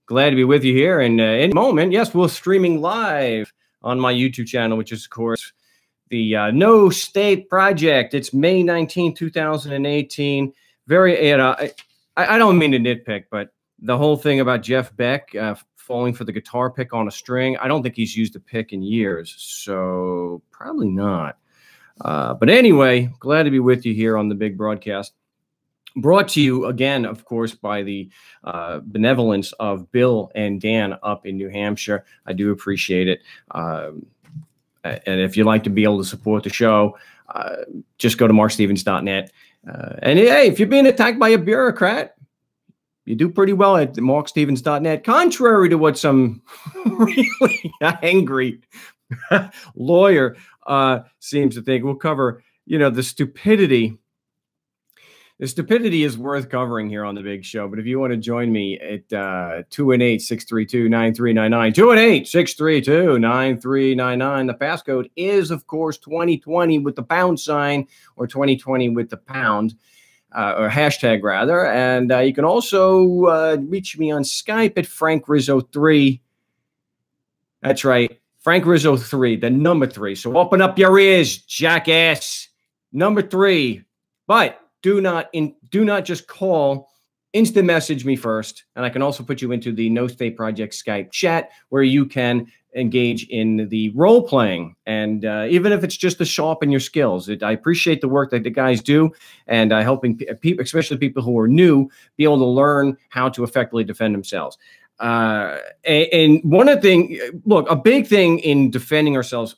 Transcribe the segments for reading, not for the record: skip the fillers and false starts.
Glad to be with you here. And in a moment, yes, we're streaming live on my YouTube channel, which is, of course, the No State Project. It's May 19, 2018. Very, I don't mean to nitpick, but the whole thing about Jeff Beck falling for the guitar pick on a string, I don't think he's used a pick in years, so probably not. But anyway, glad to be with you here on the big broadcast. Brought to you again, of course, by the benevolence of Bill and Dan up in New Hampshire. I do appreciate it. And if you'd like to be able to support the show, just go to markstevens.net. And hey, if you're being attacked by a bureaucrat, you do pretty well at markstevens.net, contrary to what some really angry lawyer seems to think. We'll cover, the stupidity. The stupidity is worth covering here on the big show. But if you want to join me at 218-632-9399, 218-632-9399, the passcode is, of course, 2020 with the pound sign, or 2020 with the pound, or hashtag rather. And you can also reach me on Skype at Frank Rizzo 3. That's right, Frank Rizzo 3, the number 3. So open up your ears, jackass. Number 3. But do not just call, instant message me first. And I can also put you into the No State Project Skype chat where you can engage in the role playing. And even if it's just to sharpen your skills, I appreciate the work that the guys do, and helping people, especially people who are new, be able to learn how to effectively defend themselves. And one of the things, look, a big thing in defending ourselves,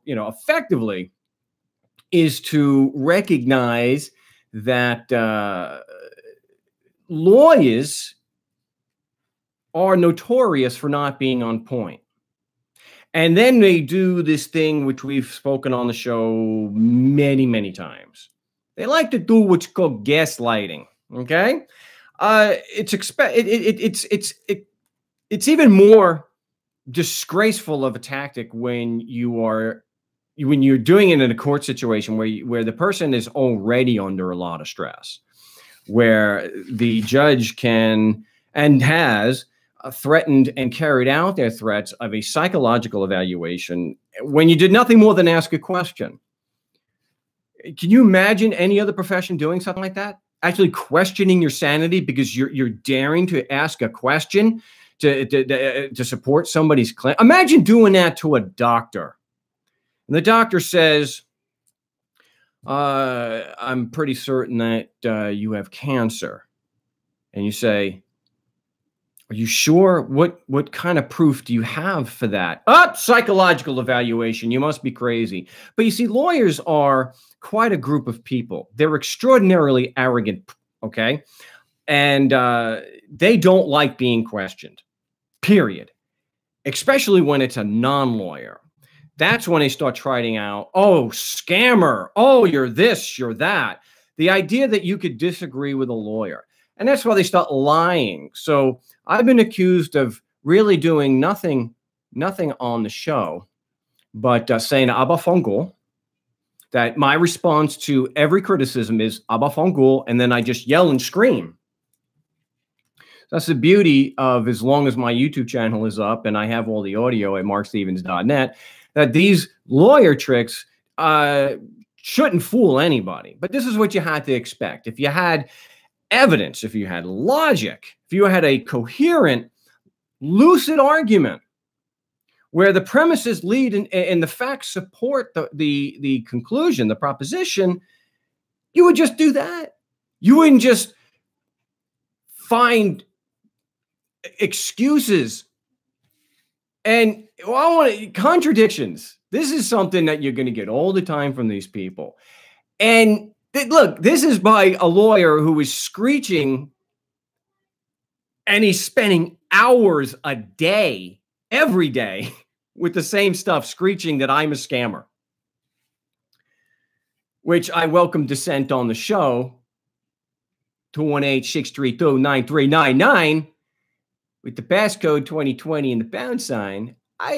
effectively, is to recognize that lawyers are notorious for not being on point. And then they do this thing which we've spoken on the show many, many times. They like to do what's called gaslighting. Okay, it's even more disgraceful of a tactic when you're doing it in a court situation where the person is already under a lot of stress, where the judge can and has threatened and carried out their threats of a psychological evaluation when you did nothing more than ask a question. Can you imagine any other profession doing something like that? Actually questioning your sanity because you're daring to ask a question to support somebody's claim. Imagine doing that to a doctor. And the doctor says, I'm pretty certain that you have cancer. And you say, are you sure? What kind of proof do you have for that? Psychological evaluation. You must be crazy. But you see, lawyers are quite a group of people. They're extraordinarily arrogant, okay? And they don't like being questioned, period. Especially when it's a non-lawyer. That's when they start trying out, oh, scammer. Oh, you're this, you're that. The idea that you could disagree with a lawyer. And that's why they start lying. So I've been accused of really doing nothing on the show, but saying Abba Fungul, that my response to every criticism is Abba Fungul, and then I just yell and scream. That's the beauty of, as long as my YouTube channel is up and I have all the audio at markstevens.net, that these lawyer tricks shouldn't fool anybody. But this is what you had to expect. If you had evidence, if you had logic, if you had a coherent, lucid argument where the premises lead and the facts support the conclusion, the proposition, you would just do that. You wouldn't just find excuses. And contradictions. This is something that you're going to get all the time from these people. And look, this is by a lawyer who is screeching, and he's spending hours a day, every day, with the same stuff, screeching that I'm a scammer. Which I welcome dissent on the show, 218-632-9399. With the passcode 2020 and the pound sign, but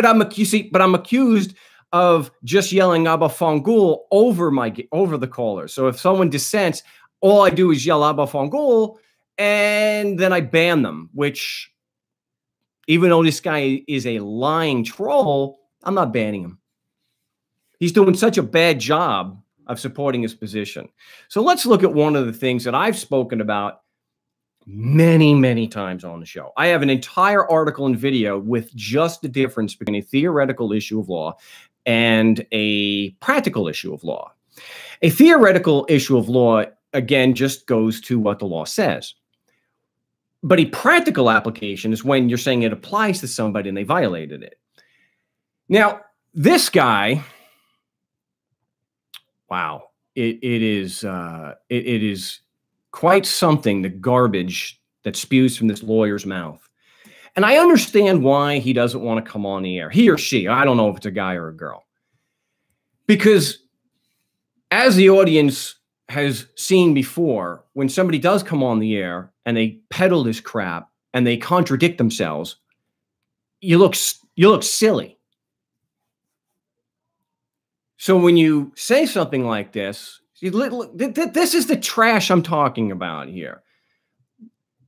I'm accused of just yelling Abba Fungul over the caller. So if someone dissents, all I do is yell Abba Fungul, and then I ban them, which, even though this guy is a lying troll, I'm not banning him. He's doing such a bad job of supporting his position. So let's look at one of the things that I've spoken about many, many times on the show. I have an entire article and video with just the difference between a theoretical issue of law and a practical issue of law. A theoretical issue of law, again, just goes to what the law says. But a practical application is when you're saying it applies to somebody and they violated it. Now, this guy, wow, it is quite something, the garbage that spews from this lawyer's mouth. And I understand why he doesn't want to come on the air. He or she, I don't know if it's a guy or a girl. Because as the audience has seen before, when somebody does come on the air and they peddle this crap and they contradict themselves, you look silly. So when you say something like this, this is the trash I'm talking about here.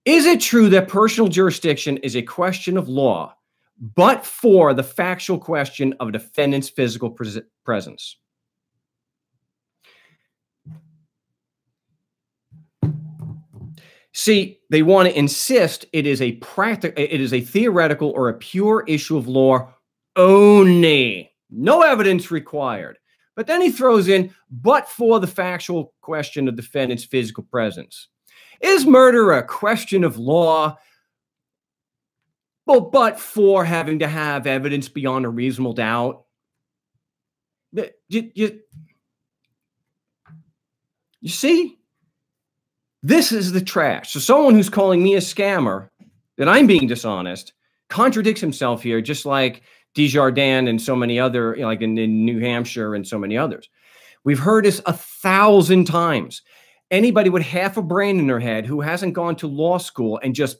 Is it true that personal jurisdiction is a question of law, but for the factual question of a defendant's physical presence? See, they want to insist it is a theoretical or a pure issue of law only. No evidence required. But then he throws in, but for the factual question of defendant's physical presence. Is murder a question of law? Well, but for having to have evidence beyond a reasonable doubt? You see? This is the trash. So someone who's calling me a scammer, that I'm being dishonest, contradicts himself here, just like Desjardins and so many other, like in New Hampshire and so many others. We've heard this 1,000 times. Anybody with half a brain in their head who hasn't gone to law school and just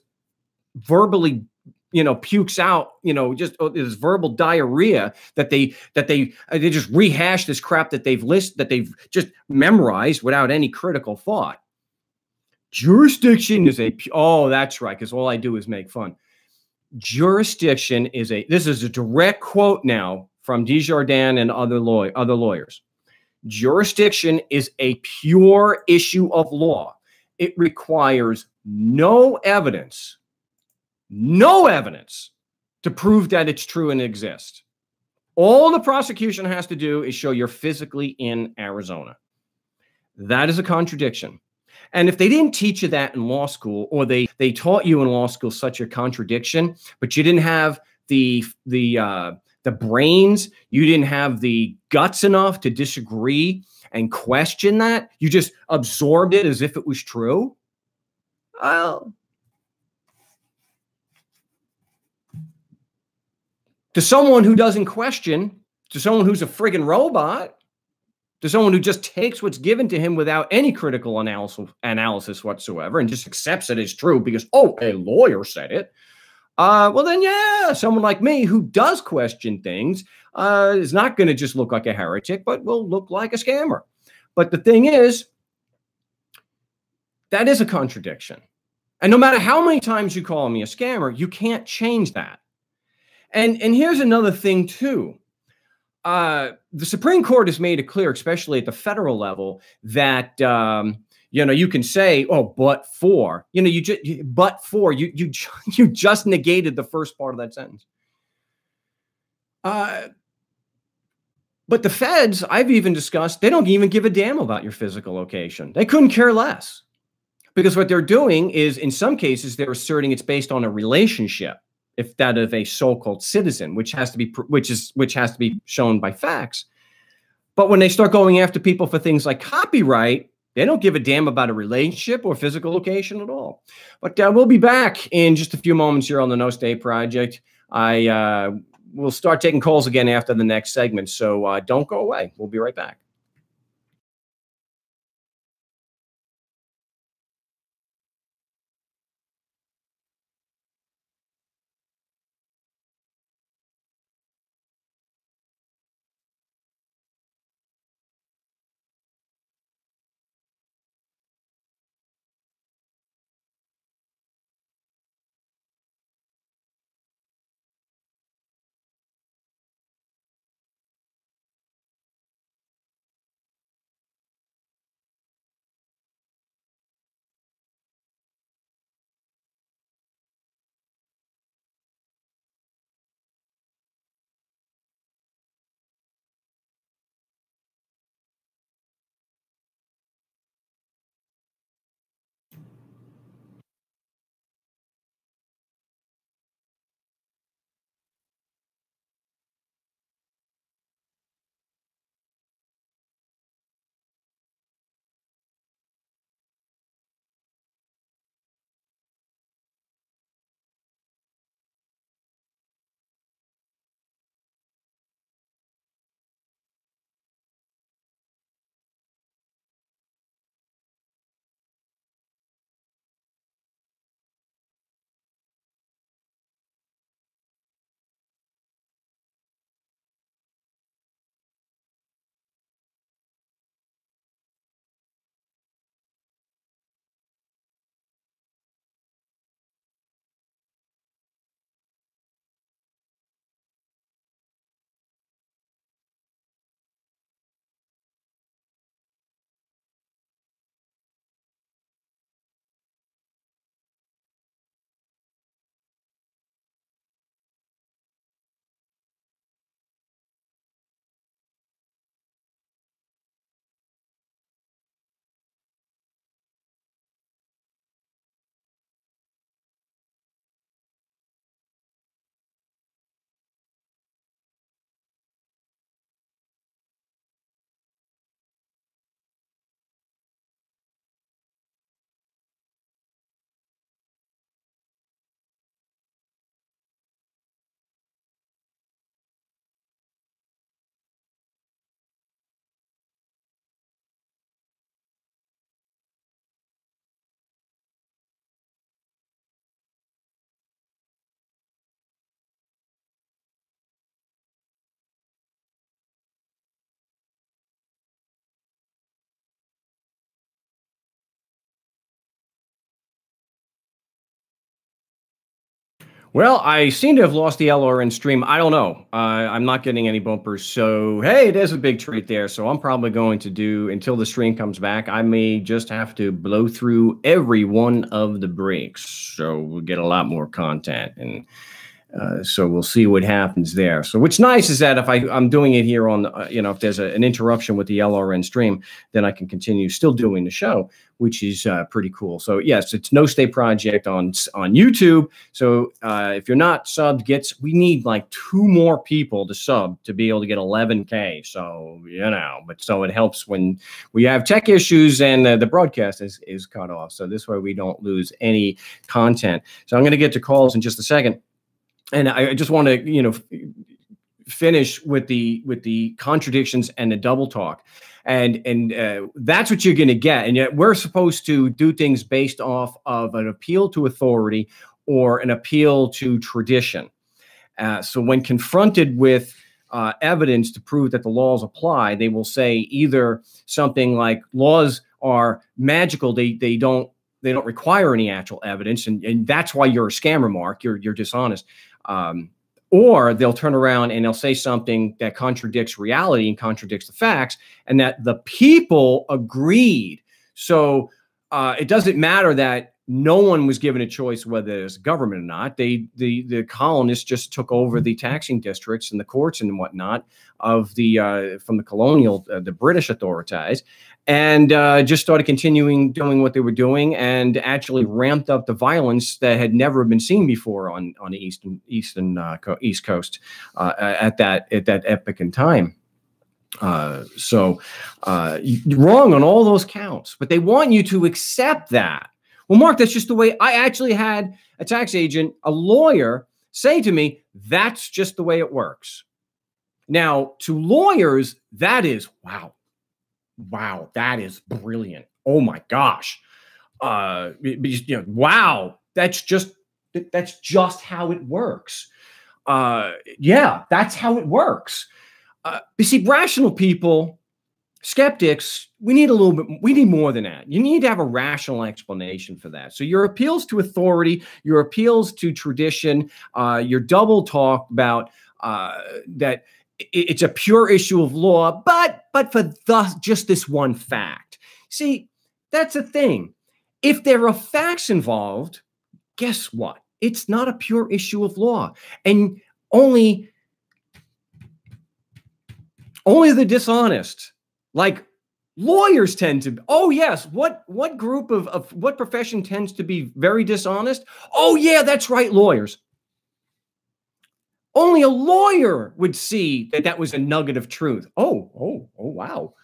verbally, pukes out, just this verbal diarrhea that they just rehash this crap that they've just memorized without any critical thought. Jurisdiction is oh, that's right, because all I do is make fun. Jurisdiction is this is a direct quote now from Desjardins and other lawyers. Jurisdiction is a pure issue of law. It requires no evidence to prove that it's true and exists. All the prosecution has to do is show you're physically in Arizona. That is a contradiction. And if they didn't teach you that in law school, or they taught you in law school such a contradiction, but you didn't have the brains, you didn't have the guts enough to disagree and question that, you just absorbed it as if it was true, well, to someone who doesn't question, to someone who's a friggin' robot, to someone who just takes what's given to him without any critical analysis whatsoever and just accepts it as true because, oh, a lawyer said it. Well, then, yeah, someone like me who does question things is not going to just look like a heretic, but will look like a scammer. But the thing is, that is a contradiction. And no matter how many times you call me a scammer, you can't change that. And here's another thing, too. The Supreme Court has made it clear, especially at the federal level, that you can say, "Oh, but for," you just negated the first part of that sentence. But the feds, I've even discussed, they don't even give a damn about your physical location. They couldn't care less, because what they're doing is, in some cases, they're asserting it's based on a relationship, if that of a so-called citizen, which has to be shown by facts. But when they start going after people for things like copyright, they don't give a damn about a relationship or physical location at all. But we'll be back in just a few moments here on the No State Project. We'll start taking calls again after the next segment, so don't go away. We'll be right back. Well, I seem to have lost the LRN stream. I don't know. I'm not getting any bumpers. So, hey, there's a big treat there. So I'm probably going to do, until the stream comes back, I may just have to blow through every one of the breaks. So we'll get a lot more content. And so we'll see what happens there. So what's nice is that if I'm doing it here on, if there's an interruption with the LRN stream, then I can continue still doing the show, which is pretty cool. So yes, it's No Stay Project on YouTube. So if you're not subbed, we need like 2 more people to sub to be able to get 11K. So, but so it helps when we have tech issues and the broadcast is cut off. So this way we don't lose any content. So I'm going to get to calls in just a second. And I just want to, finish with the contradictions and the double talk, and that's what you're going to get. And yet we're supposed to do things based off of an appeal to authority or an appeal to tradition. So when confronted with evidence to prove that the laws apply, they will say either something like laws are magical. They don't require any actual evidence, and that's why you're a scammer, Mark. You're dishonest. Or they'll turn around and they'll say something that contradicts reality and contradicts the facts, and that the people agreed. So it doesn't matter that no one was given a choice whether it's government or not. The colonists just took over the taxing districts and the courts and whatnot of from the colonial, the British authorities, and just started doing what they were doing, and actually ramped up the violence that had never been seen before on the East Coast at that epoch in time. So wrong on all those counts, but they want you to accept that. Well, Mark, that's just the way. I actually had a tax agent, a lawyer, say to me, that's just the way it works. Now, to lawyers, that is, wow, that is brilliant. Oh my gosh. Wow, that's just how it works. Yeah, that's how it works. You see, rational people, skeptics, we need more than that. You need to have a rational explanation for that. So your appeals to authority, your appeals to tradition, your double talk about that it's a pure issue of law, but for just this one fact. See, that's the thing. If there are facts involved, guess what? It's not a pure issue of law. And only the dishonest, like lawyers tend to. Oh yes, what group of what profession tends to be very dishonest? Oh yeah, that's right, lawyers. Only a lawyer would see that was a nugget of truth. Oh wow.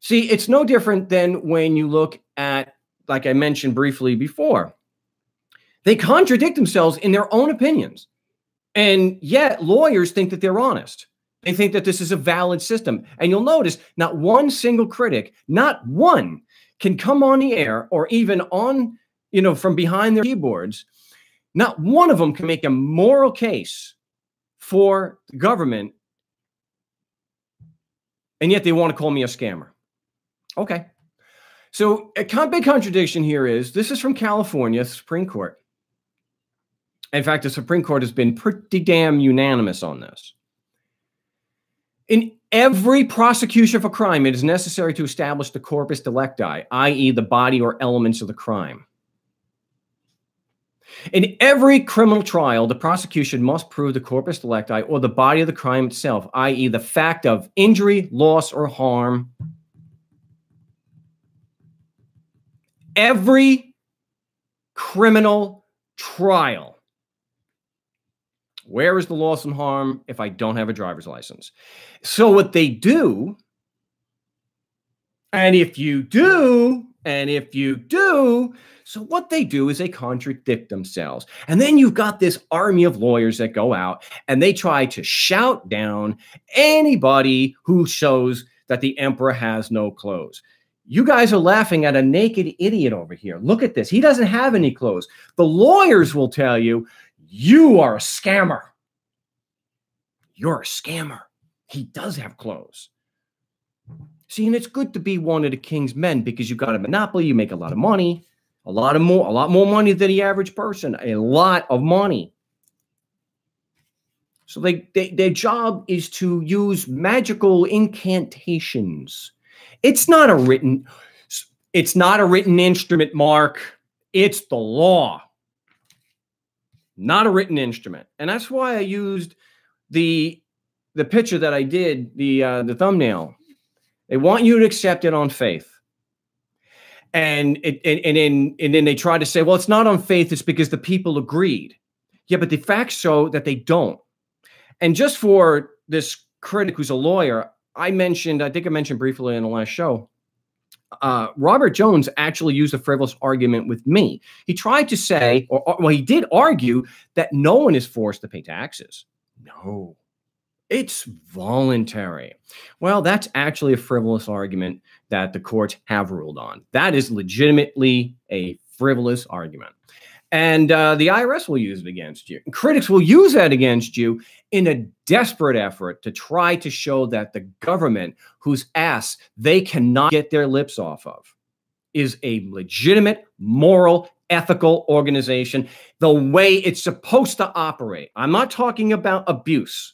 See, it's no different than when you look at, like I mentioned briefly before, they contradict themselves in their own opinions, and yet lawyers think that they're honest. They think that this is a valid system. And you'll notice not one single critic, not one, can come on the air or even on, from behind their keyboards. Not one of them can make a moral case for the government. And yet they want to call me a scammer. Okay. So a big contradiction here is, this is from California Supreme Court. In fact, the Supreme Court has been pretty damn unanimous on this. In every prosecution for crime, it is necessary to establish the corpus delicti, i.e. the body or elements of the crime. In every criminal trial, the prosecution must prove the corpus delicti, or the body of the crime itself, i.e. the fact of injury, loss, or harm. Every criminal trial. Where is the loss and harm if I don't have a driver's license? So what they do, and if you do, so what they do is they contradict themselves. And then you've got this army of lawyers that go out and they try to shout down anybody who shows that the emperor has no clothes. You guys are laughing at a naked idiot over here. Look at this. He doesn't have any clothes. The lawyers will tell you, you are a scammer. You're a scammer. He does have clothes. See, and it's good to be one of the king's men because you've got a monopoly, you make a lot of money, a lot more money than the average person, a lot of money. So their job is to use magical incantations. It's not a written instrument, Mark. It's the law. Not a written instrument. And that's why I used the picture that I did, the thumbnail. They want you to accept it on faith. And then they try to say, well, it's not on faith, it's because the people agreed. Yeah, but the facts show that they don't. And just for this critic who's a lawyer, I think I mentioned briefly in the last show, Robert Jones actually used a frivolous argument with me. He tried to say, well, he did argue that no one is forced to pay taxes. No, it's voluntary. Well, that's actually a frivolous argument that the courts have ruled on. That is legitimately a frivolous argument. And the IRS will use it against you. And critics will use that against you in a desperate effort to try to show that the government, whose ass they cannot get their lips off of, is a legitimate, moral, ethical organization, the way it's supposed to operate. I'm not talking about abuse.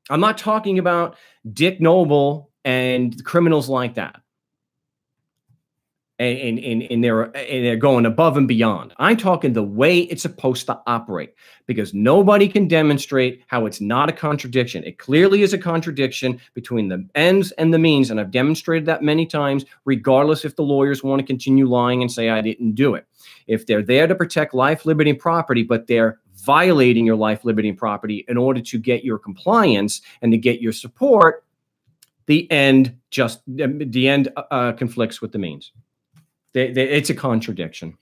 I'm not talking about Dick Noble and criminals like that. And they're going above and beyond. I'm talking the way it's supposed to operate, because nobody can demonstrate how it's not a contradiction. It clearly is a contradiction between the ends and the means, and I've demonstrated that many times, regardless if the lawyers want to continue lying and say I didn't do it. If they're there to protect life, liberty, and property, but they're violating your life, liberty, and property in order to get your compliance and to get your support, the end conflicts with the means. It's a contradiction.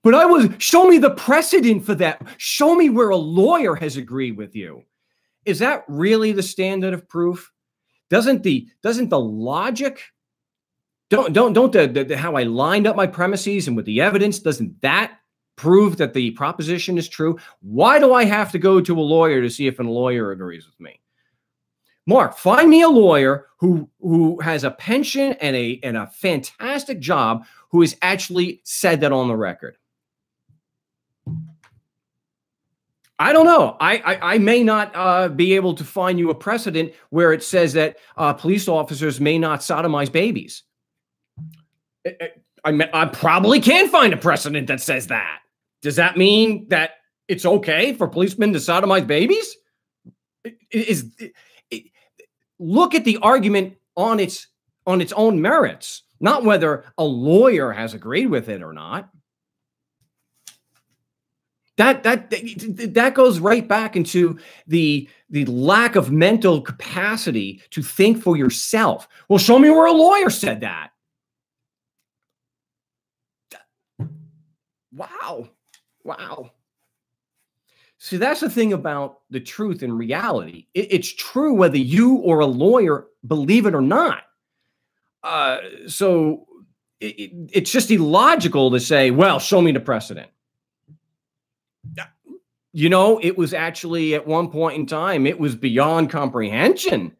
But show me the precedent for that. Show me where a lawyer has agreed with you. Is that really the standard of proof? Doesn't the logic, how I lined up my premises and with the evidence, doesn't that prove that the proposition is true? Why do I have to go to a lawyer to see if a lawyer agrees with me? Mark, find me a lawyer who has a pension and a fantastic job who has actually said that on the record. I don't know. I may not be able to find you a precedent where it says that police officers may not sodomize babies. I probably can find a precedent that says that. Does that mean that it's okay for policemen to sodomize babies? Look at the argument on its own merits, not whether a lawyer has agreed with it or not. That goes right back into the lack of mental capacity to think for yourself. Well, show me where a lawyer said that. Wow. See, that's the thing about the truth and reality. It's true whether you or a lawyer believe it or not. So it's just illogical to say, well, show me the precedent. You know, it was actually at one point in time, it was beyond comprehension.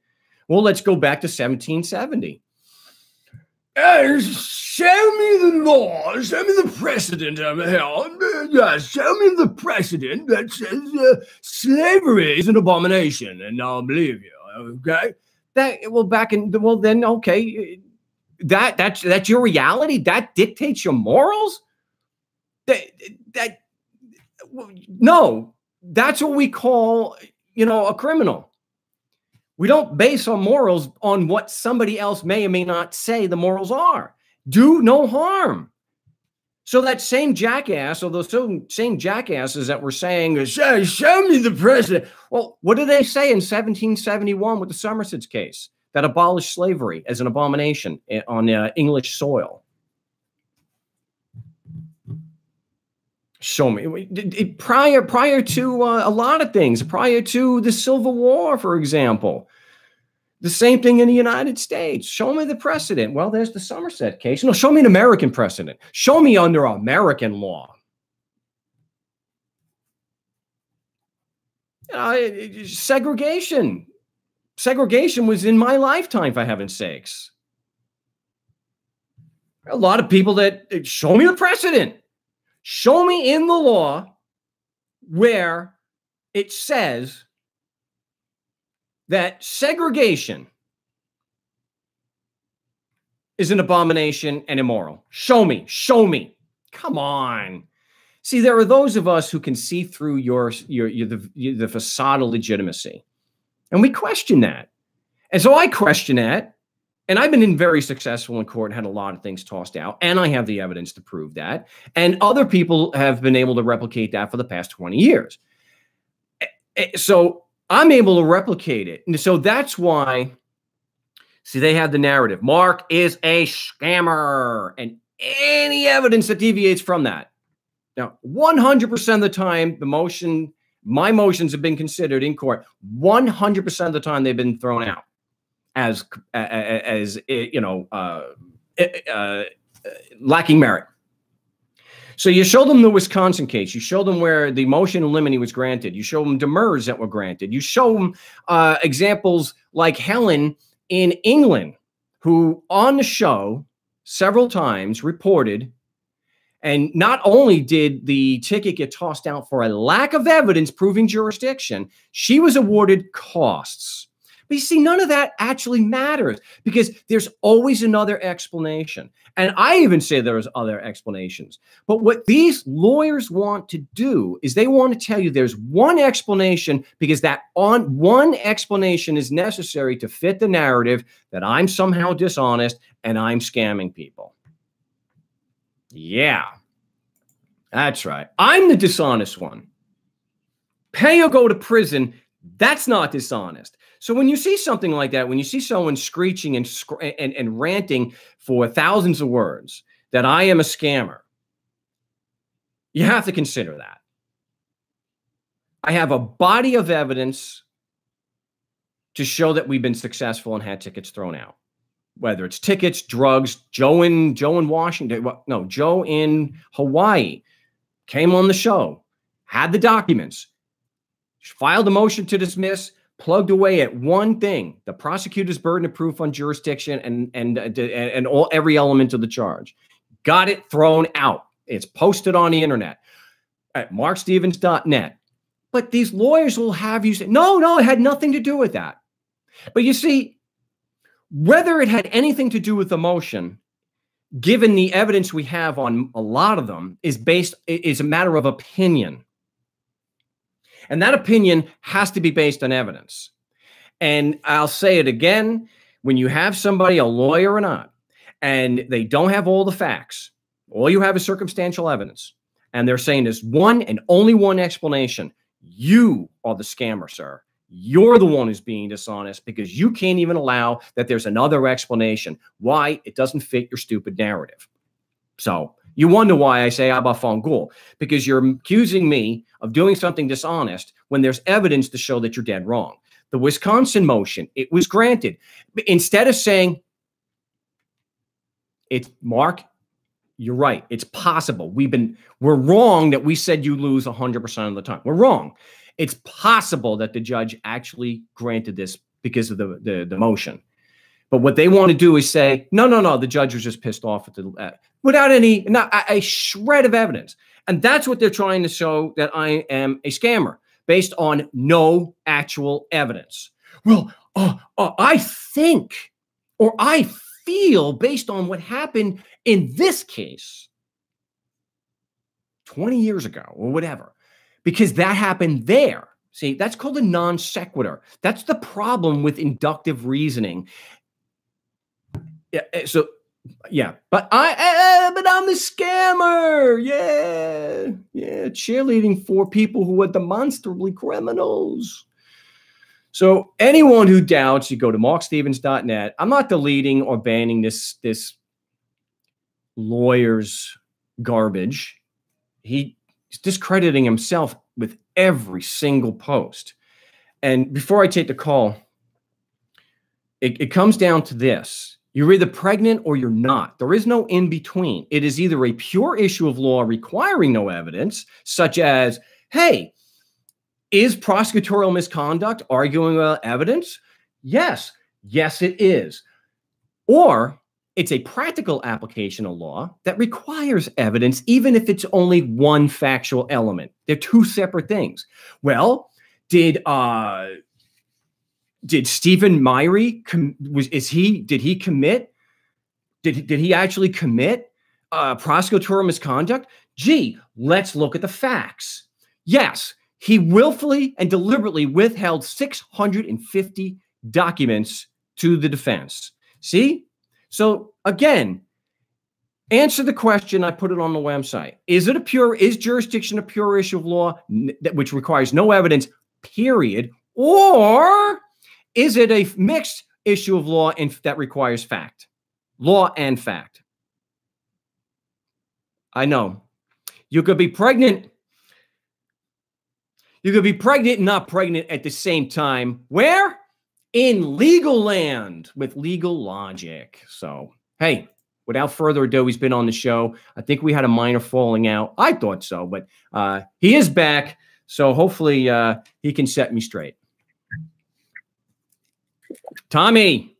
Well, let's go back to 1770. Show me the law, show me the precedent over here. Yes, show me the precedent that says slavery is an abomination, and I'll believe you. Okay, okay, that's your reality. That dictates your morals. No, that's what we call, a criminal. We don't base our morals on what somebody else may or may not say the morals are. Do no harm. So that same jackass, or those same jackasses that were saying, show me the precedent. Well, what did they say in 1771 with the Somerset's case that abolished slavery as an abomination on English soil? Show me. Prior to a lot of things, prior to the Civil War, for example. The same thing in the United States. Show me the precedent. Well, there's the Somerset case. No, show me an American precedent. Show me under American law. Segregation. Segregation was in my lifetime, for heaven's sakes. A lot of people that show me the precedent. Show me in the law where it says that segregation is an abomination and immoral. Show me, show me. Come on. See, there are those of us who can see through the facade of legitimacy. And we question that. And so I question that. And I've been very successful in court, had a lot of things tossed out. And I have the evidence to prove that. And other people have been able to replicate that for the past 20 years. So I'm able to replicate it. And so that's why, see, they have the narrative. Mark is a scammer. And any evidence that deviates from that. Now, 100% of the time, my motions have been considered in court. 100% of the time, they've been thrown out as lacking merit. So you show them the Wisconsin case. You show them where the motion in limine was granted. You show them demurs that were granted. You show them examples like Helen in England, who on the show several times reported. And not only did the ticket get tossed out for a lack of evidence proving jurisdiction, she was awarded costs. But you see, none of that actually matters because there's always another explanation. And I even say there's other explanations. But what these lawyers want to do is they want to tell you there's one explanation because that one explanation is necessary to fit the narrative that I'm somehow dishonest and I'm scamming people. Yeah, that's right. I'm the dishonest one. Pay or go to prison, that's not dishonest. So when you see something like that, when you see someone screeching and ranting for thousands of words that I am a scammer, you have to consider that. I have a body of evidence to show that we've been successful and had tickets thrown out. Whether it's tickets, drugs, Joe in Washington, no, Joe in Hawaii came on the show, had the documents, filed a motion to dismiss, plugged away at one thing: the prosecutor's burden of proof on jurisdiction and every element of the charge. Got it thrown out. It's posted on the internet at markstevens.net. But these lawyers will have you say, no, it had nothing to do with that. But you see, whether it had anything to do with the motion, given the evidence we have on a lot of them, is a matter of opinion. And that opinion has to be based on evidence. And I'll say it again, when you have somebody, a lawyer or not, and they don't have all the facts, all you have is circumstantial evidence, and they're saying there's one and only one explanation: you are the scammer, sir. You're the one who's being dishonest because you can't even allow that there's another explanation. Why? It doesn't fit your stupid narrative. So you wonder why I say Abba Fongul, because you're accusing me of doing something dishonest when there's evidence to show that you're dead wrong. The Wisconsin motion, it was granted. Instead of saying, Mark, you're right, it's possible. We're wrong that we said you lose 100% of the time. We're wrong. It's possible that the judge actually granted this because of the motion. But what they want to do is say, no, the judge was just pissed off at without not a shred of evidence. And that's what they're trying to show, that I am a scammer based on no actual evidence. Well, I think, or I feel, based on what happened in this case 20 years ago or whatever, because that happened there. See, that's called a non sequitur. That's the problem with inductive reasoning. Yeah. So, yeah, but I'm a scammer. Yeah, cheerleading for people who are demonstrably criminals. So anyone who doubts, you go to markstevens.net. I'm not deleting or banning this lawyer's garbage. He's discrediting himself with every single post. And before I take the call, it comes down to this. You're either pregnant or you're not. There is no in between. It is either a pure issue of law requiring no evidence, such as, hey, is prosecutorial misconduct arguing evidence? Yes, it is. Or it's a practical application of law that requires evidence, even if it's only one factual element. They're two separate things. Well, Did Stephen Myrie did he commit? Did he actually commit prosecutorial misconduct? Gee, let's look at the facts. Yes, he willfully and deliberately withheld 650 documents to the defense. See? So again, answer the question. I put it on the website. Is jurisdiction a pure issue of law which requires no evidence, period? Or is it a mixed issue of law and that requires fact? Law and fact. I know. You could be pregnant. You could be pregnant and not pregnant at the same time. Where? In legal land with legal logic. So, hey, without further ado, he's been on the show. I think we had a minor falling out. I thought so, but he is back. So hopefully he can set me straight. Tommy.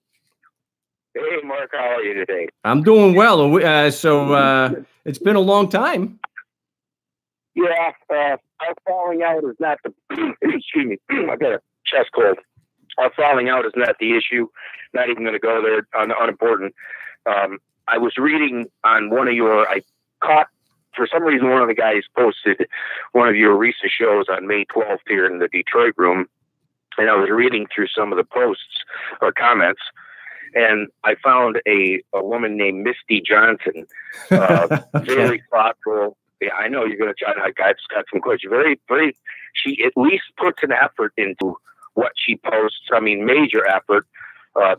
Hey, Mark, how are you today? I'm doing well. It's been a long time. Yeah, our falling out is not the excuse me. I got a chest cold. Our falling out is not the issue. Not even going to go there. Unimportant. I was reading on one of your. I caught for some reason one of the guys posted one of your recent shows on May 12th here in the Detroit room, and I was reading through some of the posts or comments. And I found a woman named Misty Johnson, very thoughtful. Yeah, I know you're going to try. I've got some questions. Very. She at least puts an effort into what she posts. I mean, major effort.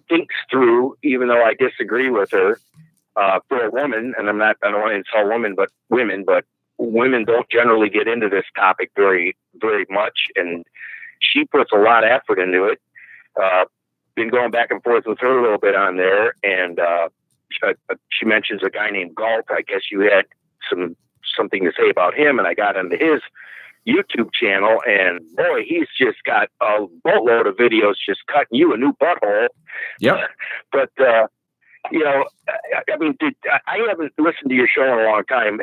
Thinks through, even though I disagree with her. For a woman, and I don't want to insult women, but women don't generally get into this topic very, very much. And she puts a lot of effort into it. Been going back and forth with her a little bit on there, and she mentions a guy named Galt. I guess you had something to say about him, and I got into his YouTube channel, and boy, he's just got a boatload of videos just cutting you a new butthole. Yep. But you know, I mean, I haven't listened to your show in a long time.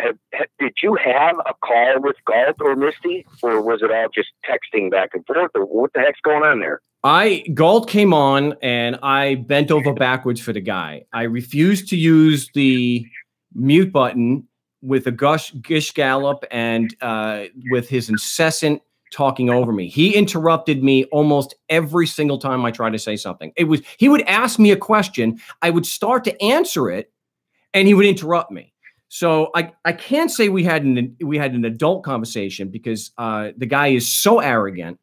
Did you have a call with Galt or Misty, or was it all just texting back and forth, or what the heck's going on there? Galt came on and I bent over backwards for the guy. I refused to use the mute button with a gish gallop and with his incessant talking over me. He interrupted me almost every single time I tried to say something. He would ask me a question, I would start to answer it, and he would interrupt me. So I can't say we had an adult conversation because the guy is so arrogant.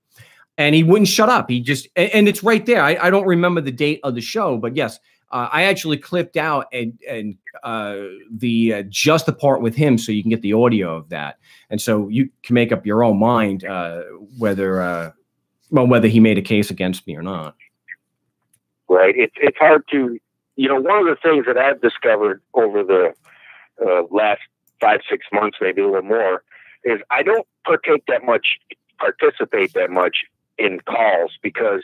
And he wouldn't shut up. He just, and it's right there. I don't remember the date of the show, but yes, I actually clipped out just the part with him, so you can get the audio of that, and so you can make up your own mind whether he made a case against me or not. Right. It's hard to, one of the things that I've discovered over the last 5-6 months, maybe a little more, is I don't participate that much in calls because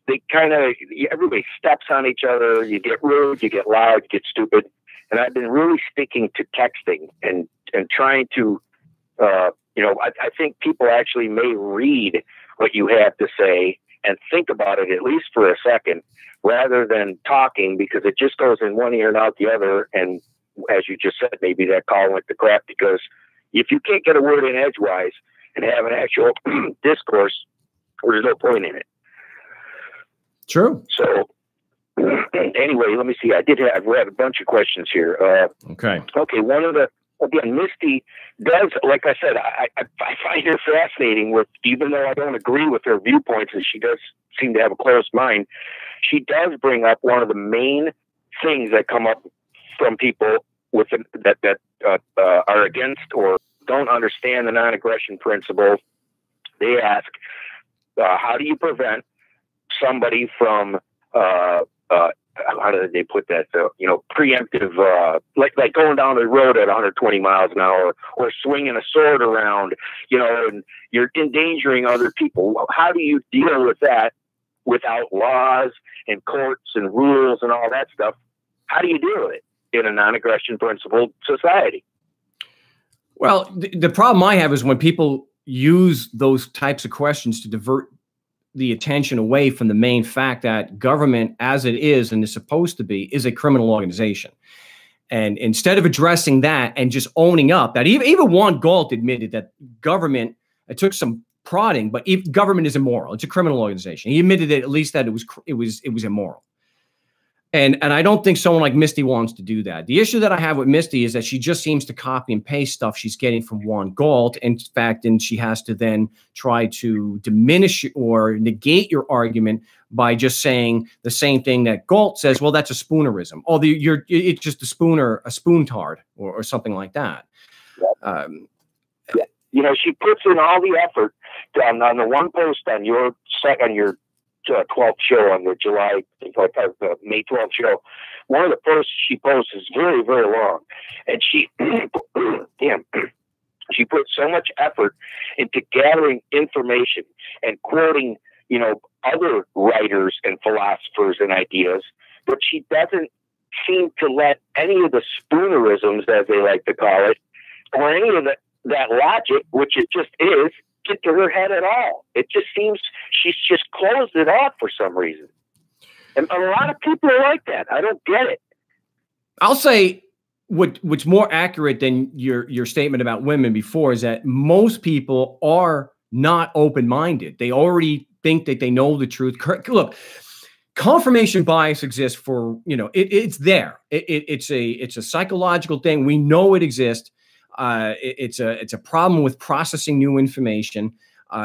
they everybody steps on each other. You get rude, you get loud, you get stupid. And I've been really sticking to texting and trying to, I think people actually may read what you have to say and think about it at least for a second rather than talking, because it just goes in one ear and out the other. And as you just said, maybe that call went to crap, because if you can't get a word in edgewise and have an actual discourse, there's no point in it. True. So anyway, let me see. I've read a bunch of questions here. Okay. One of again, Misty does, like I said, I find her fascinating even though I don't agree with her viewpoints, and she does seem to have a closed mind. She does bring up one of the main things that come up from people that are against or don't understand the non-aggression principle. They ask, how do you prevent somebody from, how do they put that? Preemptive, like going down the road at 120 miles an hour or swinging a sword around, and you're endangering other people. How do you deal with that without laws and courts and rules and all that stuff? How do you deal with it in a non-aggression principle society? Well, the problem I have is when people use those types of questions to divert the attention away from the main fact that government, as it is and is supposed to be, is a criminal organization. And instead of addressing that and just owning up that, even Juan Galt admitted that government, it took some prodding, but government is immoral. It's a criminal organization. He admitted that, at least that it was immoral. And I don't think someone like Misty wants to do that. The issue that I have with Misty is that she just seems to copy and paste stuff she's getting from Juan Galt. In fact, and she has to then try to diminish or negate your argument by just saying the same thing that Galt says. Well, that's a spoonerism. Oh, it's just a spoontard or something like that. Yeah. You know, she puts in all the effort on the one post on your 12th show, on the May 12th show. One of the posts she posts is very, very long, and she she put so much effort into gathering information and quoting, you know, other writers and philosophers and ideas, but she doesn't seem to let any of the spoonerisms, as they like to call it, or any of that logic, which it just is, get to her head at all. It just seems she's just closed it off for some reason. And a lot of people are like that. I don't get it. I'll say what's more accurate than your statement about women before is that most people are not open-minded. They already think that they know the truth. Look, confirmation bias exists for, you know, it's there. It's a psychological thing. We know it exists. It's a problem with processing new information.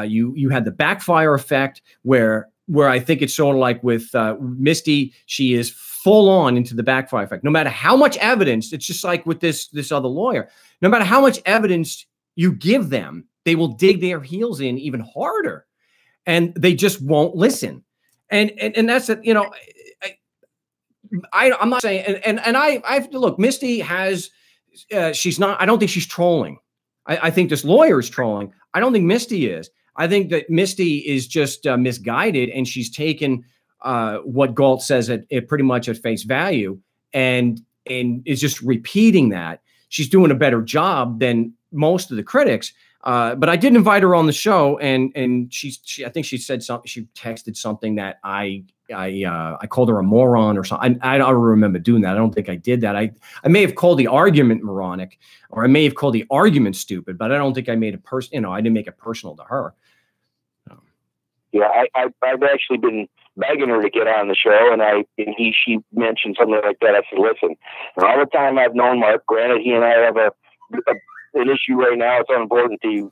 You had the backfire effect where I think it's sort of like with Misty, she is full on into the backfire effect. No matter how much evidence, it's just like with this other lawyer. No matter how much evidence you give them, they will dig their heels in even harder, and they just won't listen. And that's it. You know, I'm not saying. And I've look, Misty has. She's not. I don't think she's trolling. I think this lawyer is trolling. I don't think Misty is. I think that Misty is just misguided, and she's taken what Galt says at pretty much at face value, and is just repeating that. She's doing a better job than most of the critics. But I did invite her on the show, and I think she said something. She texted something that I called her a moron or something. I don't remember doing that. I don't think I did that. I may have called the argument moronic, or I may have called the argument stupid, but I don't think I made I didn't make it personal to her. Yeah, I've actually been begging her to get on the show, and she mentioned something like that. I said, listen, all the time I've known Mark, granted he and I have an issue right now. It's unimportant to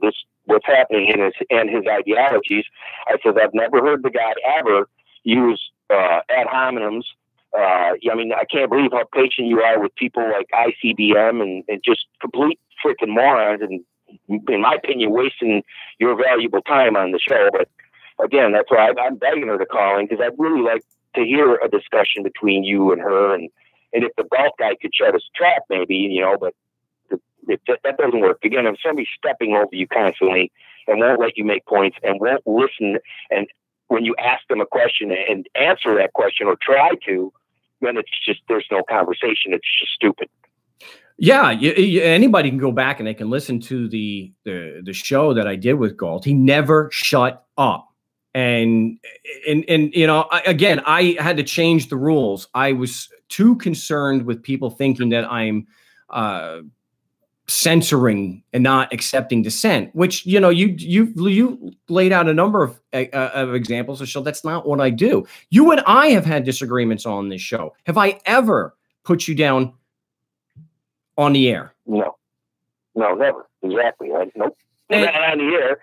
this, what's happening in his ideologies. I said, I've never heard the guy ever use ad hominems. I mean, I can't believe how patient you are with people like ICBM and just complete freaking morons, and in my opinion, wasting your valuable time on the show. But again, that's why I'm begging her to call in, because I'd really like to hear a discussion between you and her, and if the Galt guy could shut his trap, maybe, you know, but that doesn't work. Again, if somebody's stepping over you constantly and won't let you make points and won't listen, and when you ask them a question and answer that question or try to, then it's just, there's no conversation. It's just stupid. Yeah, anybody can go back and they can listen to the show that I did with Galt. He never shut up. And you know, again, I had to change the rules. I was too concerned with people thinking that I'm censoring and not accepting dissent, which, you know, you laid out a number of examples to show that's not what I do. You and I have had disagreements on this show. Have I ever put you down on the air? No, never. Exactly. Nope. Not on the air.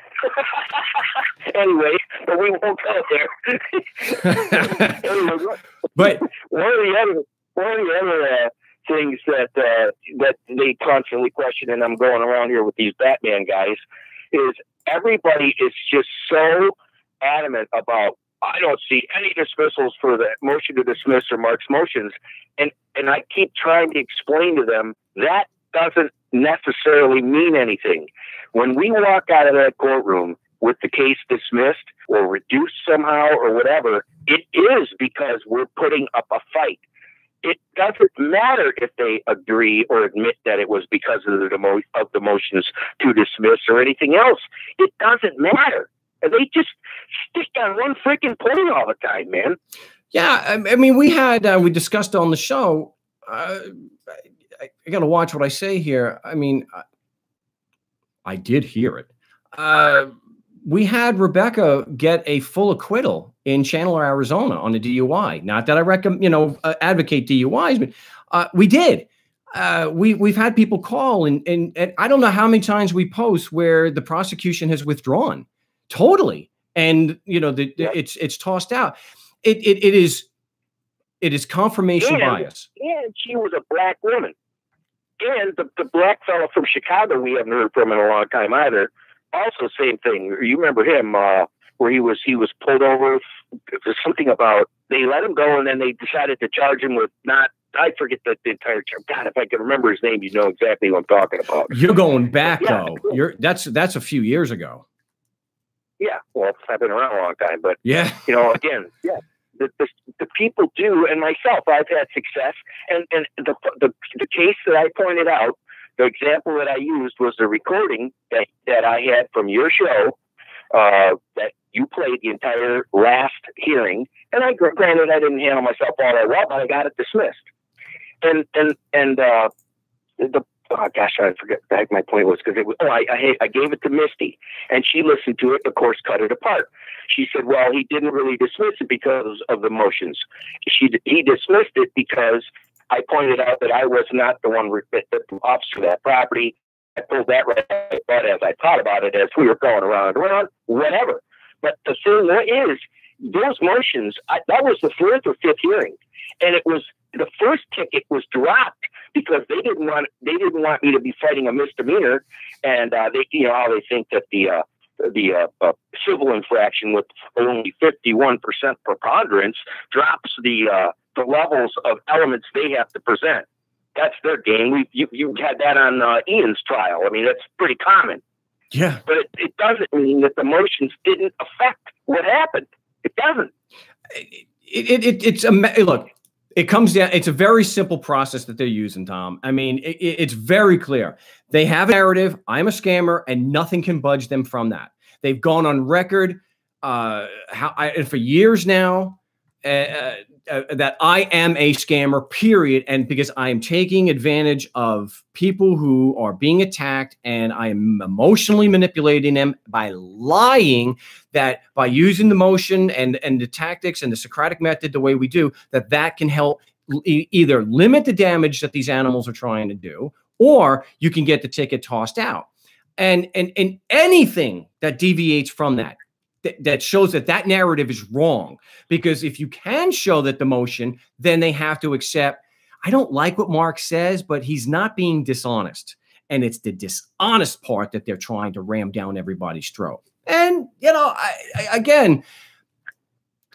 Anyway, but we won't go there. Anyway, but one of the other things that they constantly question, and I'm going around here with these Batman guys, is everybody is just so adamant about, I don't see any dismissals for the motion to dismiss or Mark's motions, and I keep trying to explain to them that doesn't necessarily mean anything. When we walk out of that courtroom with the case dismissed or reduced somehow or whatever, it is because we're putting up a fight. it doesn't matter if they agree or admit that it was because of the motions to dismiss or anything else. It doesn't matter. And they just stick on one freaking point all the time, man. Yeah, I mean, we discussed on the show. I got to watch what I say here. I mean, I did hear it. We had Rebecca get a full acquittal in Chandler, Arizona on a DUI. Not that I advocate DUIs, but we did. We've had people call and I don't know how many times we post where the prosecution has withdrawn totally, and it's tossed out. It is confirmation bias. And she was a black woman, and the black fellow from Chicago we haven't heard from in a long time either. Also, same thing. You remember him where he was pulled over. There's something about they let him go and then they decided to charge him with not. I forget the entire term. God, if I can remember his name, you know exactly what I'm talking about. You're going back though. That's a few years ago. Yeah, well, I've been around a long time, but yeah, again, yeah. The people do, and myself, I've had success. And the case that I pointed out, the example that I used was the recording that I had from your show that you played the entire last hearing. And granted, I didn't handle myself all that well, but I got it dismissed. Oh gosh, I forget what my point was because I gave it to Misty and she listened to it. Of course, cut it apart. She said, "Well, he didn't really dismiss it because of the motions. He dismissed it because I pointed out that I was not the one that the officer of that property. I pulled that right out as I thought about it as we were going around and around, whatever. But the thing is, those motions, that was the fourth or fifth hearing, and it was the first ticket was dropped because they didn't want me to be fighting a misdemeanor, and they how they think that the civil infraction with only 51% preponderance drops the levels of elements they have to present. That's their game. You had that on Ian's trial. I mean, that's pretty common. Yeah, but it doesn't mean that the motions didn't affect what happened. It doesn't. Look. It comes down. It's a very simple process that they're using, Tom. I mean, it's very clear. They have a narrative. I'm a scammer, and nothing can budge them from that. They've gone on record for years now that I am a scammer, period. And because I am taking advantage of people who are being attacked, and I am emotionally manipulating them by lying, that by using the motion and the tactics and the Socratic method the way we do, that can help either limit the damage that these animals are trying to do, or you can get the ticket tossed out. And anything that deviates from that shows that narrative is wrong. Because if you can show that the motion, then they have to accept, I don't like what Mark says, but he's not being dishonest. And it's the dishonest part that they're trying to ram down everybody's throat. And, again,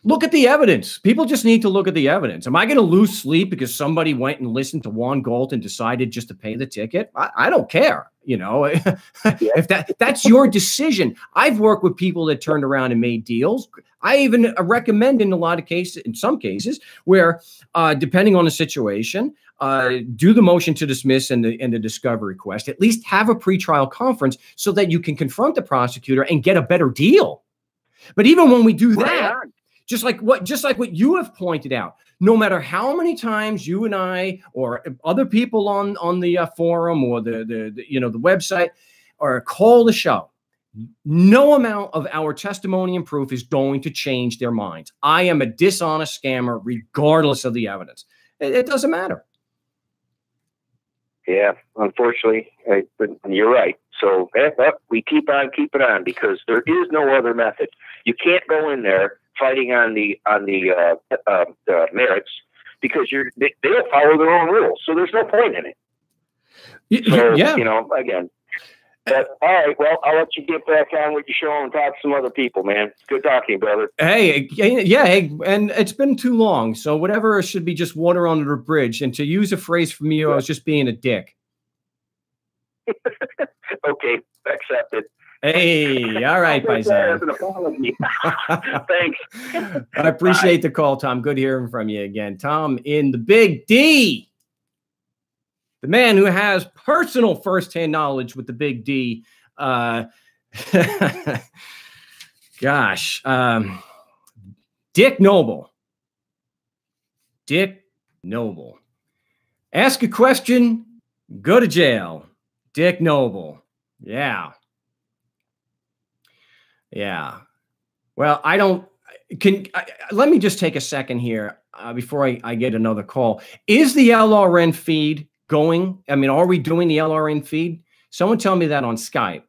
look at the evidence. People just need to look at the evidence. Am I going to lose sleep because somebody went and listened to Juan Galt and decided just to pay the ticket? I don't care. If that's your decision. I've worked with people that turned around and made deals. I even recommend in some cases where, depending on the situation, do the motion to dismiss and the discovery request. At least have a pretrial conference so that you can confront the prosecutor and get a better deal. But even when we do that, just like what you have pointed out, no matter how many times you and I or other people on the forum or the website or call the show, no amount of our testimony and proof is going to change their minds. I am a dishonest scammer regardless of the evidence. It doesn't matter. Yeah, unfortunately, you're right. So we keep on keeping on because there is no other method. You can't go in there fighting on the merits because they'll follow their own rules. So there's no point in it. So, again. But, all right, well, I'll let you get back on with your show and talk to some other people, man. Good talking, brother. Hey, and it's been too long, so whatever should be just water under the bridge. And to use a phrase from you, I was just being a dick. Okay, accepted. Hey, all right, Paisan. As an apology. Thanks. I appreciate the call, Tom. Good hearing from you again. Tom in the Big D, the man who has personal firsthand knowledge with the Big D. Gosh, Dick Noble. Dick Noble. Ask a question, go to jail. Dick Noble. Yeah. Yeah. Well, let me just take a second here before I get another call. Is the LRN feed going? I mean, are we doing the LRN feed? Someone tell me that on Skype.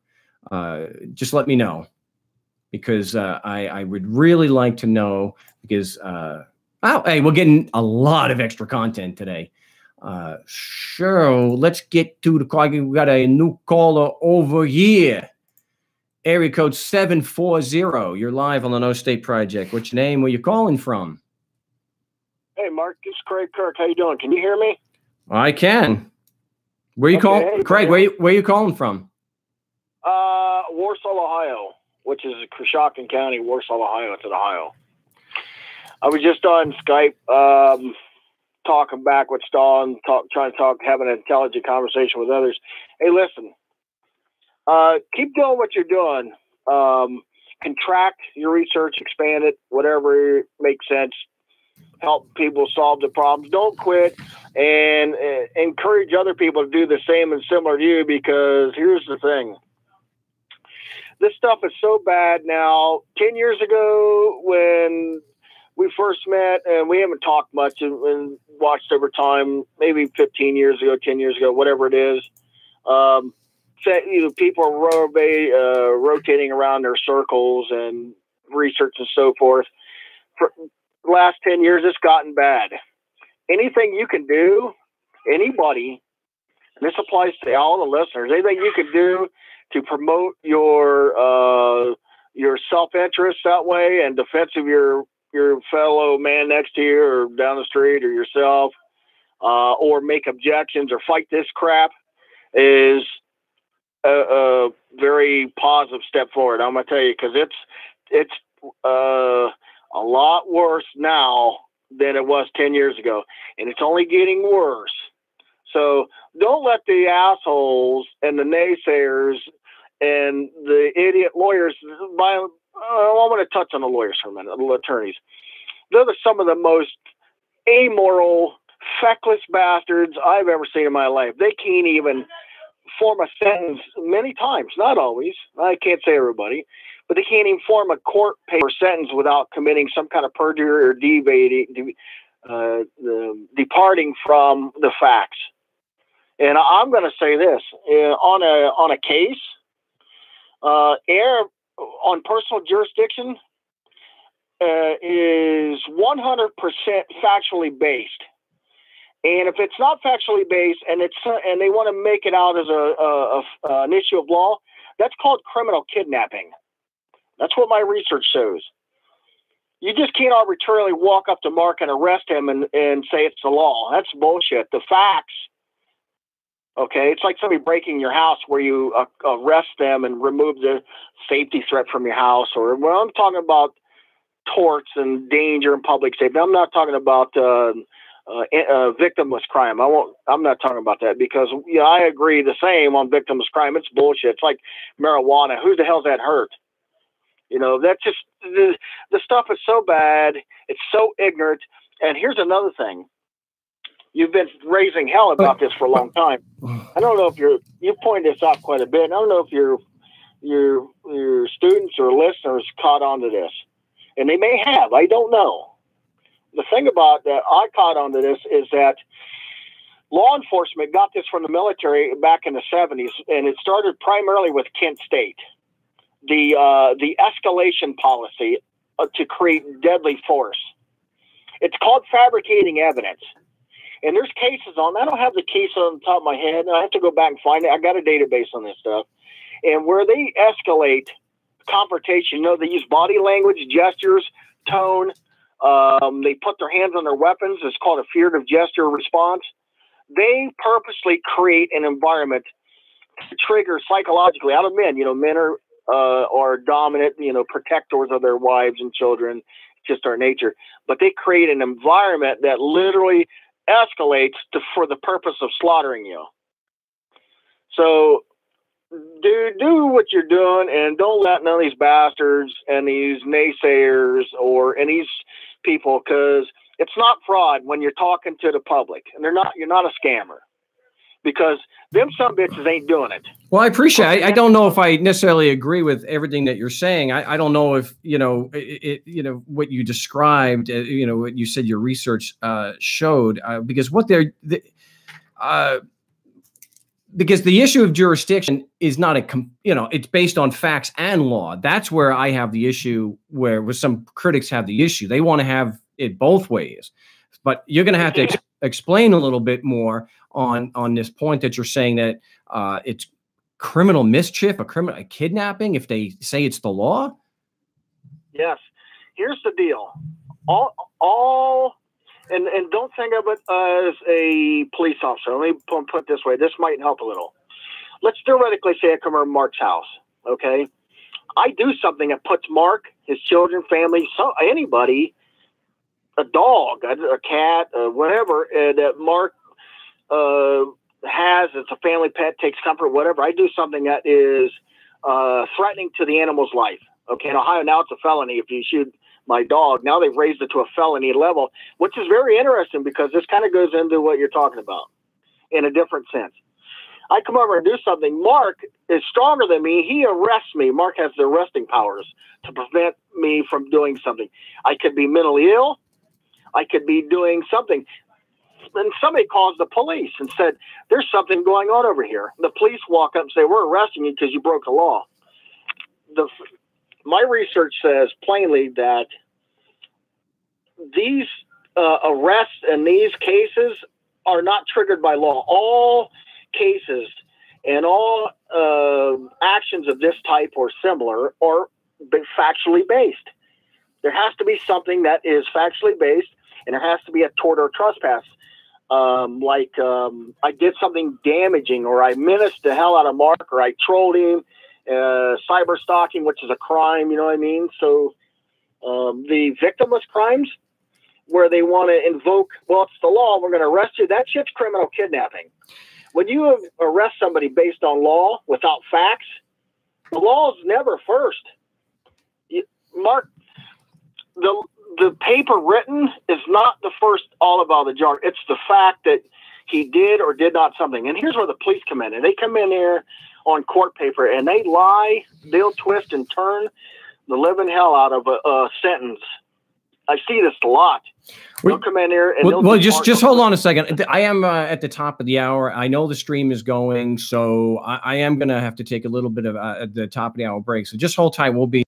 Just let me know, because I would really like to know, because hey, we're getting a lot of extra content today. Sure, let's get to the call. We got a new caller over here. Area code 740. You're live on the No State Project. What's your name? Where you calling from? Hey, Mark, it's Craig Kirk. How you doing? Can you hear me? I can. Where you calling? Hey, Craig, where you calling from? Warsaw, Ohio, which is Coshocton County, Warsaw, Ohio. It's in Ohio. I was just on Skype talking backwards, trying to talk, having an intelligent conversation with others. Hey, listen. Keep doing what you're doing. Contract your research, expand it, whatever makes sense. Help people solve the problems. Don't quit, and encourage other people to do the same and similar to you, because here's the thing. This stuff is so bad now. 10 years ago, when we first met, and we haven't talked much and watched over time, maybe 15 years ago, 10 years ago, whatever it is, people are rotating around their circles and research and so forth. For the last 10 years, it's gotten bad. Anything you can do, anybody, and this applies to all the listeners, anything you can do to promote your self-interest that way and defense of your fellow man next to you or down the street or yourself, or make objections or fight this crap, is a very positive step forward. I'm gonna tell you, because it's a lot worse now than it was 10 years ago, and it's only getting worse. So don't let the assholes and the naysayers and the idiot lawyers. I want to touch on the lawyers for a minute, the attorneys. They're some of the most amoral, feckless bastards I've ever seen in my life. They can't even form a sentence many times, not always. I can't say everybody, but they can't even form a court paper sentence without committing some kind of perjury or departing from the facts. And I'm going to say this on a case, error on personal jurisdiction is 100% factually based. And if it's not factually based, and they want to make it out as an issue of law, that's called criminal kidnapping. That's what my research shows. You just can't arbitrarily walk up to Mark and arrest him and say it's the law. That's bullshit. The facts. Okay, it's like somebody breaking your house where you arrest them and remove the safety threat from your house. Or, well, I'm talking about torts and danger and public safety. I'm not talking about victimless crime. I'm not talking about that, because I agree the same on victimless crime. It's bullshit. It's like marijuana. Who the hell's that hurt? That's just the stuff is so bad. It's so ignorant. And here's another thing. You've been raising hell about this for a long time. I don't know if you pointed this out quite a bit. I don't know if your students or listeners caught on to this, and they may have. I don't know. The thing about that I caught on to this is that law enforcement got this from the military back in the 70s, and it started primarily with Kent State. The escalation policy to create deadly force. It's called fabricating evidence. And there's cases on, I don't have the case on the top of my head, and I have to go back and find it. I got a database on this stuff. And where they escalate confrontation, they use body language, gestures, tone. They put their hands on their weapons. It's called a feared gesture response. They purposely create an environment to trigger psychologically out of men. Men are are dominant, protectors of their wives and children. It's just our nature. But they create an environment that literally escalates for the purpose of slaughtering you. So do what you're doing, and don't let none of these bastards and these naysayers and these people, because it's not fraud when you're talking to the public, and you're not a scammer, because them some bitches ain't doing it. Well, I appreciate it. I don't know if I necessarily agree with everything that you're saying. I don't know if, what you described, what you said your research showed, because because the issue of jurisdiction is not it's based on facts and law. That's where I have the issue, where some critics have the issue. They want to have it both ways. But you're going to have to explain a little bit more on this point that you're saying that it's criminal mischief, a kidnapping, if they say it's the law. Yes. Here's the deal. And don't think of it as a police officer. Let me put it this way. This might help a little. Let's theoretically say I come over to Mark's house, okay? I do something that puts Mark, his children, family, anybody, a dog, a cat, whatever, that Mark has as a family pet, takes comfort, whatever. I do something that is threatening to the animal's life. Okay, in Ohio now it's a felony if you shoot my dog. Now they've raised it to a felony level, which is very interesting, because this kind of goes into what you're talking about in a different sense. I come over and do something. Mark is stronger than me. He arrests me. Mark has the arresting powers to prevent me from doing something. I could be mentally ill. I could be doing something. And somebody calls the police and said, there's something going on over here. The police walk up and say, we're arresting you because you broke the law. My research says plainly that these arrests and these cases are not triggered by law. All cases and all actions of this type or similar are factually based. There has to be something that is factually based, and there has to be a tort or trespass. I did something damaging, or I menaced the hell out of Mark, or I trolled him. Cyber stalking, which is a crime, you know what I mean? So the victimless crimes, where they want to invoke, well, it's the law, we're going to arrest you, that shit's criminal kidnapping. When you arrest somebody based on law without facts, the law is never first. Mark, the paper written is not the first olive out of the jar. It's the fact that he did or did not something. And here's where the police come in. And they come in there on court paper, and they lie, they'll twist and turn the living hell out of a sentence. I see this a lot. They'll come in there and just hold on a second. I am at the top of the hour. I know the stream is going, so I am going to have to take a little bit of the top of the hour break. So just hold tight. We'll be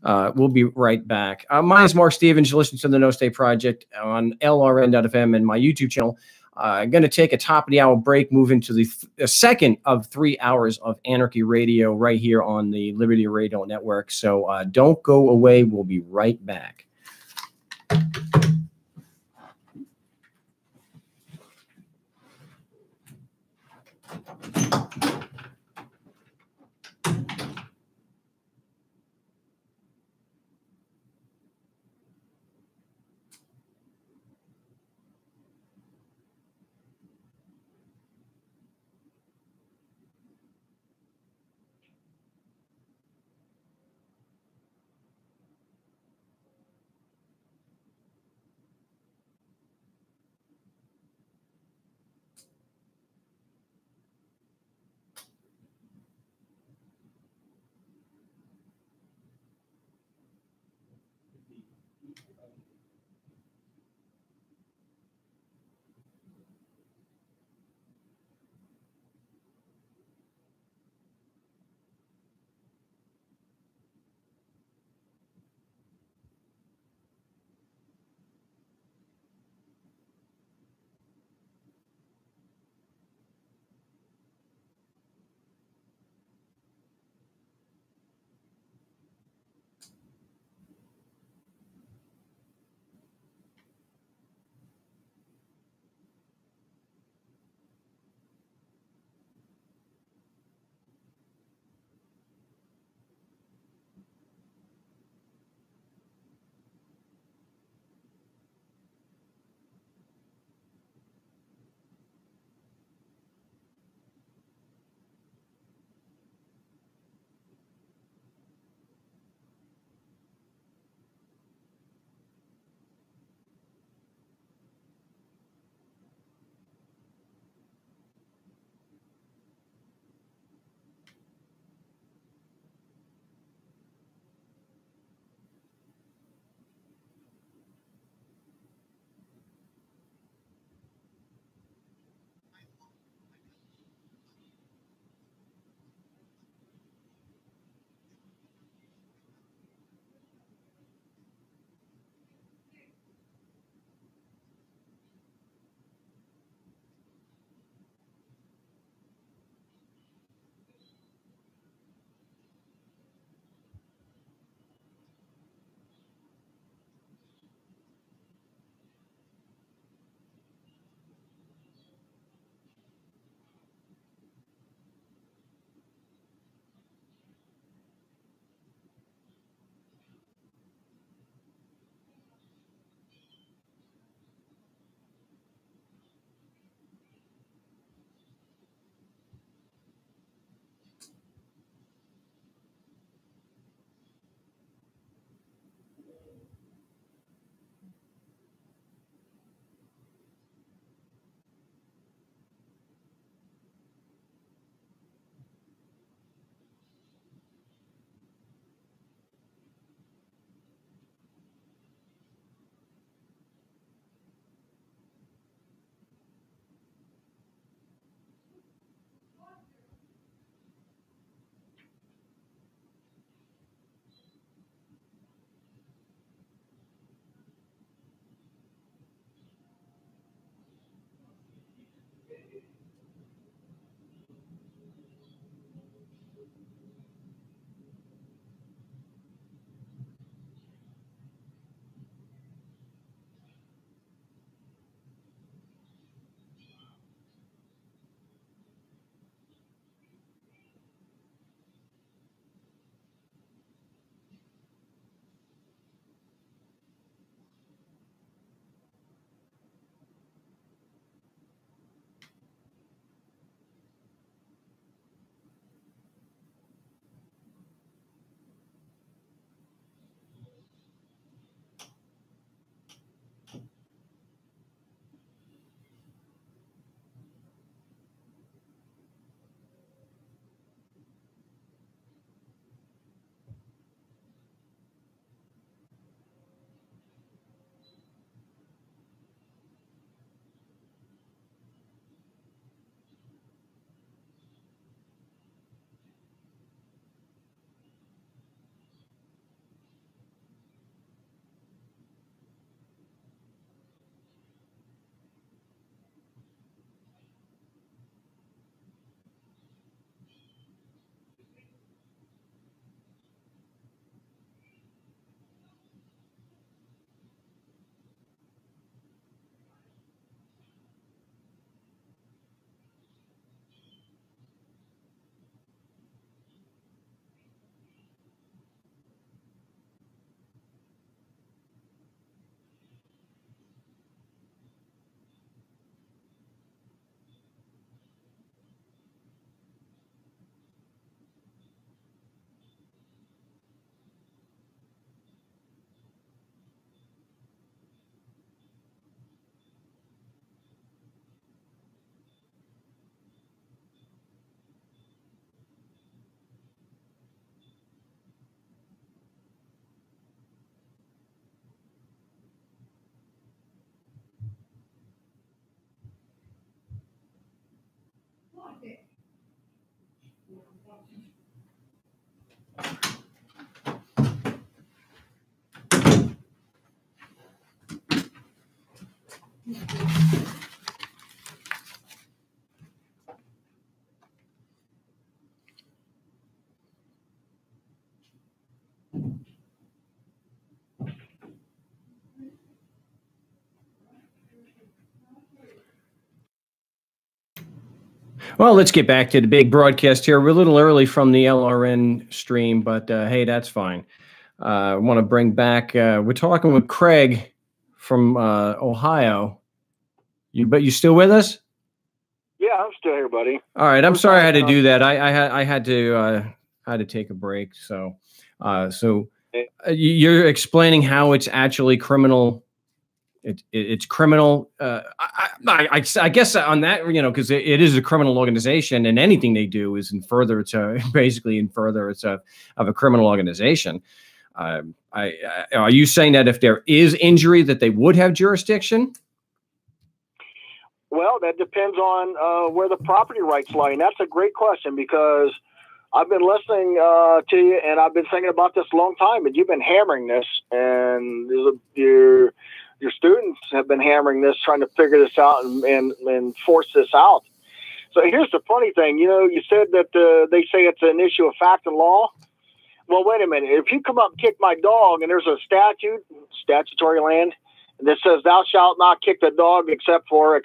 right back. My name is Mark Stevens. You listen to the No State Project on LRN.FM and my YouTube channel. I'm going to take a top of the hour break, move into the second of 3 hours of Anarchy Radio right here on the Liberty Radio Network. So don't go away. We'll be right back. Well, let's get back to the big broadcast here. We're a little early from the LRN stream, but hey, that's fine. I want to bring back, we're talking with Craig from Ohio. But you still with us? Yeah, I'm still here, buddy. All right. I'm sorry I had to do that. I had to take a break. So you're explaining how it's actually criminal. It's criminal. I guess on that, because it is a criminal organization, and anything they do is in furtherance, basically in furtherance of a criminal organization. Are you saying that if there is injury, that they would have jurisdiction? Well, that depends on where the property rights lie, and that's a great question, because I've been listening to you, and I've been thinking about this a long time, and you've been hammering this, and your students have been hammering this, trying to figure this out and force this out. So here's the funny thing. You said that they say it's an issue of fact and law. Well, wait a minute. If you come up and kick my dog, and there's a statutory land, that says thou shalt not kick the dog except for,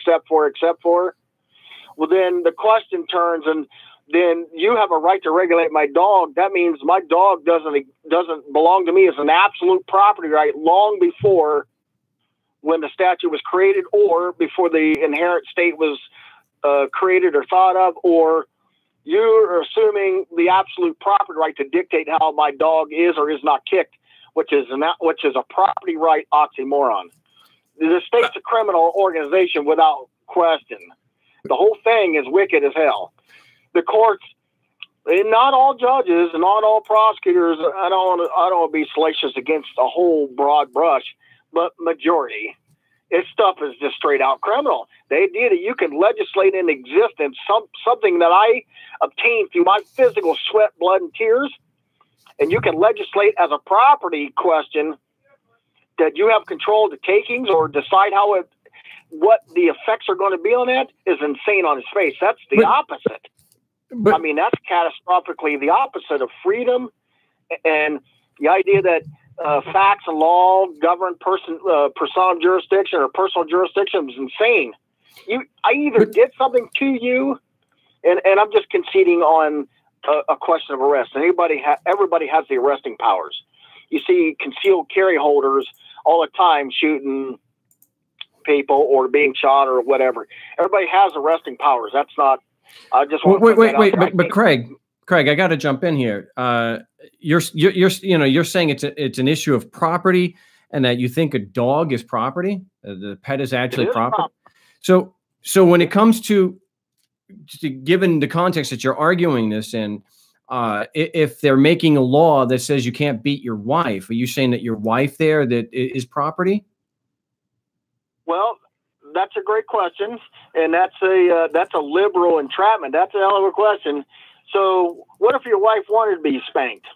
well, then the question turns, and then you have a right to regulate my dog. That means my dog doesn't belong to me as an absolute property right long before when the statute was created, or before the inherent state was created or thought of, or you're assuming the absolute property right to dictate how my dog is or is not kicked, which is a property right oxymoron. The state's a criminal organization without question. The whole thing is wicked as hell. The courts, and not all judges and not all prosecutors, I don't want to be salacious against a whole broad brush, but majority. This stuff is just straight out criminal. The idea that you can legislate in existence something that I obtained through my physical sweat, blood, and tears, and you can legislate as a property question that you have control of the takings or decide what the effects are going to be on that is insane on its face. That's the opposite. I mean, that's catastrophically the opposite of freedom, and the idea that facts and law govern personal jurisdiction or personal jurisdiction is insane. I either did something to you, and I'm just conceding on a question of arrest. Everybody has the arresting powers. You see concealed carry holders all the time shooting people or being shot or whatever. Everybody has arresting powers. That's not. I just want wait. But Craig, I got to jump in here. You're saying it's an issue of property, and that you think a dog is property. The pet is actually property. So when it comes to given the context that you're arguing this in, if they're making a law that says you can't beat your wife, are you saying that your wife there that is property? Well, that's a great question, and that's a liberal entrapment. That's a hell of a question. So, what if your wife wanted to be spanked?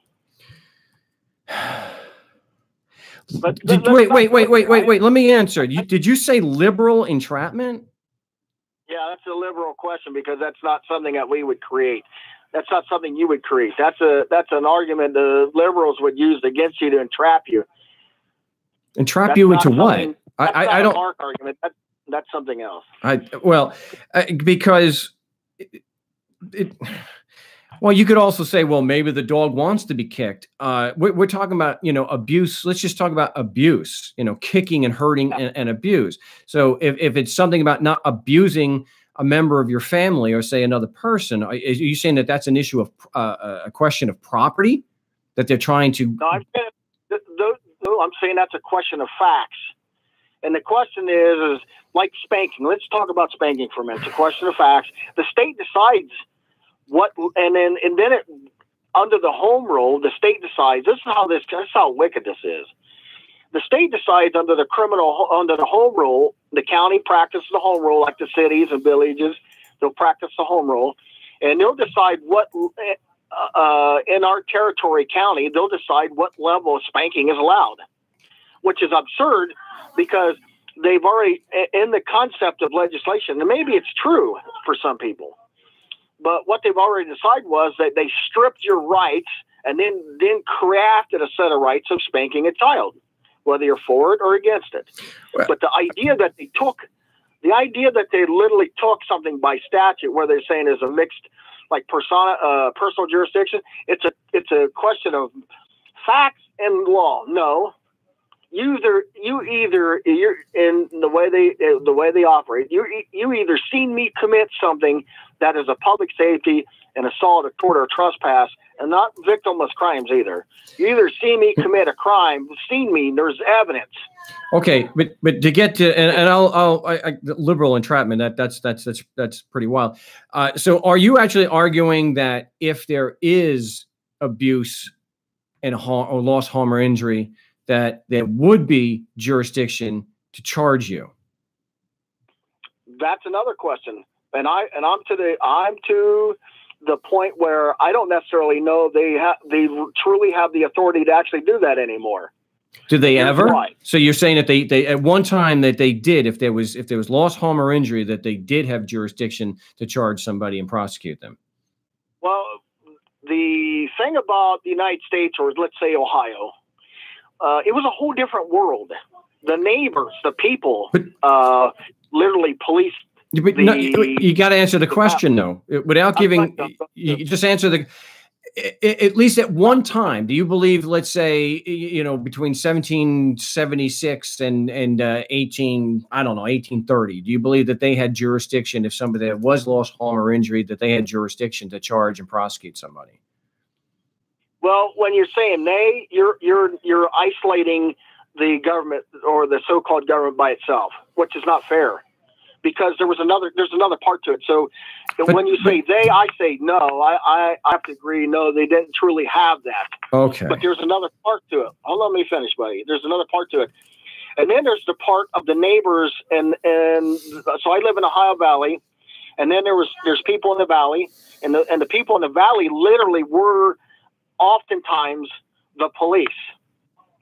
Wait. Let me answer. Did you say liberal entrapment? Yeah, that's a liberal question, because that's not something that we would create. That's not something you would create. That's an argument the liberals would use against you to entrap you. Entrap you into what? I don't. Mark argument. That's something else. Because well, you could also say, well, maybe the dog wants to be kicked. We're talking about, abuse. Let's just talk about abuse, kicking and hurting and abuse. So if it's something about not abusing a member of your family or say another person, are you saying that that's an issue of a question of property that they're trying to? No, I'm saying that's a question of facts. And the question is like spanking. Let's talk about spanking for a minute. It's a question of facts. The state decides what, and then under the home rule, the state decides. This is how wicked this is. The state decides under the home rule. The county practices the home rule, like the cities and villages. They'll practice the home rule, and they'll decide what in our territory county. They'll decide what level of spanking is allowed, which is absurd, because they've already, in the concept of legislation, and maybe it's true for some people, but what they've already decided was that they stripped your rights and then crafted a set of rights of spanking a child, whether you're for it or against it. Right. But the idea that they took The idea that they literally took something by statute, where they're saying is a mixed, like personal jurisdiction. It's a question of facts and law. No, you're in the way they operate. You either seen me commit something that is a public safety, an assault, a tort, or a trespass, and not victimless crimes either. You either see me commit a crime, seen me, there's evidence. Okay, but to get to and I liberal entrapment, that's pretty wild. So are you actually arguing that if there is abuse and harm, or loss, harm, or injury, that there would be jurisdiction to charge you? That's another question, and I'm to the point where I don't necessarily know they truly have the authority to actually do that anymore. Do they ever? So you're saying that they at one time that they did, if there was loss, harm, or injury, that they did have jurisdiction to charge somebody and prosecute them? Well, the thing about the United States, or let's say Ohio, it was a whole different world. The neighbors, the people, literally policed. But you got to answer the question, though, without giving. You just answer the. At least at one time, do you believe, let's say, between 1776 and 1830, do you believe that they had jurisdiction, if somebody that was lost, harm, or injury, that they had jurisdiction to charge and prosecute somebody? Well, when you're saying they, you're isolating the government, or the so-called government, by itself, which is not fair. Because there's another part to it. So when you say they, I say no. I have to agree. No, they didn't truly have that. Okay. But there's another part to it. Hold on, let me finish, buddy. There's another part to it. And then there's the part of the neighbors. And so I live in Ohio Valley. And then there's people in the valley. And the people in the valley literally were oftentimes the police.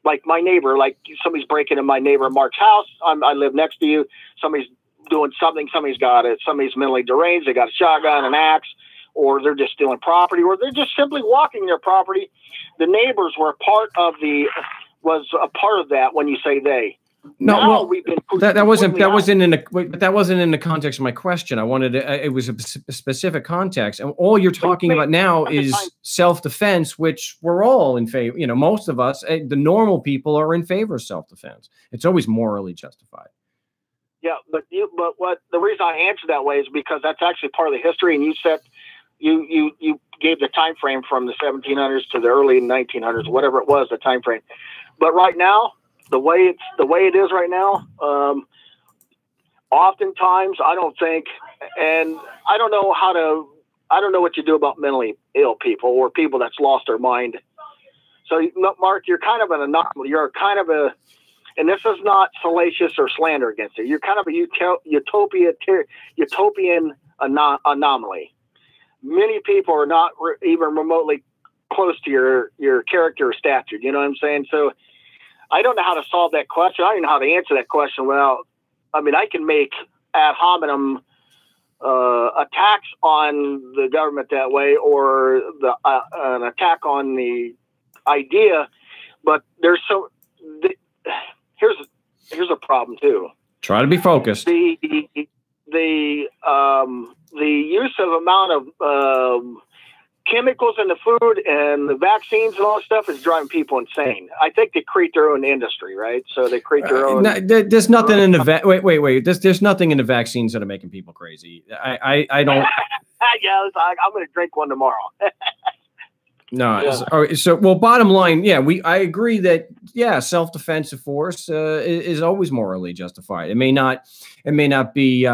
Like my neighbor, like somebody's breaking in my neighbor Mark's house. I live next to you. Somebody's doing something, somebody's mentally deranged, they got a shotgun, an axe, or they're just stealing property, or they're just simply walking their property. The neighbors were was a part of that when you say they. No, well, that wasn't in the context of my question. I wanted it was a specific context, and all you're talking about now is self-defense, which we're all in favor. Most of us, the normal people, are in favor of self-defense. It's always morally justified. Yeah, but what the reason I answered that way is because that's actually part of the history, and you said you gave the time frame from the 1700s to the early 1900s, whatever it was, the time frame. But right now, the way it is right now, oftentimes I don't think, and I don't know what you do about mentally ill people or people that's lost their mind. So, Mark, you're kind of an anomaly. You're kind of a And this is not salacious or slander against it. You're kind of a utopian anomaly. Many people are not even remotely close to your character or stature. You know what I'm saying? So I don't know how to solve that question. I don't know how to answer that question. Well, I mean, I can make ad hominem attacks on the government that way, or an attack on the idea. But there's here's a problem too. Try to be focused. The use of amount of chemicals in the food and the vaccines and all that stuff is driving people insane. I think they create their own industry, right? So they create their own. There's nothing in the wait. There's nothing in the vaccines that are making people crazy. I don't. Yeah, I'm going to drink one tomorrow. No. Yeah. So bottom line, I agree that self-defensive force is always morally justified. It may not be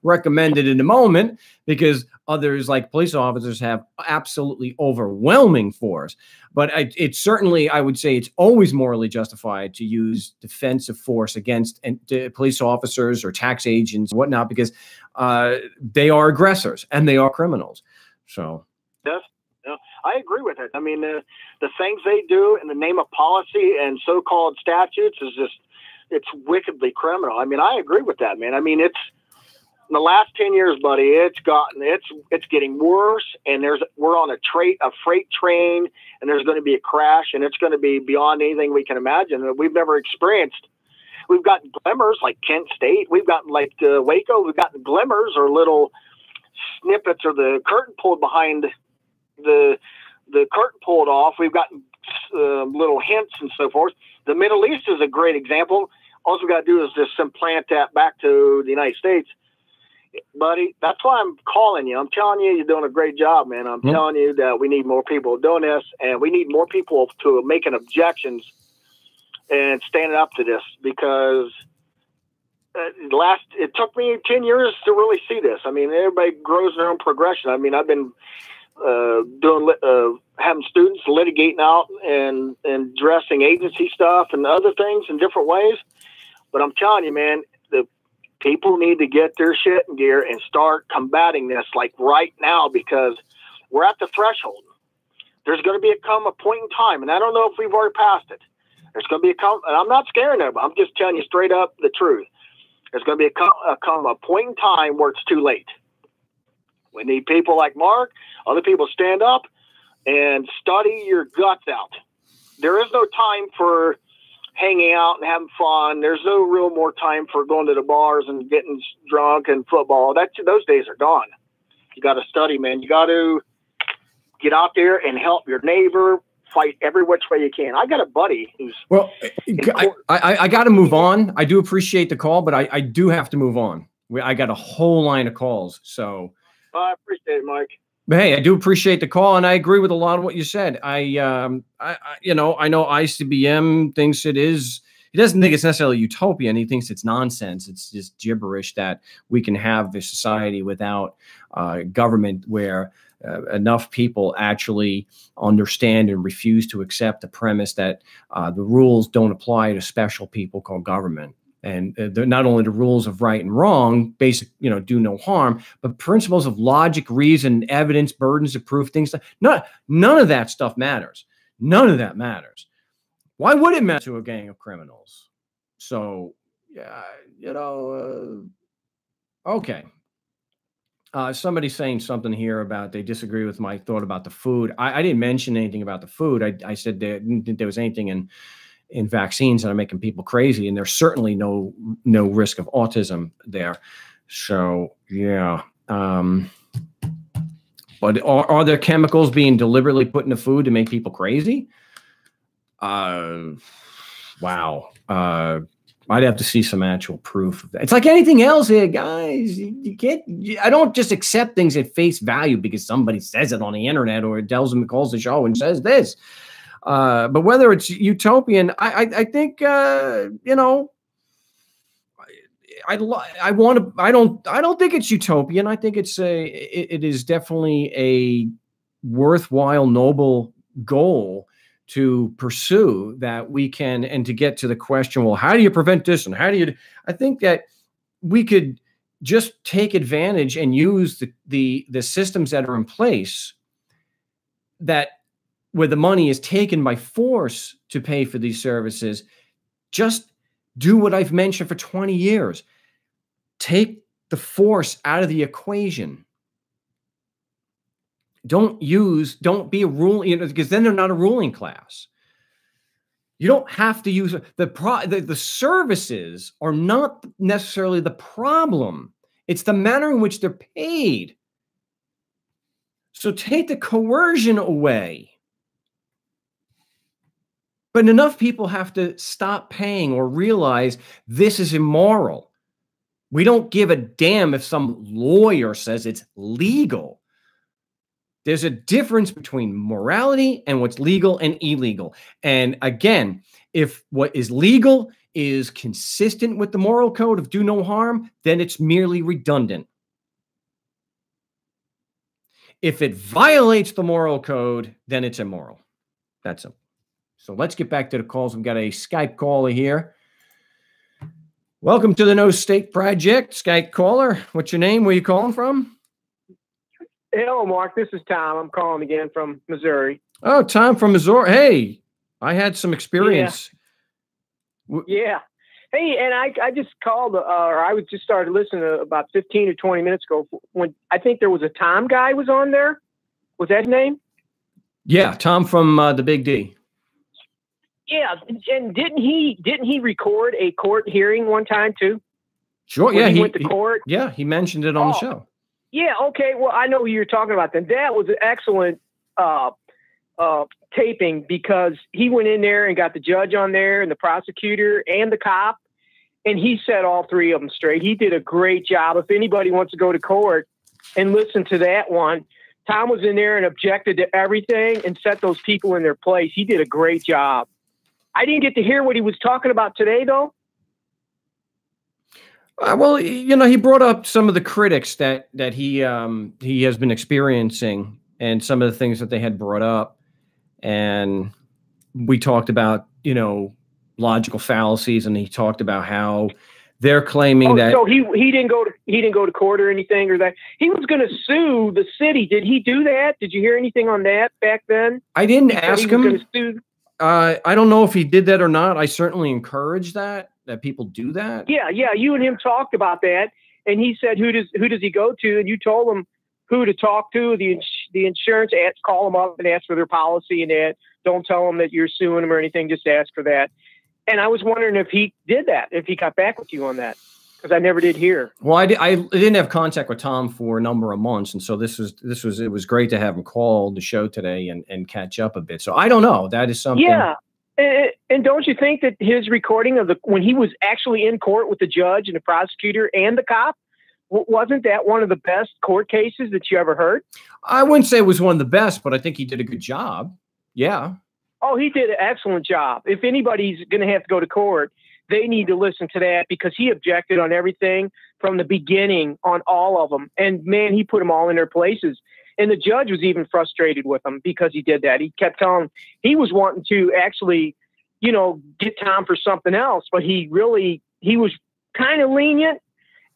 recommended in the moment because others, like police officers, have absolutely overwhelming force. But it's certainly, I would say, it's always morally justified to use defensive force against police officers or tax agents and whatnot, because they are aggressors and they are criminals. So. Yes. I agree with it. I mean, the things they do in the name of policy and so-called statutes it's wickedly criminal. I mean, I agree with that, man. I mean, it's in the last 10 years, buddy, it's getting worse, and we're on a freight train, and there's going to be a crash, and it's going to be beyond anything we can imagine that we've never experienced. we've gotten glimmers like Kent State. We've gotten like Waco. We've gotten glimmers or little snippets or the curtain pulled behind the curtain pulled off. We've gotten little hints and so forth. The Middle East is a great example. All we got to do is just implant that back to the United States. Buddy, that's why I'm calling you. I'm telling you, you're doing a great job, man. I'm telling you that we need more people doing this, and we need more people to making objections and standing up to this, because it took me 10 years to really see this. I mean, everybody grows their own progression. I mean, I've been having students litigating out and addressing agency stuff and other things in different ways. But I'm telling you, man, the people need to get their shit in gear and start combating this like right now, because we're at the threshold. There's going to come a point in time, and I don't know if we've already passed it. There's going to be and I'm not scaring them. I'm just telling you straight up the truth. There's going to be a point in time where it's too late. We need people like Mark, other people stand up and study your guts out. There is no time for hanging out and having fun. There's no real more time for going to the bars and getting drunk and football. Those days are gone. You got to study, man. You got to get out there and help your neighbor, fight every which way you can. I got a buddy who's I got to move on. I do appreciate the call, but I do have to move on. I got a whole line of calls, so I appreciate it, Mike. But hey, I do appreciate the call, and I agree with a lot of what you said. I know ICBM thinks it is. He doesn't think it's necessarily utopian. He thinks it's nonsense. It's just gibberish that we can have a society without government where enough people actually understand and refuse to accept the premise that the rules don't apply to special people called government. And they're not only the rules of right and wrong, basic, do no harm, but principles of logic, reason, evidence, burdens of proof, things like none of that stuff matters. None of that matters. Why would it matter to a gang of criminals? So, okay. Somebody's saying something here about they disagree with my thought about the food. I didn't mention anything about the food. I said there didn't think there was anything in vaccines that are making people crazy, and there's certainly no risk of autism there. So yeah, but are there chemicals being deliberately put in the food to make people crazy? Wow. I'd have to see some actual proof of that. It's like anything else here, guys. You can't. I don't just accept things at face value because somebody says it on the internet or it calls the show and says this. But whether it's utopian, I think I don't think it's utopian. I think it is definitely a worthwhile, noble goal to pursue, that we can, and to get to the question, well, how do you prevent this? And I think that we could just take advantage and use the systems that are in place, that where the money is taken by force to pay for these services. Just do what I've mentioned for 20 years. Take the force out of the equation. Don't be a ruling, because then they're not a ruling class. You don't have to use the services are not necessarily the problem. It's the manner in which they're paid. So take the coercion away. But enough people have to stop paying or realize this is immoral. We don't give a damn if some lawyer says it's legal. There's a difference between morality and what's legal and illegal. And again, if what is legal is consistent with the moral code of do no harm, then it's merely redundant. If it violates the moral code, then it's immoral. That's simple. So let's get back to the calls. We've got a Skype caller here. Welcome to the No State Project, Skype caller. What's your name? Where are you calling from? Hello, Mark. This is Tom. I'm calling again from Missouri. Oh, Tom from Missouri. Hey, I had some experience. Yeah. Hey, and I just called, or I just started listening about 15 or 20 minutes ago when I think there was a Tom guy was on there. Was that his name? Yeah, Tom from the Big D. Yeah, and didn't he record a court hearing one time too? Sure. Yeah, he went to court. Yeah, he mentioned it on the show. Yeah. Okay. Well, I know who you're talking about. Then that was an excellent taping, because he went in there and got the judge on there and the prosecutor and the cop, and he set all three of them straight. He did a great job. If anybody wants to go to court and listen to that one, Tom was in there and objected to everything and set those people in their place. He did a great job. I didn't get to hear what he was talking about today, though. Well, you know, he brought up some of the critics that he has been experiencing, and some of the things that they had brought up, and we talked about, you know, logical fallacies, and he talked about how they're claiming that. So he didn't go to court or anything, or that he was going to sue the city. Did he do that? Did you hear anything on that back then? I didn't ask him. I don't know if he did that or not. I certainly encourage that people do that. Yeah. You and him talked about that, and he said, who does he go to? And you told him who to talk to. The insurance, call them up and ask for their policy, and that. Don't tell them that you're suing them or anything. Just ask for that. And I was wondering if he did that, if he got back with you on that, because I never did hear. Well, I didn't have contact with Tom for a number of months, and so it was great to have him call the show today and catch up a bit. So I don't know. That is something. Yeah, and don't you think that his recording of when he was actually in court with the judge and the prosecutor and the cop, wasn't that one of the best court cases that you ever heard? I wouldn't say it was one of the best, but I think he did a good job. Yeah. Oh, he did an excellent job. If anybody's going to have to go to court, they need to listen to that, because he objected on everything from the beginning, on all of them. And man, he put them all in their places. And the judge was even frustrated with him because he did that. He kept telling him he was wanting to actually, you know, get Tom for something else, but he was kind of lenient.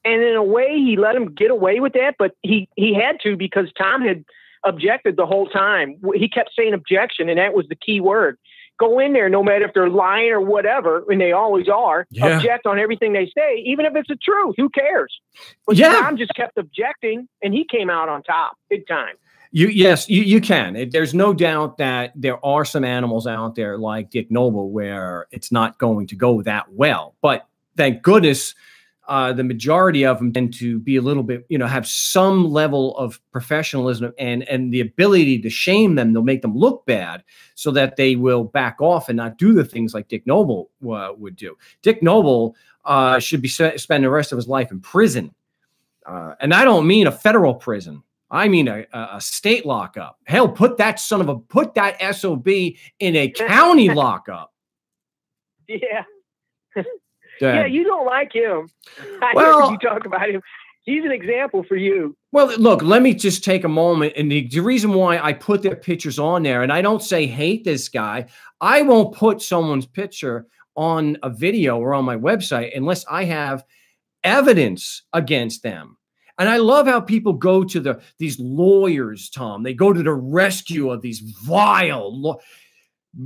And in a way, he let him get away with that, but he had to, because Tom had objected the whole time. He kept saying objection, and that was the key word. Go in there, no matter if they're lying or whatever, and they always are. Yeah. Object on everything they say, even if it's the truth. Who cares? But Tom just kept objecting, and he came out on top, big time. Yes, you can. There's no doubt that there are some animals out there like Dick Noble where it's not going to go that well. But thank goodness, the majority of them tend to be a little bit, you know, have some level of professionalism and the ability to shame them. They'll make them look bad so that they will back off and not do the things like Dick Noble would do. Dick Noble should be spending the rest of his life in prison. And I don't mean a federal prison. I mean a state lockup. Hell, put that SOB in a county lockup. Yeah. Yeah, you don't like him. I heard you talk about him. He's an example for you. Well, look, let me just take a moment. And the reason why I put their pictures on there, and I don't say hate this guy, I won't put someone's picture on a video or on my website unless I have evidence against them. And I love how people go to these lawyers, Tom. They go to the rescue of these vile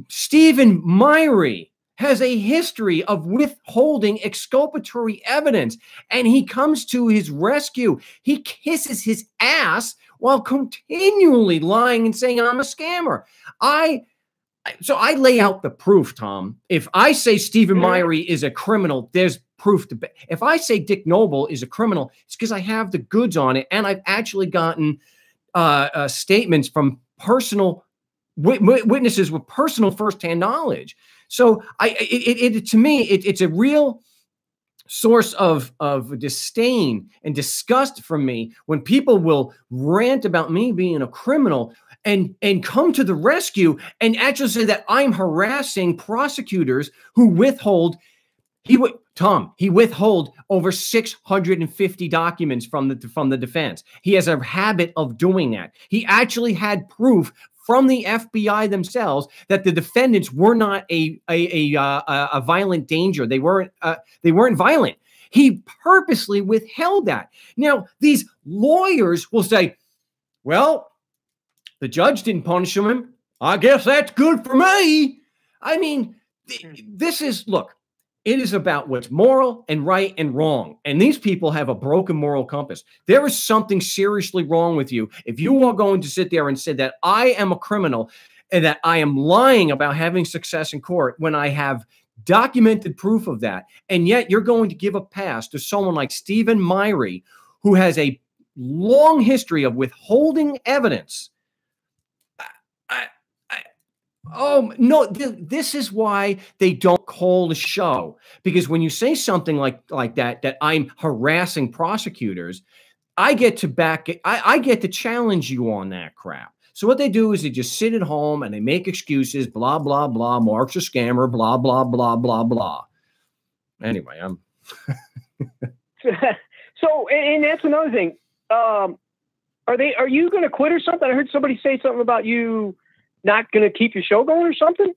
Stephen Myrie has a history of withholding exculpatory evidence, and he comes to his rescue. He kisses his ass while continually lying and saying, I'm a scammer. So I lay out the proof, Tom. If I say Stephen Myrie is a criminal, there's proof to. If I say Dick Noble is a criminal, it's because I have the goods on it, and I've actually gotten statements from personal witnesses with personal firsthand knowledge. So to me, it's a real source of disdain and disgust from me when people will rant about me being a criminal and come to the rescue and actually say that I'm harassing prosecutors who withhold. He withhold over 650 documents from the defense. He has a habit of doing that. He actually had proof from the FBI themselves that the defendants were not a violent danger. They weren't violent. He purposely withheld that. Now, these lawyers will say, well, the judge didn't punish him. I guess that's good for me. I mean, look, it is about what's moral and right and wrong. And these people have a broken moral compass. There is something seriously wrong with you if you are going to sit there and say that I am a criminal and that I am lying about having success in court when I have documented proof of that. And yet you're going to give a pass to someone like Stephen Myrie, who has a long history of withholding evidence. Oh, no, this is why they don't call the show. Because when you say something like that I'm harassing prosecutors, I get to I get to challenge you on that crap. So what they do is they just sit at home and they make excuses, blah, blah, blah, Mark's a scammer, blah, blah, blah, blah, blah. Anyway, I'm... So, and that's another thing. Are you going to quit or something? I heard somebody say something about you not going to keep your show going or something.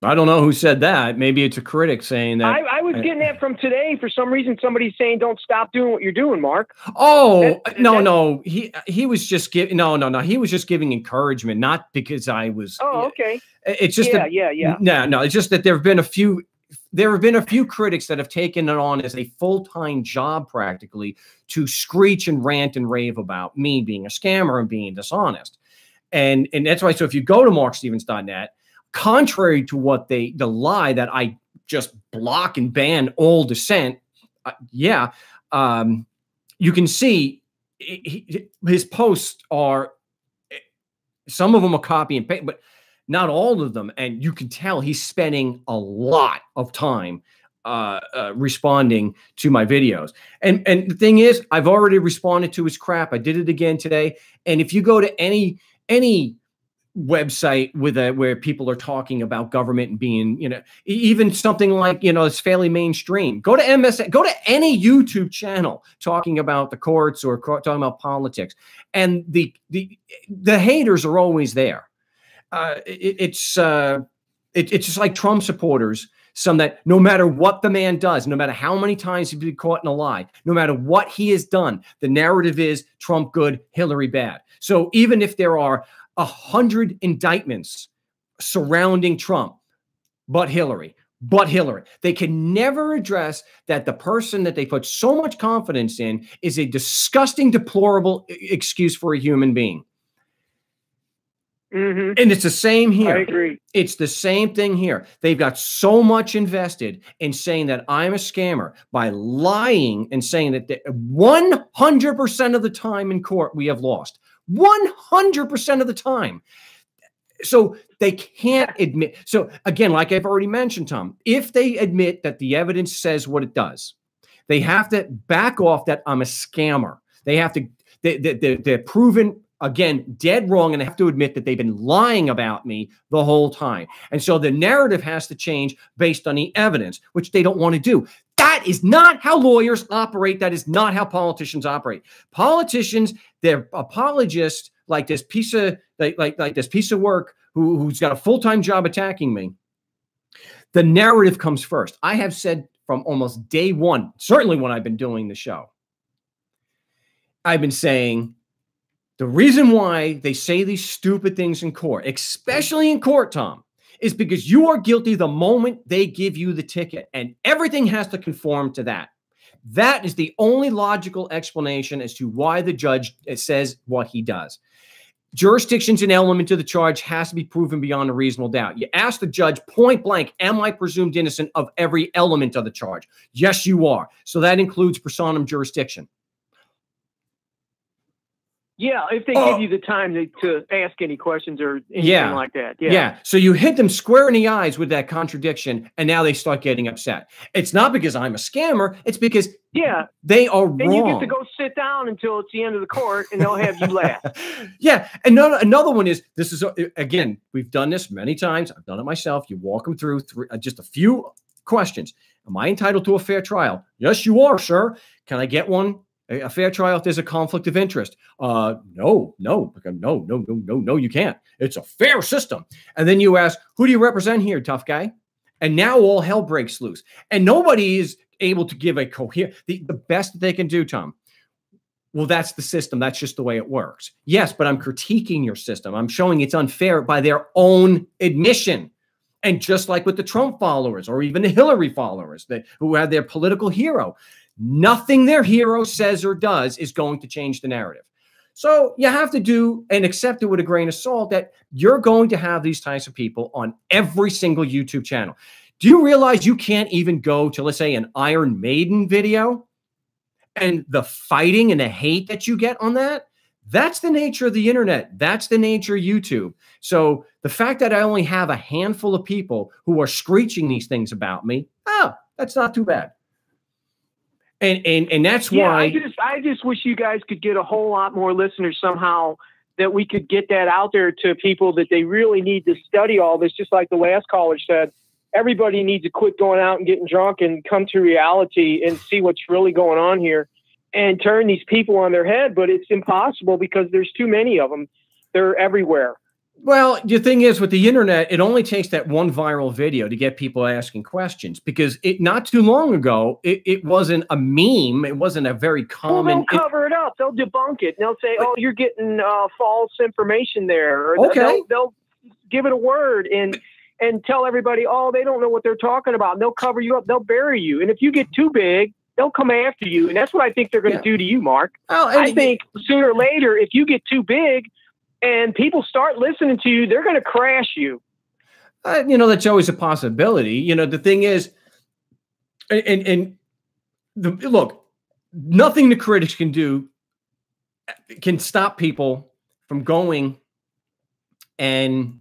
I don't know who said that. Maybe it's a critic saying that. I was getting that from today. For some reason, somebody's saying, don't stop doing what you're doing, Mark. Oh, no. He was just giving, no. He was just giving encouragement, not because I was. Oh, okay. It's just yeah. No. It's just that there have been a few critics that have taken it on as a full-time job practically to screech and rant and rave about me being a scammer and being dishonest. And that's why. So if you go to markstevens.net, contrary to what the lie that I just block and ban all dissent, you can see his posts are, some of them are copy and paste, but not all of them. And you can tell he's spending a lot of time responding to my videos. And the thing is, I've already responded to his crap. I did it again today. And if you go to any website where people are talking about government and being, even something like, it's fairly mainstream, go to MSN, go to any YouTube channel talking about the courts or talking about politics. And the haters are always there. It's just like Trump supporters, some that no matter what the man does, no matter how many times he's been caught in a lie, no matter what he has done, the narrative is Trump good, Hillary bad. So even if there are 100 indictments surrounding Trump, but Hillary, they can never address that the person that they put so much confidence in is a disgusting, deplorable excuse for a human being. Mm-hmm. And it's the same here. I agree. It's the same thing here. They've got so much invested in saying that I'm a scammer by lying and saying that 100% of the time in court we have lost. 100% of the time. So they can't admit. So again, like I've already mentioned, Tom, if they admit that the evidence says what it does, they have to back off that I'm a scammer. They have to, they're proven, again, dead wrong, and they have to admit that they've been lying about me the whole time. And so the narrative has to change based on the evidence, which they don't want to do. That is not how lawyers operate. That is not how politicians operate. Politicians, they're apologists like this piece of like this piece of work who's got a full-time job attacking me. The narrative comes first. I have said from almost day one, certainly when I've been doing the show, I've been saying the reason why they say these stupid things in court, especially in court, Tom, is because you are guilty the moment they give you the ticket, and everything has to conform to that. That is the only logical explanation as to why the judge says what he does. Jurisdiction's an element to the charge, has to be proven beyond a reasonable doubt. You ask the judge point blank, am I presumed innocent of every element of the charge? Yes, you are. So that includes personam jurisdiction. Yeah, if they give you the time to ask any questions or anything like that. Yeah. So you hit them square in the eyes with that contradiction, and now they start getting upset. It's not because I'm a scammer. It's because they are wrong. And you get to go sit down until it's the end of the court, and they'll have you laugh. Yeah. And another one is, this is, again, we've done this many times. I've done it myself. You walk them through just a few questions. Am I entitled to a fair trial? Yes, you are, sir. Can I get one? A fair trial if there's a conflict of interest? No, you can't. It's a fair system. And then you ask, who do you represent here, tough guy? And now all hell breaks loose. And nobody is able to give a coherent, the best that they can do, Tom. Well, that's the system. That's just the way it works. Yes, but I'm critiquing your system. I'm showing it's unfair by their own admission. And just like with the Trump followers or even the Hillary followers who had their political hero, nothing their hero says or does is going to change the narrative. So you have to do and accept it with a grain of salt that you're going to have these types of people on every single YouTube channel. Do you realize you can't even go to, let's say, an Iron Maiden video and the fighting and the hate that you get on that? That's the nature of the internet. That's the nature of YouTube. So the fact that I only have a handful of people who are screeching these things about me, that's not too bad. And that's why I just wish you guys could get a whole lot more listeners somehow, that we could get that out there to people that they really need to study all this. Just like the last caller said, everybody needs to quit going out and getting drunk and come to reality and see what's really going on here and turn these people on their head. But it's impossible because there's too many of them. They're everywhere. Well, the thing is, with the internet, it only takes that one viral video to get people asking questions, because not too long ago, it wasn't a meme. It wasn't a very common. Well, they'll cover it up. They'll debunk it. And they'll say, "Oh, you're getting false information there." Or okay. They'll give it a word and tell everybody, "Oh, they don't know what they're talking about." And they'll cover you up. They'll bury you. And if you get too big, they'll come after you. And that's what I think they're going to do to you, Mark. Oh, I think sooner or later, if you get too big and people start listening to you, they're going to crash you. That's always a possibility. The thing is, look, nothing the critics can do can stop people from going and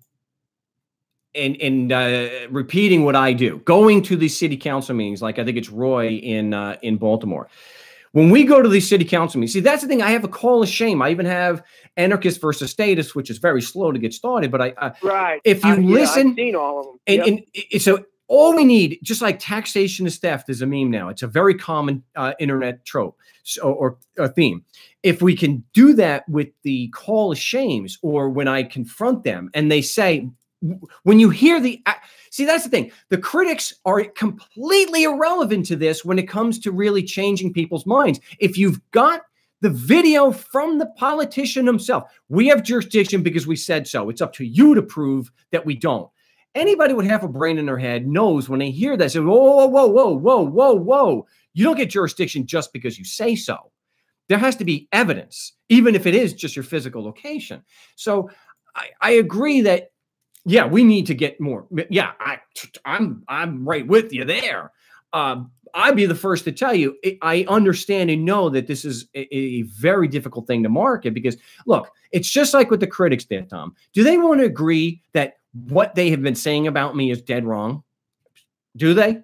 repeating what I do, going to these city council meetings. Like I think it's Roy in Baltimore. When we go to these city council meetings, see, that's the thing. I have a call of shame. I even have Anarchist versus Statist, which is very slow to get started. But if you listen, I've seen all of them. And so all we need, just like taxation is theft, is a meme now. It's a very common internet trope or theme. If we can do that with the call of shames, or when I confront them and they say, when you hear see, that's the thing. The critics are completely irrelevant to this when it comes to really changing people's minds. If you've got the video from the politician himself, we have jurisdiction because we said so. It's up to you to prove that we don't. Anybody with half a brain in their head knows when they hear that, say, whoa, whoa, whoa, whoa, whoa, whoa. You don't get jurisdiction just because you say so. There has to be evidence, even if it is just your physical location. So I agree that, yeah, we need to get more. Yeah, I'm right with you there. I'd be the first to tell you, I understand and know that this is a very difficult thing to market, because, look, it's just like what the critics did, Tom. Do they want to agree that what they have been saying about me is dead wrong? Do they?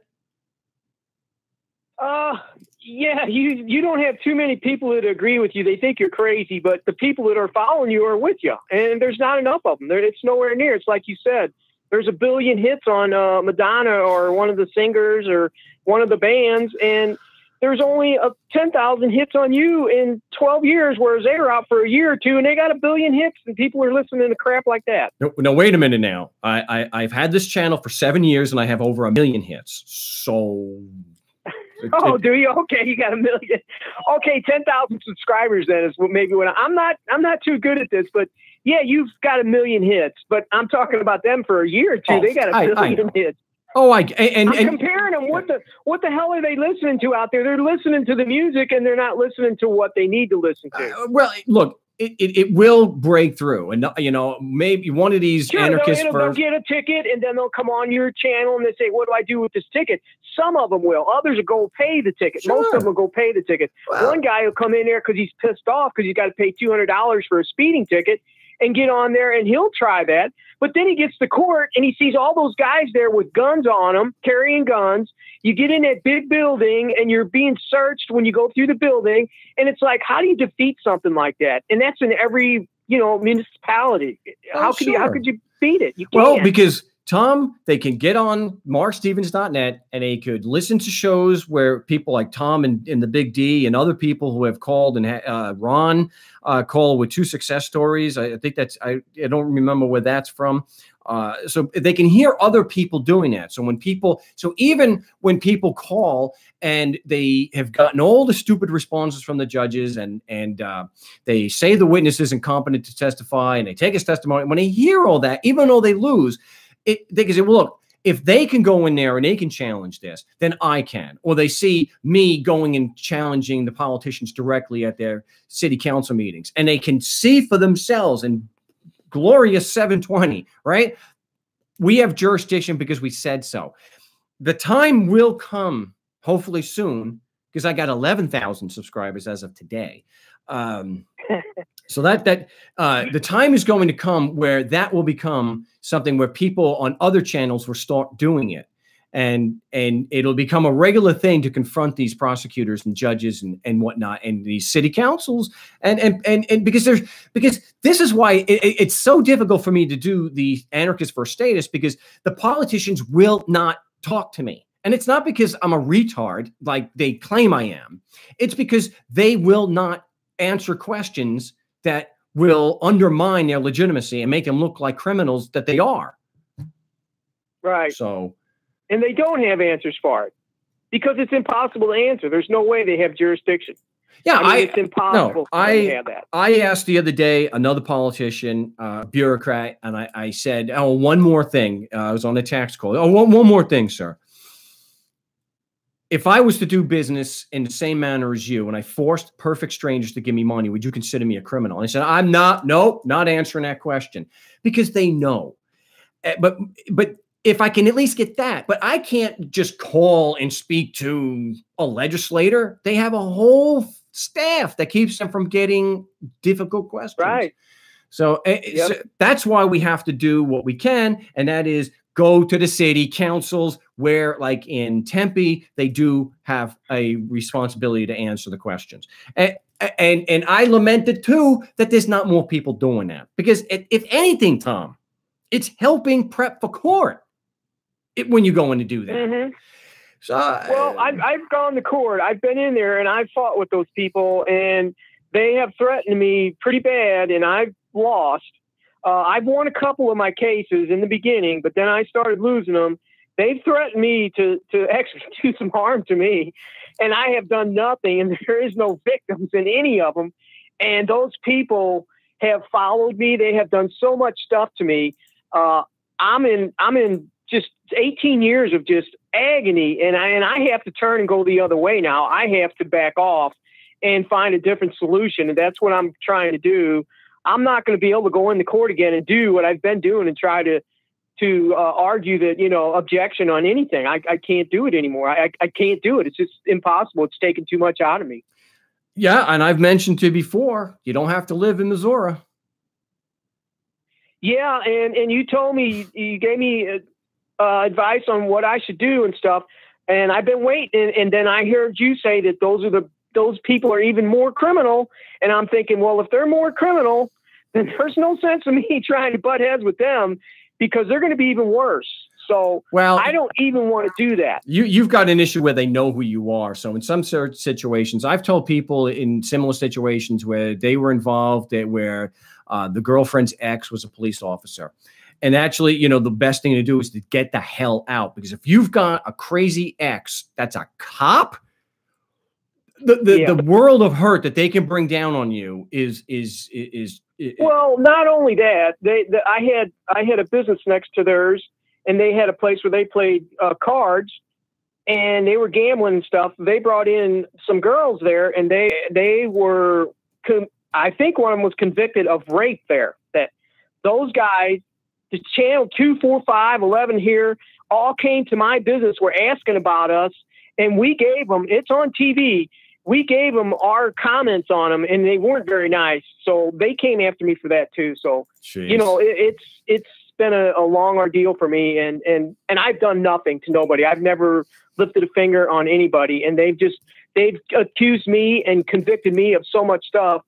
Yeah, you don't have too many people that agree with you. They think you're crazy, but the people that are following you are with you, and there's not enough of them. It's nowhere near. It's like you said, there's a billion hits on Madonna or one of the singers or one of the bands, and there's only 10,000 hits on you in 12 years, whereas they were out for a year or two, and they got a billion hits, and people are listening to crap like that. No, wait a minute now. I've had this channel for 7 years, and I have over 1 million hits. So... do you? Okay, you got 1 million. Okay, 10,000 subscribers then is maybe what I'm not too good at this, but yeah, you've got 1 million hits. But I'm talking about them for a year or two. They got a billion hits. Oh, I'm comparing them. What the hell are they listening to out there? They're listening to the music, and they're not listening to what they need to listen to. Well, look. It will break through, and maybe one of these anarchists they'll get a ticket, and then they'll come on your channel and they say, "What do I do with this ticket?" Some of them will. Others will go pay the ticket. Sure. Most of them will go pay the ticket. Wow. One guy will come in there because he's pissed off because he's got to pay $200 for a speeding ticket and get on there, and he'll try that. But then he gets to court and he sees all those guys there with guns on them, carrying guns. You get in that big building and you're being searched when you go through the building. And it's like, how do you defeat something like that? And that's in every, municipality. How could you beat it? You can't. Well, because Tom, they can get on markstevens.net and they could listen to shows where people like Tom and the Big D and other people who have called, and Ron called with 2 success stories. I think I don't remember where that's from. So they can hear other people doing that. So even when people call and they have gotten all the stupid responses from the judges and they say the witness isn't competent to testify and they take his testimony, when they hear all that, even though they lose, they can say, well, look, if they can go in there and they can challenge this, then I can. Or they see me going and challenging the politicians directly at their city council meetings, and they can see for themselves in glorious 720, right? We have jurisdiction because we said so. The time will come, hopefully soon, because I got 11,000 subscribers as of today. So the time is going to come where that will become something where people on other channels will start doing it. And it'll become a regular thing to confront these prosecutors and judges and whatnot, and these city councils. And because this is why it's so difficult for me to do the anarchist for status, because the politicians will not talk to me. And it's not because I'm a retard like they claim I am. It's because they will not answer questions that will undermine their legitimacy and make them look like criminals that they are. Right. So, and they don't have answers for it because it's impossible to answer. There's no way they have jurisdiction. Yeah, I mean, it's impossible to have that. I asked the other day another politician, bureaucrat, and I said, "Oh, one more thing." I was on a tax call. Oh, one more thing, sir. If I was to do business in the same manner as you, and I forced perfect strangers to give me money, would you consider me a criminal? And I said, I'm not. Nope, not answering that question, because they know. But if I can at least get that, but I can't just call and speak to a legislator. They have a whole staff that keeps them from getting difficult questions. Right. So, so that's why we have to do what we can, and that is go to the city councils where, like in Tempe, they do have a responsibility to answer the questions. And I lamented too that there's not more people doing that, because if anything, Tom, it's helping prep for court when you go in to do that. Mm-hmm. So, well, I've gone to court. I've been in there and I've fought with those people, and they have threatened me pretty bad, and I've lost. I've won a couple of my cases in the beginning, but then I started losing them. They've threatened me to actually do some harm to me, and I have done nothing, and there is no victims in any of them. And those people have followed me. They have done so much stuff to me. I'm in just 18 years of just agony, and I have to turn and go the other way now. I have to back off and find a different solution, and that's what I'm trying to do. I'm not going to be able to go into court again and do what I've been doing and try to argue that, objection on anything. I can't do it anymore. I can't do it. It's just impossible. It's taken too much out of me. Yeah. And I've mentioned to you before, you don't have to live in Missouri. Yeah. And you told me, you gave me advice on what I should do and stuff. And I've been waiting. And then I heard you say that those people are even more criminal. And I'm thinking, well, if they're more criminal, then there's no sense of me trying to butt heads with them, because they're going to be even worse. So I don't even want to do that. You've got an issue where they know who you are. So in some situations, I've told people in similar situations where they were involved, where the girlfriend's ex was a police officer. And actually, the best thing to do is to get the hell out, because if you've got a crazy ex that's a cop, the world of hurt that they can bring down on you is well, not only that, I had a business next to theirs, and they had a place where they played cards, and they were gambling and stuff. They brought in some girls there, and they were, I think one of them was convicted of rape there. That those guys, the channel 2, 4, 5, 11 here, all came to my business, were asking about us, and we gave them, it's on TV, we gave them our comments on them, and they weren't very nice. So they came after me for that too. So, Jeez. It's been a long ordeal for me, and I've done nothing to nobody. I've never lifted a finger on anybody, and they've accused me and convicted me of so much stuff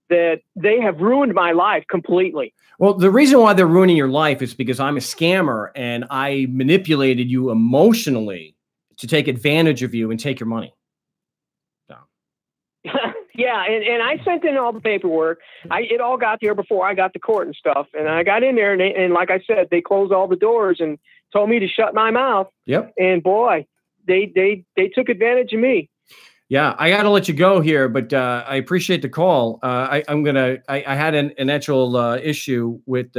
that they have ruined my life completely. Well, the reason why they're ruining your life is because I'm a scammer, and I manipulated you emotionally to take advantage of you and take your money. Yeah, and I sent in all the paperwork. It all got there before I got to court and stuff. And I got in there, and like I said, they closed all the doors and told me to shut my mouth. Yep. And boy, they took advantage of me. Yeah, I got to let you go here, but I appreciate the call. I had an actual issue with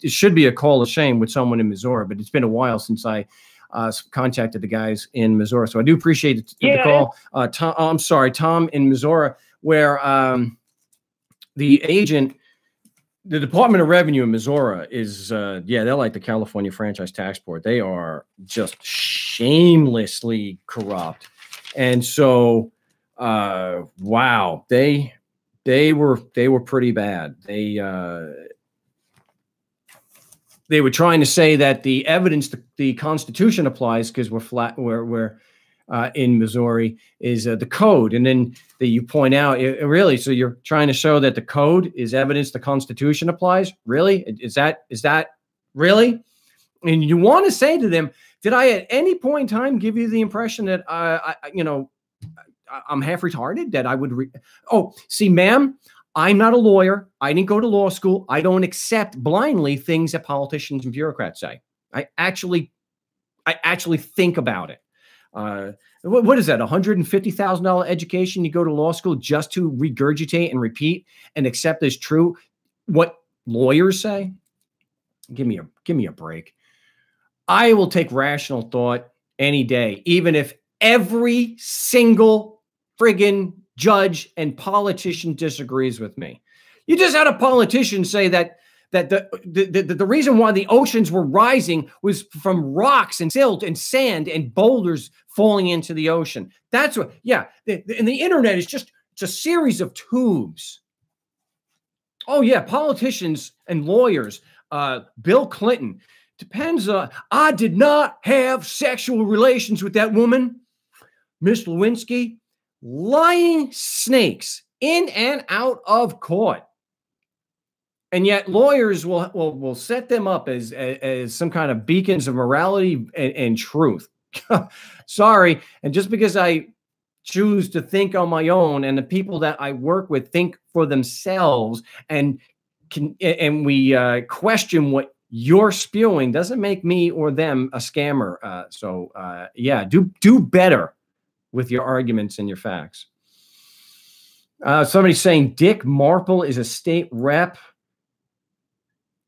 it should be a call of shame with someone in Missouri, but it's been a while since I contacted the guys in Missouri. So I do appreciate the call. Tom, I'm sorry, Tom in Missouri, where the agent, the Department of Revenue in Missouri is, they're like the California Franchise Tax Board. They are just shamelessly corrupt. And so, wow, they were pretty bad. They were trying to say that the evidence, the Constitution applies because we're in Missouri is the code. And then you point out, really, so you're trying to show that the code is evidence the Constitution applies? Really? Is that really? And you want to say to them, did I at any point in time give you the impression that I'm half retarded? That I would see, ma'am, I'm not a lawyer. I didn't go to law school. I don't accept blindly things that politicians and bureaucrats say. I actually think about it. What is that? $150,000 education? You go to law school just to regurgitate and repeat and accept as true what lawyers say? Give me a break. I will take rational thought any day, even if every single friggin' judge and politician disagrees with me. You just had a politician say that the reason why the oceans were rising was from rocks and silt and sand and boulders falling into the ocean. That's what, and the internet is just a series of tubes. Oh yeah, politicians and lawyers. Bill Clinton, depends. I did not have sexual relations with that woman. Miss Lewinsky, lying snakes in and out of court. And yet lawyers will set them up as some kind of beacons of morality and truth. Sorry. And just because I choose to think on my own and the people that I work with think for themselves and we question what you're spewing doesn't make me or them a scammer. Do better with your arguments and your facts. Somebody's saying Dick Marple is a state rep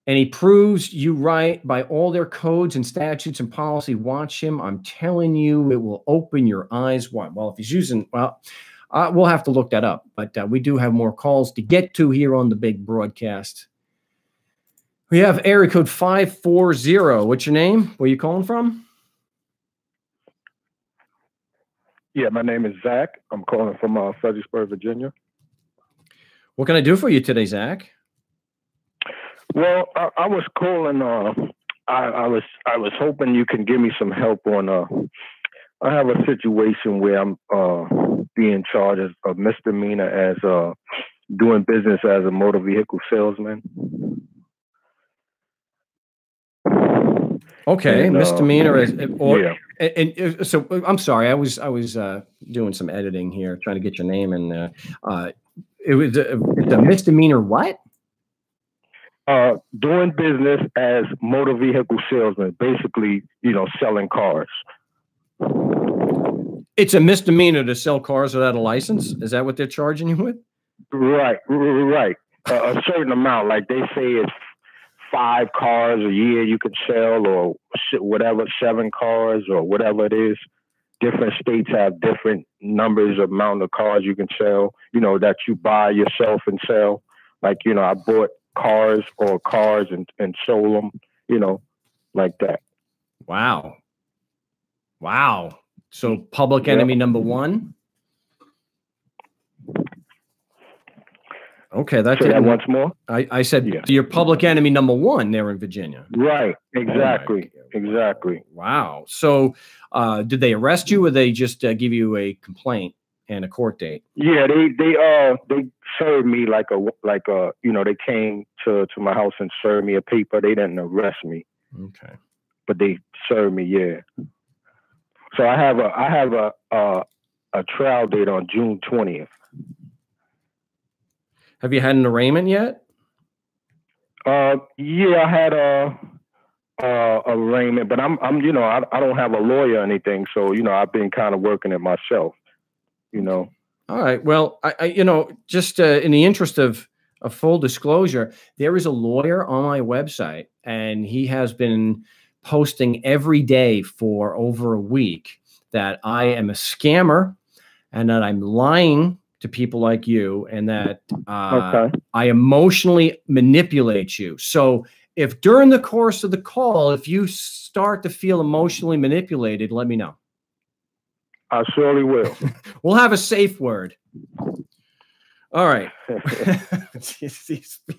and he proves you right by all their codes and statutes and policy. Watch him. I'm telling you, it will open your eyes wide. Well, if he's using, we'll have to look that up. But we do have more calls to get to here on the big broadcast. We have area code 540. What's your name? Where are you calling from? Yeah, my name is Zack. I'm calling from Fredericksburg, Virginia. What can I do for you today, Zack? Well, I was calling. I was hoping you can give me some help on. I have a situation where I'm being charged of misdemeanor as doing business as a motor vehicle salesman. Okay, and, misdemeanor so I'm sorry, I was doing some editing here, trying to get your name, and it's a misdemeanor. What? Doing business as motor vehicle salesman, basically, selling cars. It's a misdemeanor to sell cars without a license. Is that what they're charging you with? Right. A certain amount, like they say it's 5 cars a year you can sell, or whatever, 7 cars or whatever it is. Different states have different numbers, amount of cars you can sell, that you buy yourself and sell. Like, I bought cars and sold them, like that. Wow. So public enemy number 1. Okay, that's that once more. I said you're public enemy number 1 there in Virginia. Right. Exactly. Exactly. Wow. So, did they arrest you, or they just give you a complaint and a court date? Yeah, they served me like a they came to my house and served me a paper. They didn't arrest me. Okay. But they served me. Yeah. So I have a trial date on June 20th. Have you had an arraignment yet? Yeah, I had a arraignment, but I'm I don't have a lawyer or anything, so I've been kind of working it myself. All right. Well, I just in the interest of a full disclosure, there is a lawyer on my website, and he has been posting every day for over a week that I am a scammer and that I'm lying to people like you, and that I emotionally manipulate you. So if during the course of the call, if you start to feel emotionally manipulated, let me know. I surely will. We'll have a safe word. All right.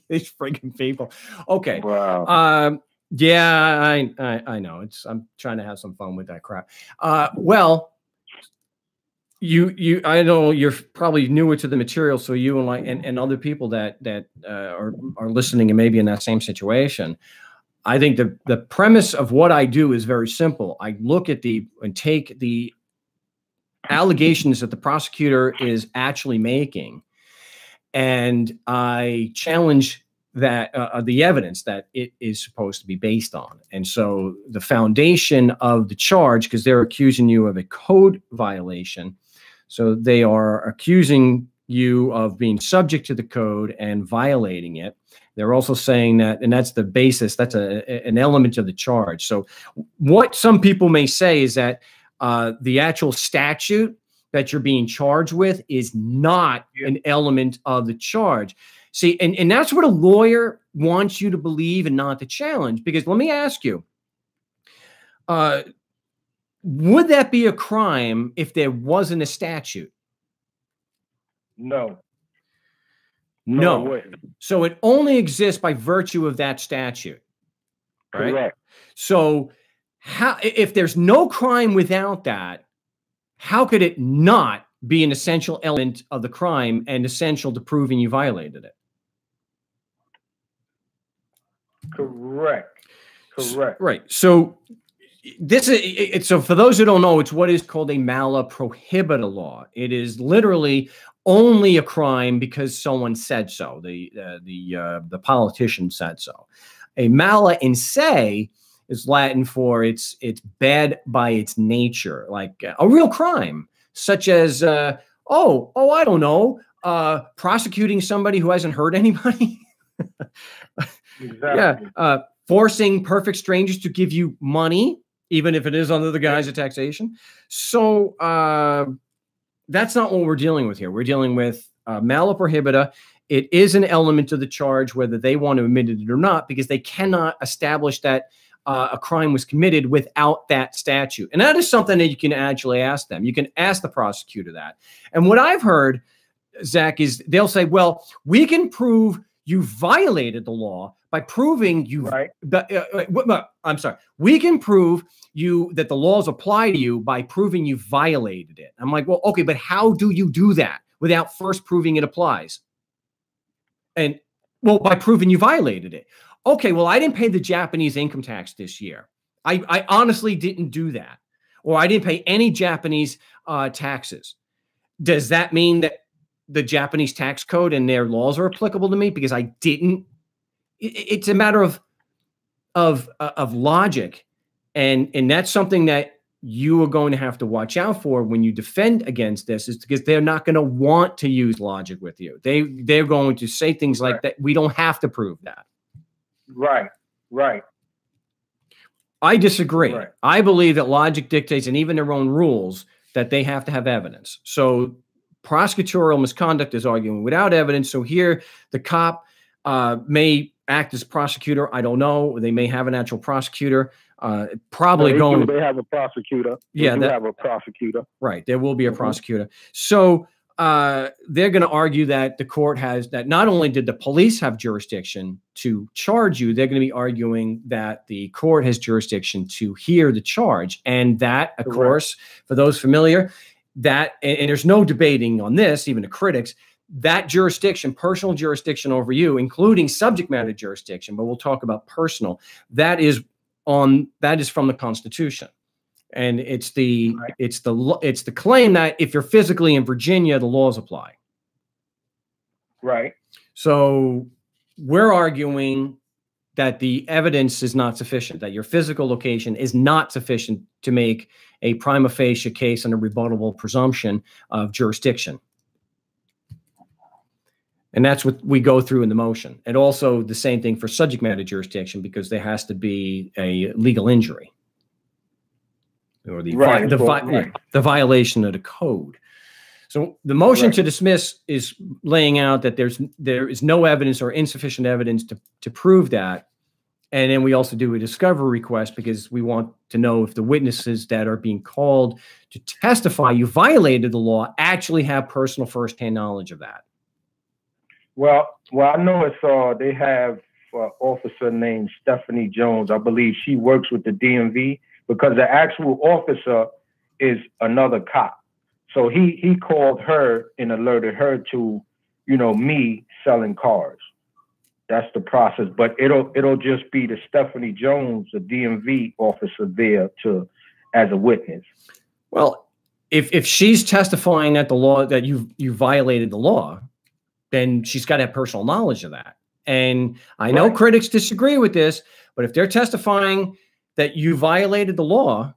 these freaking people. Okay. Wow. Yeah, I know. I'm trying to have some fun with that crap. Well, I know you're probably newer to the material, so you and other people that are listening and maybe in that same situation. I think the premise of what I do is very simple. I look at and take the allegations that the prosecutor is actually making, and I challenge that the evidence that it is supposed to be based on. And so the foundation of the charge, because they're accusing you of a code violation, so they are accusing you of being subject to the code and violating it. They're also saying that, and that's the basis, that's an element of the charge. So what some people may say is that the actual statute that you're being charged with is not an element of the charge. See, and that's what a lawyer wants you to believe and not to challenge. Because let me ask you, would that be a crime if there wasn't a statute? No. No. So it only exists by virtue of that statute. Right? Correct. So if there's no crime without that, how could it not be an essential element of the crime and essential to proving you violated it? Correct. Right. So so for those who don't know, it's what is called a mala prohibita law. It is literally only a crime because someone said so. The politician said so. A mala in se is Latin for it's bad by its nature, like a real crime, such as I don't know, prosecuting somebody who hasn't hurt anybody. Exactly. Yeah, forcing perfect strangers to give you money, even if it is under the guise of taxation. So that's not what we're dealing with here. We're dealing with mala prohibita. It is an element of the charge, whether they want to admit it or not, because they cannot establish that a crime was committed without that statute. And that is something that you can actually ask them. You can ask the prosecutor that. And what I've heard, Zach, is they'll say, well, we can prove you violated the law by proving you. Right. I'm sorry. We can prove that the laws apply to you by proving you violated it. I'm like, well, okay, but how do you do that without first proving it applies? And well, by proving you violated it. Okay, well, I didn't pay the Japanese income tax this year. I honestly didn't do that. Or I didn't pay any Japanese taxes. Does that mean that the Japanese tax code and their laws are applicable to me because I didn't? It's a matter of logic. And that's something that you are going to have to watch out for when you defend against this, is because they're not going to want to use logic with you. They're going to say things like that. We don't have to prove that. Right. I disagree. Right. I believe that logic dictates, and even their own rules, that they have to have evidence. So prosecutorial misconduct is arguing without evidence. So here the cop may act as prosecutor. I don't know. They may have an actual prosecutor. Probably they going. They have a prosecutor. They have a prosecutor. Right. There will be a prosecutor. So they're going to argue that the court has, that not only did the police have jurisdiction to charge you, they're going to be arguing that the court has jurisdiction to hear the charge. And that, of course, for those familiar, that, and there's no debating on this, even the critics, that jurisdiction, personal jurisdiction over you, including subject matter jurisdiction, but we'll talk about personal, that is from the Constitution. And it's the claim that if you're physically in Virginia, the laws apply. Right. So we're arguing that the evidence is not sufficient, that your physical location is not sufficient to make a prima facie case and a rebuttable presumption of jurisdiction. And that's what we go through in the motion. And also the same thing for subject matter jurisdiction, because there has to be a legal injury or the violation of the code. So the motion to dismiss is laying out that there is no evidence or insufficient evidence to prove that. And then we also do a discovery request because we want to know if the witnesses that are being called to testify you violated the law actually have personal firsthand knowledge of that. Well, I know it's they have an officer named Stephanie Jones. I believe she works with the DMV because the actual officer is another cop. So he called her and alerted her to, you know, me selling cars. That's the process. But it'll just be the Stephanie Jones, the DMV officer there as a witness. Well, if she's testifying that the law that you violated the law, then she's got to have personal knowledge of that. And I know critics disagree with this, but if they're testifying that you violated the law,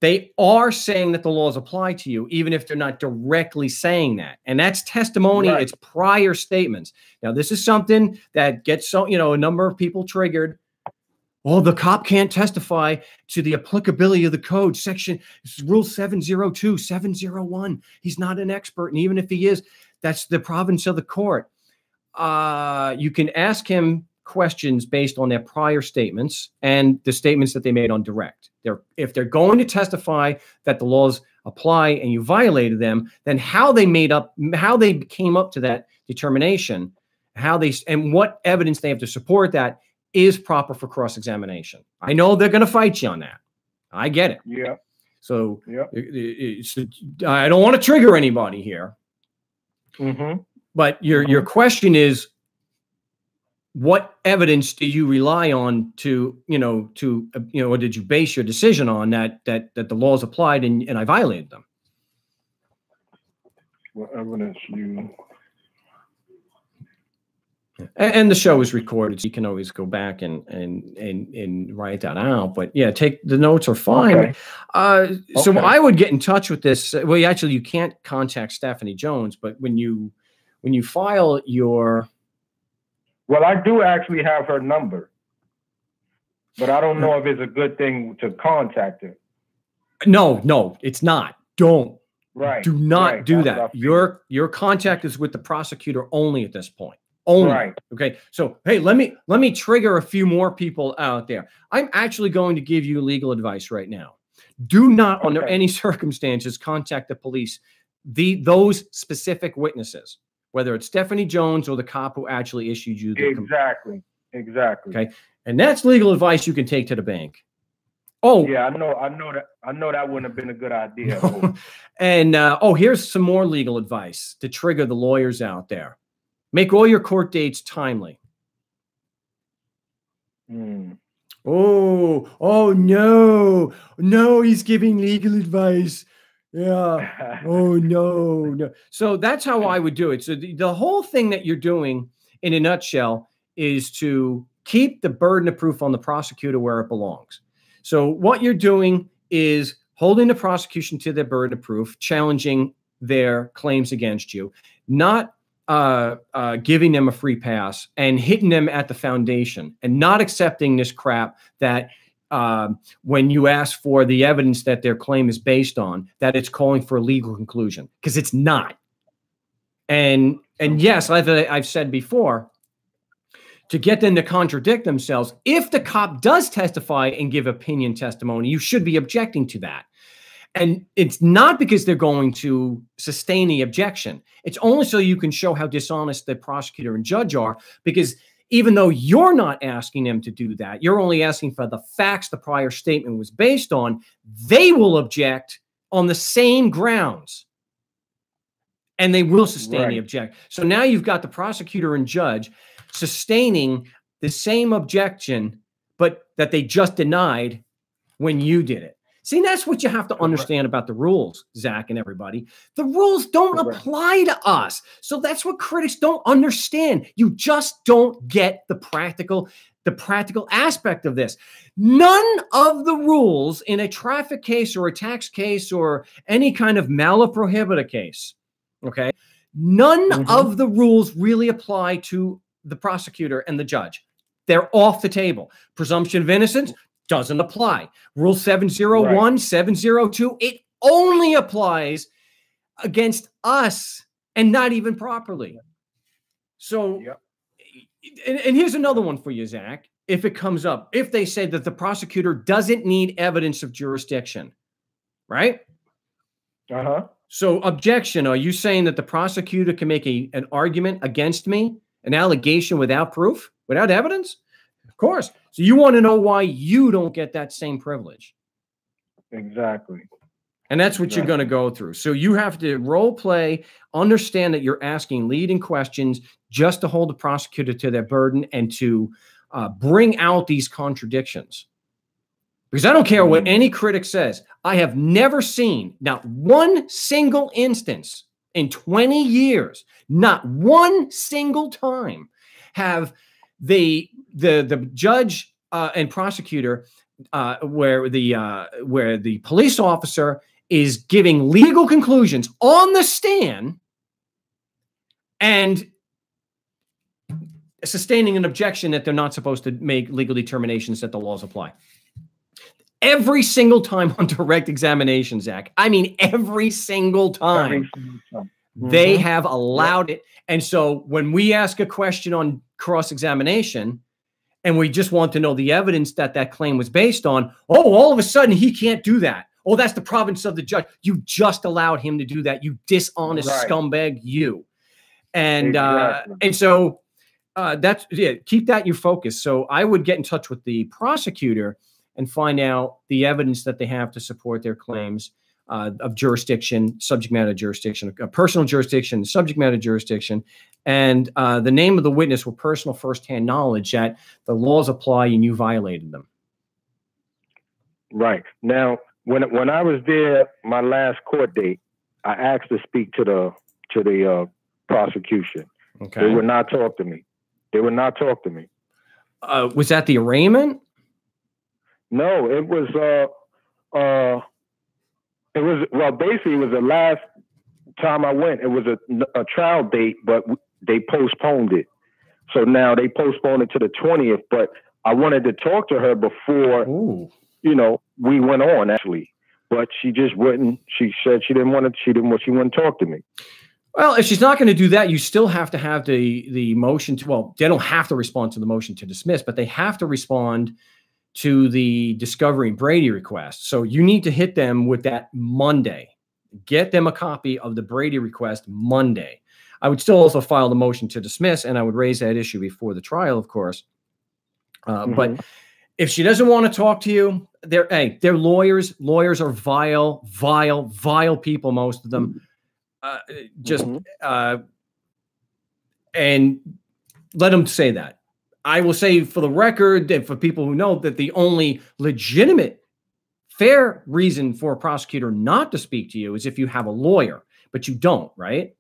they are saying that the laws apply to you, even if they're not directly saying that. And that's testimony. It's prior statements. Now, this is something that gets, a number of people triggered. Well, the cop can't testify to the applicability of the code. Section Rule 702, 701. He's not an expert. And even if he is, that's the province of the court. You can ask him questions based on their prior statements and the statements that they made on direct. If they're going to testify that the laws apply and you violated them, then how they came up to that determination, and what evidence they have to support that is proper for cross-examination. I know they're going to fight you on that. I get it. Yeah. So I don't want to trigger anybody here. Mm-hmm. But your question is, what evidence do you rely on or did you base your decision on that the laws applied and I violated them? What evidence you? And the show is recorded, so you can always go back and write that out. But yeah, the notes are fine. Okay. So I would get in touch with this. Well, actually, you can't contact Stephanie Jones, but when you file your. Well, I do actually have her number, but I don't know if it's a good thing to contact her. No, it's not. Don't. Right. Do not do that. Your contact is with the prosecutor only at this point. Only. Right. Okay. So, hey, let me trigger a few more people out there. I'm actually going to give you legal advice right now. Do not, under any circumstances, contact the police, those specific witnesses, whether it's Stephanie Jones or the cop who actually issued you the Exactly. Okay. And that's legal advice you can take to the bank. Oh, yeah, I know that wouldn't have been a good idea. And here's some more legal advice to trigger the lawyers out there. Make all your court dates timely. Oh no, he's giving legal advice. Yeah. Oh no. So that's how I would do it. So the whole thing that you're doing in a nutshell is to keep the burden of proof on the prosecutor where it belongs. So what you're doing is holding the prosecution to their burden of proof, challenging their claims against you, not giving them a free pass and hitting them at the foundation, and not accepting this crap that when you ask for the evidence that their claim is based on, that it's calling for a legal conclusion, because it's not. And yes, I've said before, to get them to contradict themselves, if the cop does testify and give opinion testimony, you should be objecting to that. And it's not because they're going to sustain the objection. It's only so you can show how dishonest the prosecutor and judge are, because even though you're not asking them to do that, you're only asking for the facts the prior statement was based on, they will object on the same grounds. And they will sustain the objection. So now you've got the prosecutor and judge sustaining the same objection, but that they just denied when you did it. See, that's what you have to understand about the rules, Zach and everybody. The rules don't apply to us. So that's what critics don't understand. You just don't get the practical aspect of this. None of the rules in a traffic case or a tax case or any kind of mala prohibita case, okay, None of the rules really apply to the prosecutor and the judge. They're off the table. Presumption of innocence doesn't apply. Rule 701, 702, it only applies against us and not even properly. So, and here's another one for you, Zach. If it comes up, if they say that the prosecutor doesn't need evidence of jurisdiction, right? So objection, are you saying that the prosecutor can make an argument against me, an allegation without proof, without evidence? Of course. So you want to know why you don't get that same privilege. Exactly. And that's what you're going to go through. So you have to role play, understand that you're asking leading questions just to hold the prosecutor to their burden and to bring out these contradictions. Because I don't care what any critic says. I have never seen, not one single instance in 20 years, not one single time have the judge and prosecutor where the police officer is giving legal conclusions on the stand and sustaining an objection that they're not supposed to make legal determinations that the laws apply. Every single time on direct examination, Zach, I mean, every single time, they have allowed it. And so when we ask a question on cross-examination and we just want to know the evidence that that claim was based on, oh, all of a sudden he can't do that. Oh, that's the province of the judge. You just allowed him to do that. You dishonest scumbag, you. And and so that's keep that in your focus. So I would get in touch with the prosecutor and find out the evidence that they have to support their claims of jurisdiction, subject matter jurisdiction, personal jurisdiction, subject matter jurisdiction, and the name of the witness with personal firsthand knowledge that the laws apply and you violated them. Right. Now, when I was there, my last court date, I asked to speak to the prosecution. Okay. They would not talk to me. They would not talk to me. Was that the arraignment? No, it was well, basically it was the last time I went. It was a trial date, but they postponed it. So now they postponed it to the 20th, but I wanted to talk to her before, you know, we went on actually, but she just wouldn't. She said she wouldn't talk to me. Well, if she's not going to do that, you still have to have the motion to, well, they don't have to respond to the motion to dismiss, but they have to respond to the discovery and Brady request. So you need to hit them with that Monday. Get them a copy of the Brady request Monday. I would still also file the motion to dismiss, and I would raise that issue before the trial, of course. But if she doesn't want to talk to you, they're lawyers. Lawyers are vile people, most of them. And let them say that. I will say for the record, and for people who know, that the only legitimate, fair reason for a prosecutor not to speak to you is if you have a lawyer, but you don't, right?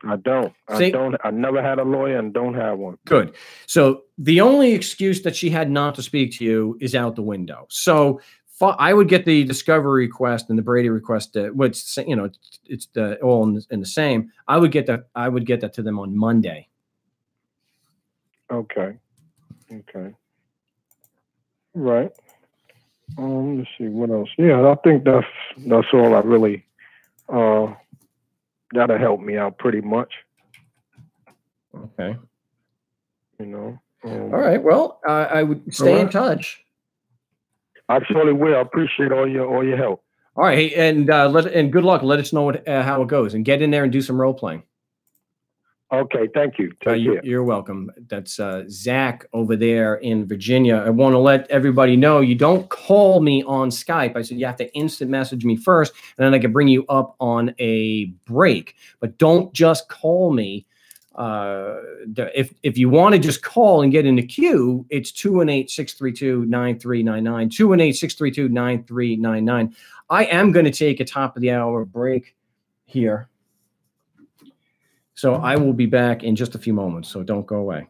I don't. I never had a lawyer and don't have one. Good. So the only excuse that she had not to speak to you is out the window. So I would get the discovery request and the Brady request. Which, you know, it's all in the same. I would get that to them on Monday. Okay. Right. Let's see what else. Yeah, I think that's all I really. That'll help me out pretty much. Okay. You know. All right. Well, I would stay in touch. I surely will. I appreciate all your help. All right, and good luck. Let us know how it goes, and get in there and do some role playing. Okay, thank you. You're welcome. That's Zach over there in Virginia. I want to let everybody know you don't call me on Skype. I said you have to instant message me first, and then I can bring you up on a break. But don't just call me. If you want to just call and get in the queue, it's 218-632-9399, 218-632-9399. I am going to take a top of the hour break here. So I will be back in just a few moments, so don't go away.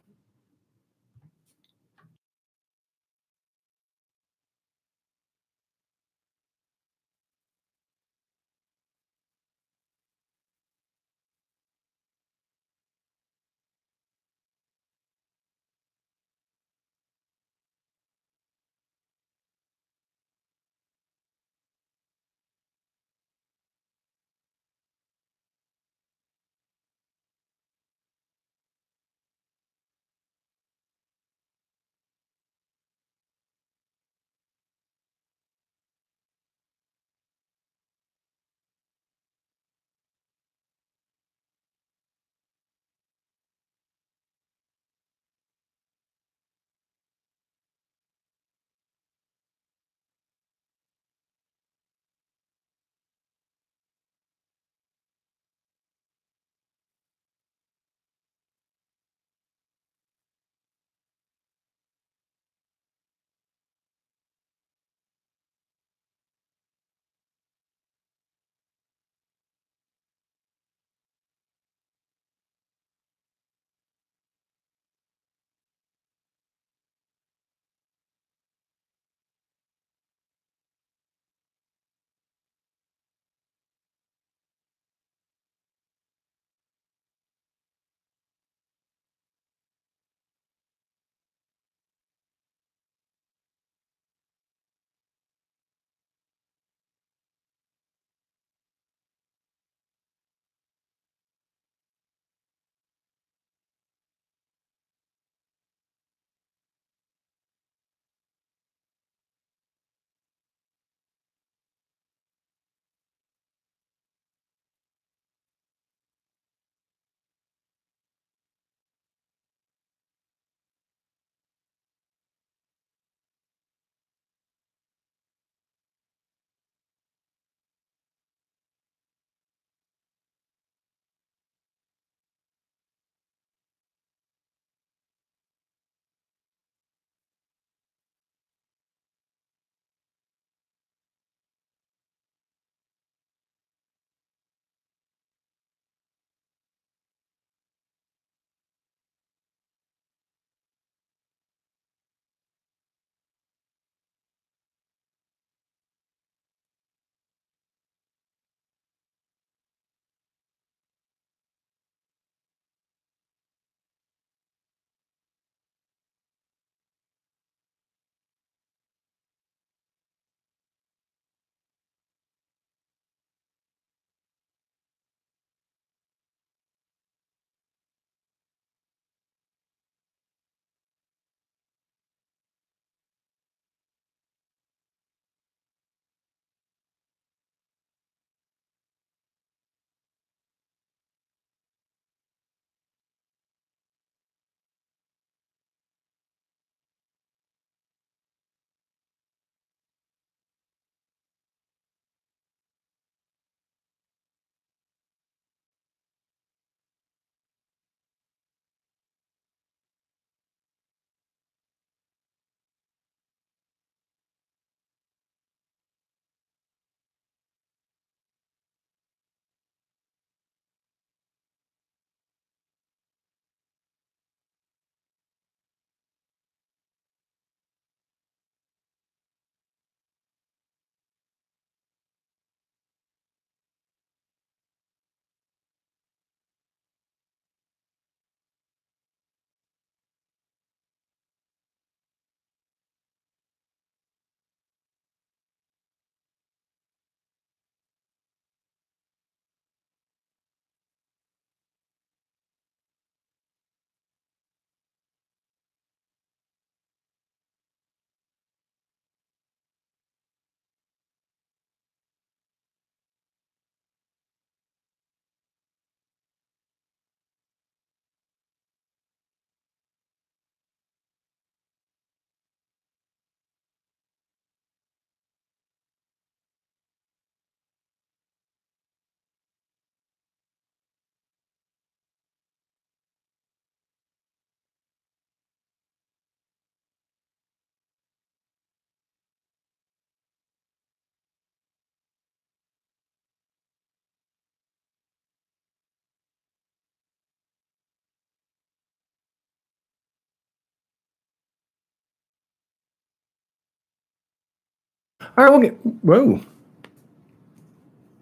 All right, we'll get, whoa.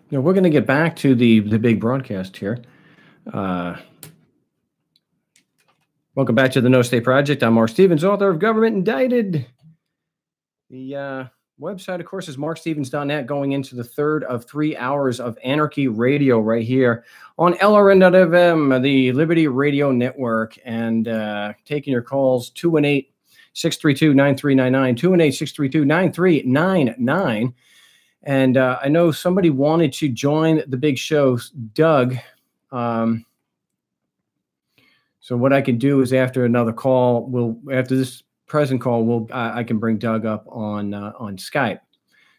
Yeah, we're going to get back to the big broadcast here. Welcome back to the No State Project. I'm Mark Stevens, author of Government Indicted. The website, of course, is markstevens.net, going into the third of 3 hours of Anarchy Radio right here on LRN.FM, the Liberty Radio Network, and taking your calls, 218-632-9399, 218-632-9399. And I know somebody wanted to join the big show, Doug. So what I can do is after another call, after this present call, I can bring Doug up on Skype.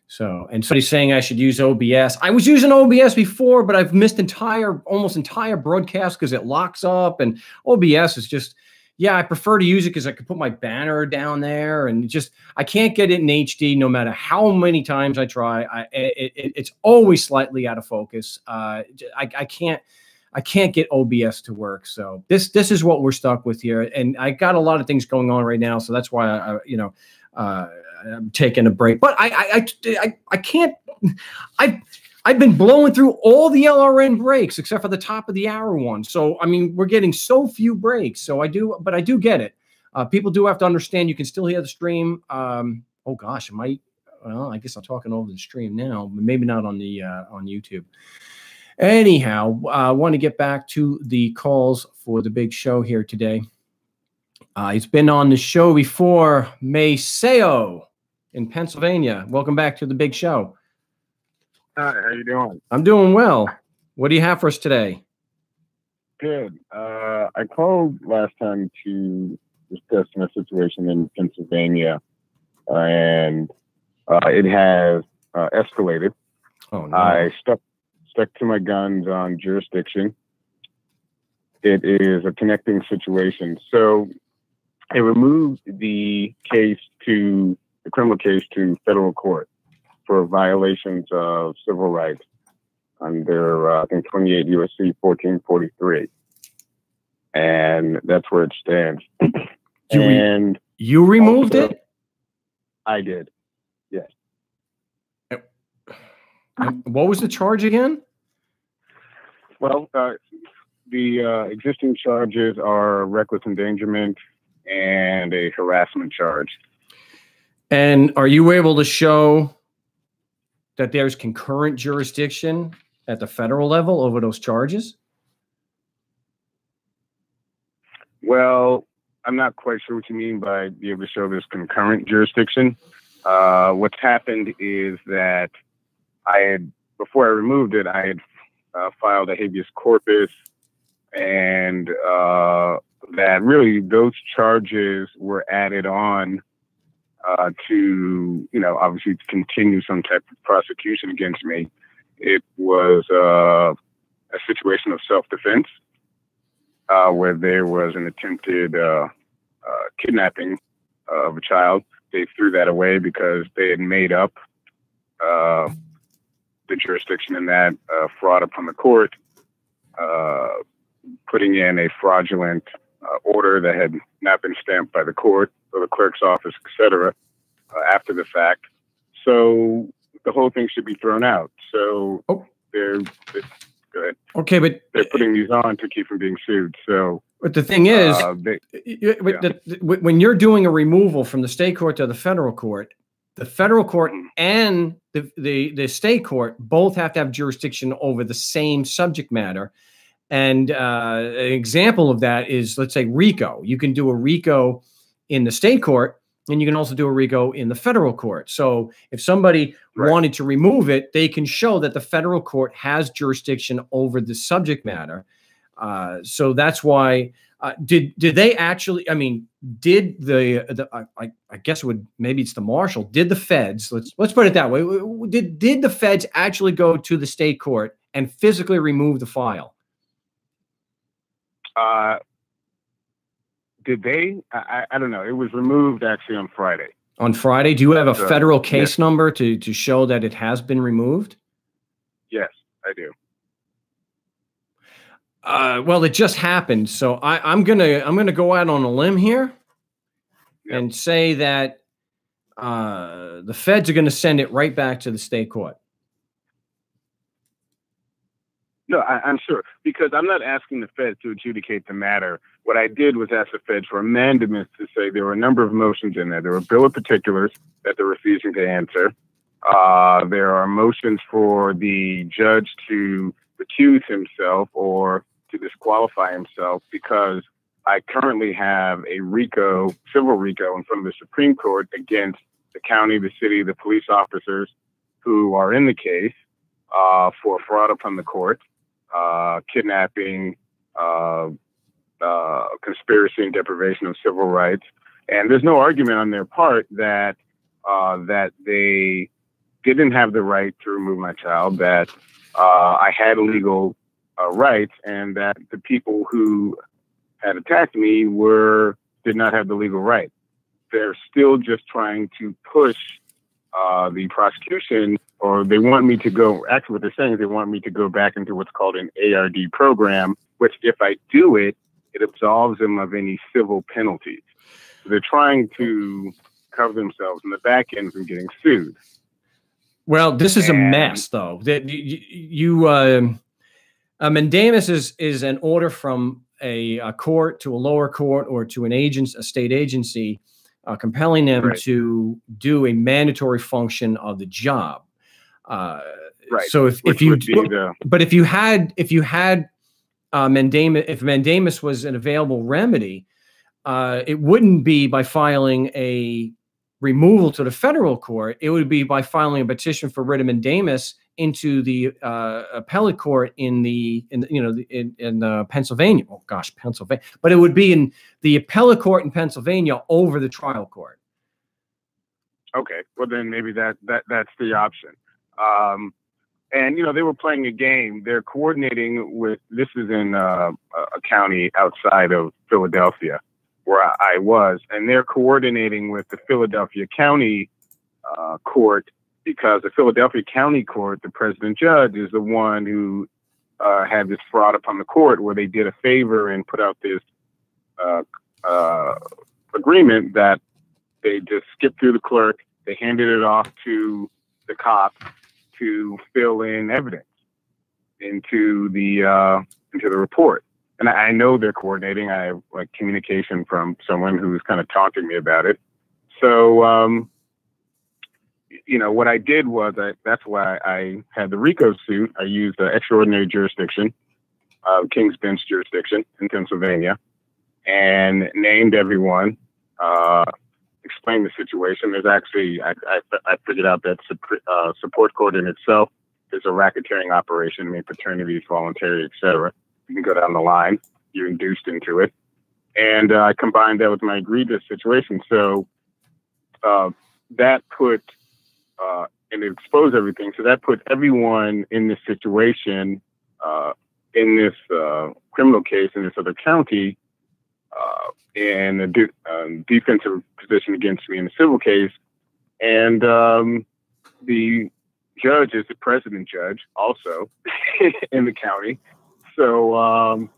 So, and somebody's saying I should use OBS. I was using OBS before, but I've missed almost entire broadcasts because it locks up, and OBS is just, yeah, I prefer to use it because I can put my banner down there, and I can't get it in HD no matter how many times I try. It's always slightly out of focus. I can't get OBS to work. So this is what we're stuck with here. And I got a lot of things going on right now. So that's why I'm taking a break, but I can't, I've been blowing through all the LRN breaks except for the top of the hour one. So, I mean, we're getting so few breaks. So I do get it. People do have to understand you can still hear the stream. Oh gosh, I guess I'm talking over the stream now, but maybe not on the, on YouTube. Anyhow, I want to get back to the calls for the big show here today. He's been on the show before, Maceo in Pennsylvania. Welcome back to the big show. Hi, how you doing? I'm doing well. What do you have for us today? Good. I called last time to discuss my situation in Pennsylvania, and it has escalated. Oh, no. I stuck to my guns on jurisdiction. It is a connecting situation. So I removed the criminal case to federal court for violations of civil rights under, I think, 28 U.S.C. 1443. And that's where it stands. You removed it? I did, yes. What was the charge again? Well, the existing charges are reckless endangerment and a harassment charge. And are you able to show that there's concurrent jurisdiction at the federal level over those charges? Well, I'm not quite sure what you mean by be able to show this concurrent jurisdiction. What's happened is that before I removed it, I had filed a habeas corpus, and that really those charges were added on to, obviously to continue some type of prosecution against me. It was a situation of self-defense where there was an attempted kidnapping of a child. They threw that away because they had made up the jurisdiction in that fraud upon the court, putting in a fraudulent order that had not been stamped by the court or the clerk's office, etc., after the fact. So the whole thing should be thrown out. So go ahead. Okay, but they're putting these on to keep from being sued. So, but the thing is, when you're doing a removal from the state court to the federal court and the state court both have to have jurisdiction over the same subject matter. And an example of that is, let's say, RICO. You can do a RICO in the state court, and you can also do a RICO in the federal court. So if somebody wanted to remove it, they can show that the federal court has jurisdiction over the subject matter. So that's why, did they actually, I mean, did I guess maybe it's the marshal, did the feds, let's put it that way. Did the feds actually go to the state court and physically remove the file? Did they? I don't know. It was removed actually on Friday. On Friday? Do you have a federal case number to show that it has been removed? Yes, I do. Well, it just happened. So I'm gonna go out on a limb here and say that the feds are going to send it right back to the state court. No, I'm sure, because I'm not asking the Fed to adjudicate the matter. What I did was ask the Fed for a mandamus to say there were a number of motions in there. There were bill of particulars that they're refusing to answer. There are motions for the judge to recuse himself or to disqualify himself, because I currently have a RICO, civil RICO, in front of the Supreme Court against the county, the city, the police officers who are in the case for fraud upon the court, kidnapping, conspiracy and deprivation of civil rights. And there's no argument on their part that that they didn't have the right to remove my child, that I had legal rights, and that the people who had attacked me did not have the legal right. They're still just trying to push the prosecution, or they want me to go, actually what they're saying is they want me to go back into what's called an ARD program, which if I do it, it absolves them of any civil penalties. So they're trying to cover themselves in the back end from getting sued. Well, this is a mess, though. That mandamus is an order from a court to a lower court or to a state agency, compelling them to do a mandatory function of the job. Right. So if mandamus was an available remedy, it wouldn't be by filing a removal to the federal court. It would be by filing a petition for writ of mandamus into the appellate court in Pennsylvania. Oh gosh, Pennsylvania. But it would be in the appellate court in Pennsylvania over the trial court. Okay, well then maybe that's the option. And they were playing a game. They're coordinating with. This is in a county outside of Philadelphia, where I was, and they're coordinating with the Philadelphia County court, because the Philadelphia County Court, the president judge, is the one who had this fraud upon the court, where they did a favor and put out this agreement that they just skipped through the clerk, they handed it off to the cop to fill in evidence into the report. And I know they're coordinating. I have communication from someone who's kind of taunting me about it. So, what I did was that's why I had the RICO suit. I used the extraordinary jurisdiction, King's Bench jurisdiction in Pennsylvania, and named everyone, explained the situation. There's actually, I figured out that support court in itself is a racketeering operation, fraternities, voluntary, etc. You can go down the line. You're induced into it. And I combined that with my egregious situation. So that put, and it exposed everything. So that put everyone in this situation, in this criminal case in this other county, in a defensive position against me in the civil case. And the judge is the president judge also in the county. So,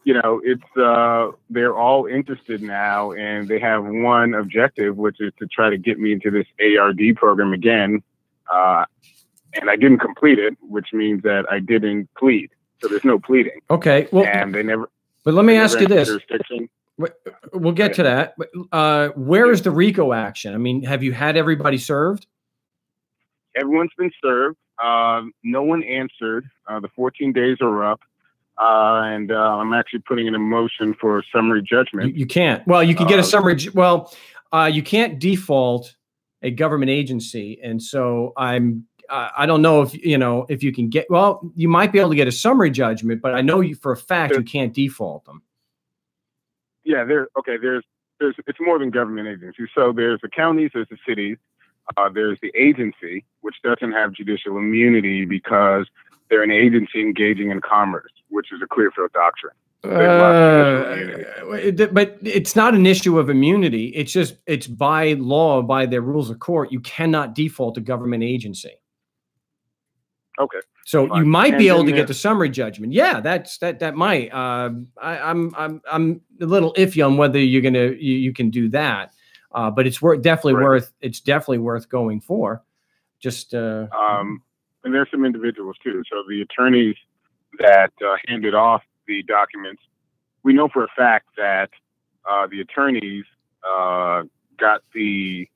it's they're all interested now, and they have one objective, which is to try to get me into this ARD program again. And I didn't complete it, which means that I didn't plead. So there's no pleading. Okay. Well, and they never. But let me ask you this. We'll get to that. Where is the RICO action? Have you had everybody served? Everyone's been served. No one answered. The 14 days are up. And I'm actually putting in a motion for summary judgment. You can't. Well, you can get a summary. Well, you can't default a government agency. And so I don't know if you can get, well, you might be able to get a summary judgment, but I know you for a fact you can't default them. Yeah, there's it's more than government agencies. So there's the counties, there's the cities, there's the agency, which doesn't have judicial immunity because they're an agency engaging in commerce, which is a Clearfield doctrine. But it's not an issue of immunity. It's by law, by their rules of court. You cannot default a government agency. Okay. So you might be able to get the summary judgment. Yeah, that might. I'm a little iffy on whether you can do that. But it's definitely worth going for. Just and there's some individuals too. So the attorneys that handed off the documents, we know for a fact that the attorneys got the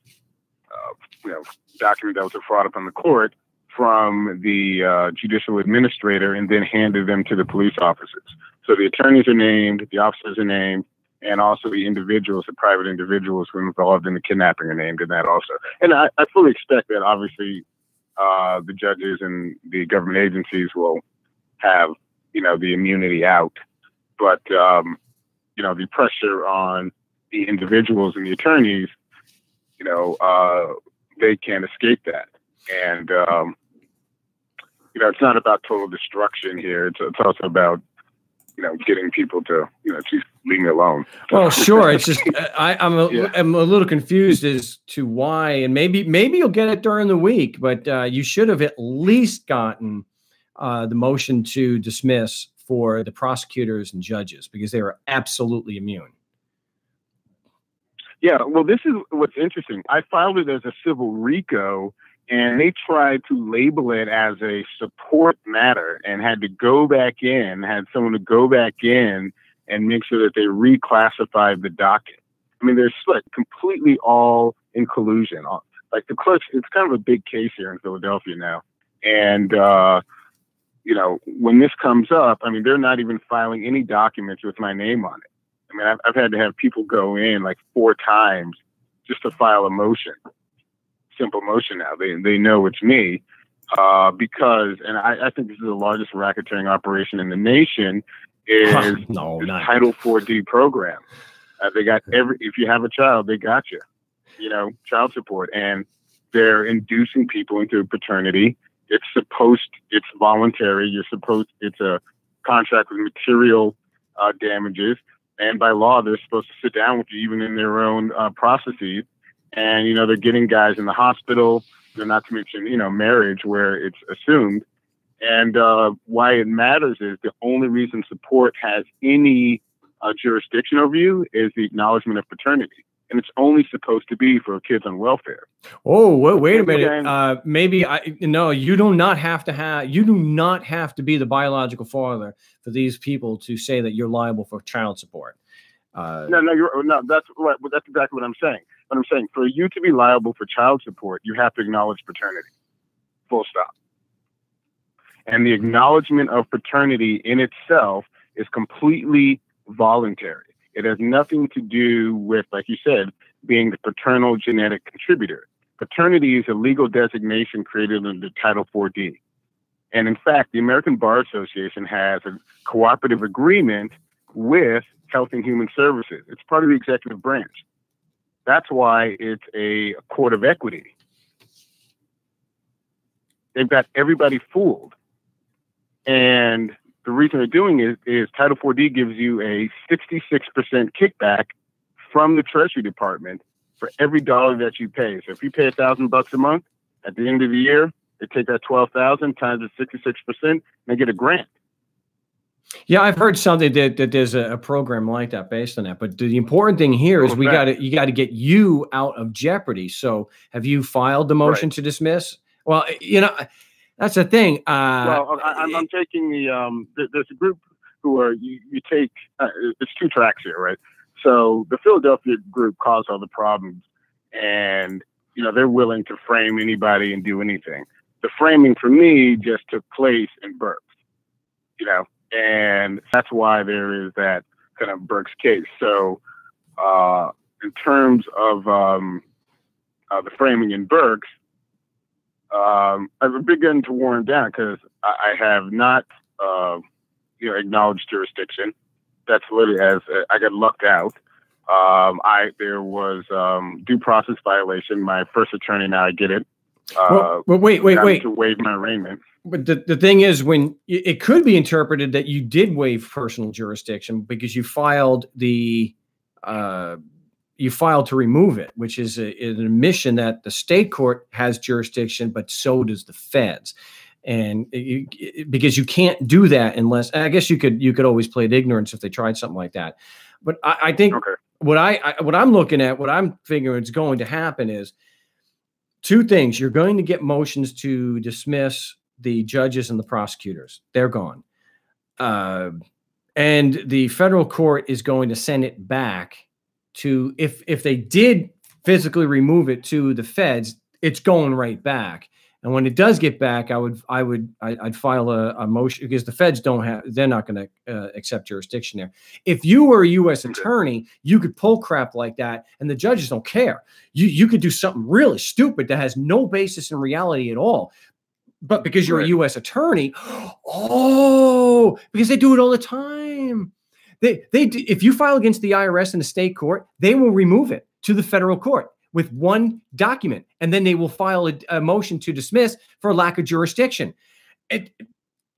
document that was a fraud upon the court from the judicial administrator and then handed them to the police officers. So the attorneys are named, the officers are named, and also the individuals, the private individuals who were involved in the kidnapping are named in that also. And I fully expect that obviously the judges and the government agencies will have, the immunity out. But, the pressure on the individuals and the attorneys, they can't escape that. And, it's not about total destruction here. It's also about, getting people to, just leave me alone. Well, sure. It's just, I'm a little confused as to why, and maybe you'll get it during the week, but you should have at least gotten the motion to dismiss for the prosecutors and judges, because they were absolutely immune. Yeah, well, this is what's interesting. I filed it as a civil RICO, and they tried to label it as a support matter and had someone to go back in and make sure that they reclassified the docket. I mean, they're like completely all in collusion. Like the clerks, it's kind of a big case here in Philadelphia now. And, when this comes up, I mean, they're not even filing any documents with my name on it. I mean, I've had to have people go in like 4 times just to file a motion, simple motion now. They know it's me because, and I think this is the largest racketeering operation in the nation, is Title 4D program. They got if you have a child, they got you, child support. And they're inducing people into paternity. It's voluntary. It's a contract with material damages. And by law, they're supposed to sit down with you, even in their own processes. And, they're getting guys in the hospital. They're not to mention, marriage where it's assumed. And why it matters is the only reason support has any jurisdiction over you is the acknowledgement of paternity. And it's only supposed to be for kids on welfare. Oh, wait a minute. You do not have to be the biological father for these people to say that you're liable for child support. That's exactly what I'm saying. But I'm saying for you to be liable for child support, you have to acknowledge paternity. Full stop. And the acknowledgement of paternity in itself is completely voluntary. It has nothing to do with, like you said, being the paternal genetic contributor. Paternity is a legal designation created under Title 4D. And in fact, the American Bar Association has a cooperative agreement with Health and Human Services. It's part of the executive branch. That's why it's a court of equity. They've got everybody fooled. And the reason they're doing it is Title 4D gives you a 66% kickback from the Treasury Department for every dollar that you pay. So if you pay $1,000 a month, at the end of the year, they take that 12,000 times the 66%, and they get a grant. Yeah, I've heard something that there's a program like that based on that. But the important thing here is you got to get you out of jeopardy. So have you filed the motion to dismiss? Well, that's the thing. I'm taking there's a group who are, you take, it's 2 tracks here, right? So the Philadelphia group caused all the problems, and, they're willing to frame anybody and do anything. The framing for me just took place in Burks, and that's why there is that kind of Burks case. So in terms of the framing in Burks, I've begun to warn down because I have not, acknowledged jurisdiction. That's literally as I got lucked out. There was due process violation. My first attorney, now I get it. Wait. To waive my arraignment. But the thing is, when it could be interpreted that you did waive personal jurisdiction because you filed to remove it, which is an admission that the state court has jurisdiction, but so does the feds. And because you can't do that unless, I guess you could always plead ignorance if they tried something like that. But I think what I'm looking at, what I'm figuring is going to happen is two things. You're going to get motions to dismiss the judges and the prosecutors. They're gone. And the federal court is going to send it back to, if they did physically remove it to the feds, it's going right back. And when it does get back, I'd file a motion, because the feds they're not going to accept jurisdiction there. If you were a U.S. attorney, you could pull crap like that, and the judges don't care. You could do something really stupid that has no basis in reality at all. But because you're a U.S. attorney, because they do it all the time. If you file against the IRS in the state court, they will remove it to the federal court with one document, and then they will file a motion to dismiss for lack of jurisdiction. It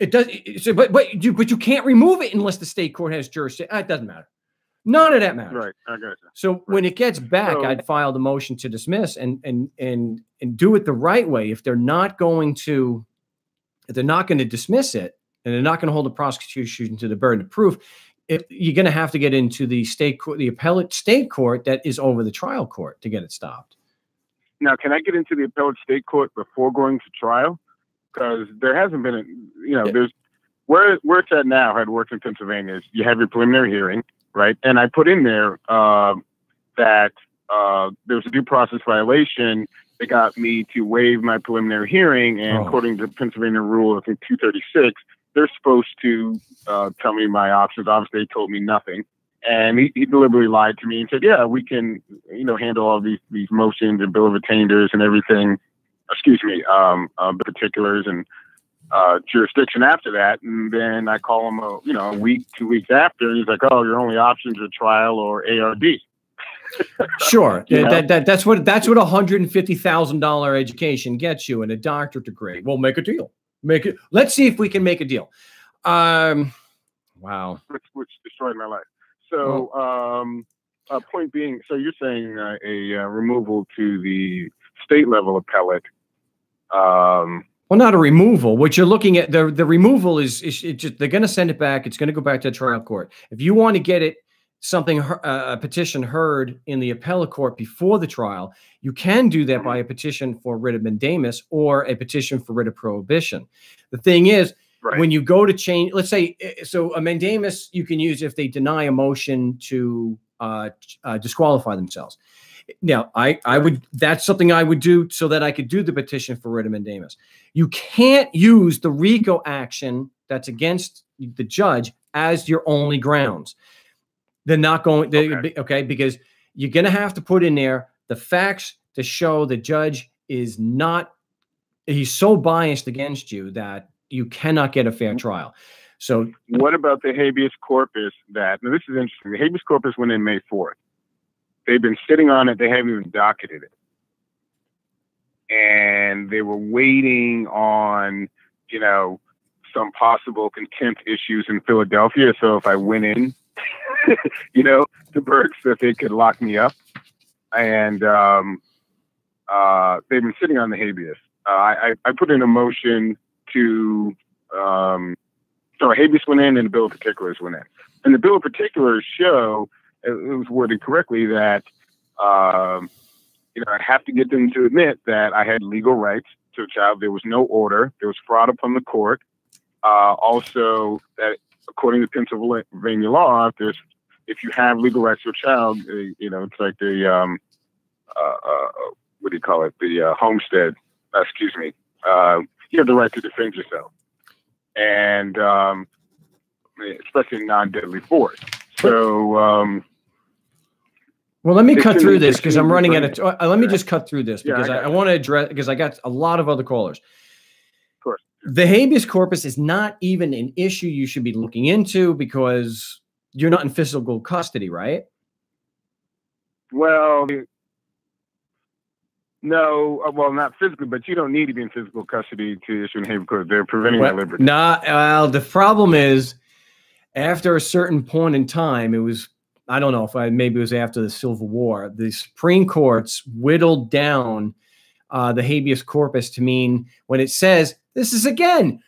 does, but you can't remove it unless the state court has jurisdiction. It doesn't matter. None of that matters. Right. I got you. So when it gets back, I'd file the motion to dismiss and do it the right way. If they're not going to dismiss it, and they're not going to hold the prosecution to the burden of proof, you're going to have to get into the state court, the appellate state court that is over the trial court, to get it stopped. Now, can I get into the appellate state court before going to trial? Because there hasn't been there's where it's at now. Had worked in Pennsylvania. Is you have your preliminary hearing, right? And I put in there that there was a due process violation. They got me to waive my preliminary hearing, and according to Pennsylvania rule, I think 236. They're supposed to tell me my options. Obviously, they told me nothing. And he deliberately lied to me and said, yeah, we can, handle all these motions and bill of attainders and everything. Excuse me, particulars and jurisdiction after that. And then I call him, a week, 2 weeks after. And he's like, oh, your only options are trial or ARD. Sure. That's what $150,000 education gets you, and a doctorate degree. We'll make a deal. Let's see if we can make a deal. Wow. Which destroyed my life. So, point being, so you're saying a removal to the state level appellate. Well, not a removal. What you're looking at, the removal is just, they're going to send it back. It's going to go back to the trial court. If you want to get a petition heard in the appellate court before the trial, you can do that by a petition for writ of mandamus or a petition for writ of prohibition. The thing is, when you go to change, let's say, so a mandamus you can use if they deny a motion to disqualify themselves. Now, that's something I would do so that I could do the petition for writ of mandamus. You can't use the RICO action that's against the judge as your only grounds. They're not going, because you're going to have to put in there the facts to show the judge he's so biased against you that you cannot get a fair trial. So what about the habeas corpus now this is interesting. The habeas corpus went in May 4th. They've been sitting on it. They haven't even docketed it. And they were waiting on, some possible contempt issues in Philadelphia. So if I went in, to Berks, that they could lock me up. And they've been sitting on the habeas. I put in a motion to, habeas went in and the bill of particulars went in. And the bill of particulars show, it was worded correctly, that, I have to get them to admit that I had legal rights to a child. There was no order. There was fraud upon the court. Also, that according to Pennsylvania law, if you have legal rights to a child, it's like the, what do you call it? The homestead, excuse me. You have the right to defend yourself. And especially non-deadly force. So, well, let me cut through this because I'm running out of. Let me just cut through this because I want to address, because I got a lot of other callers. Of course. The habeas corpus is not even an issue you should be looking into because you're not in physical custody, right? Well, no, well, not physically, but you don't need to be in physical custody to issue an habeas corpus. They're preventing my liberty. Well, the problem is, after a certain point in time, it was, I don't know if maybe it was after the Civil War, the Supreme Court's whittled down the habeas corpus to mean, when it says, this is again,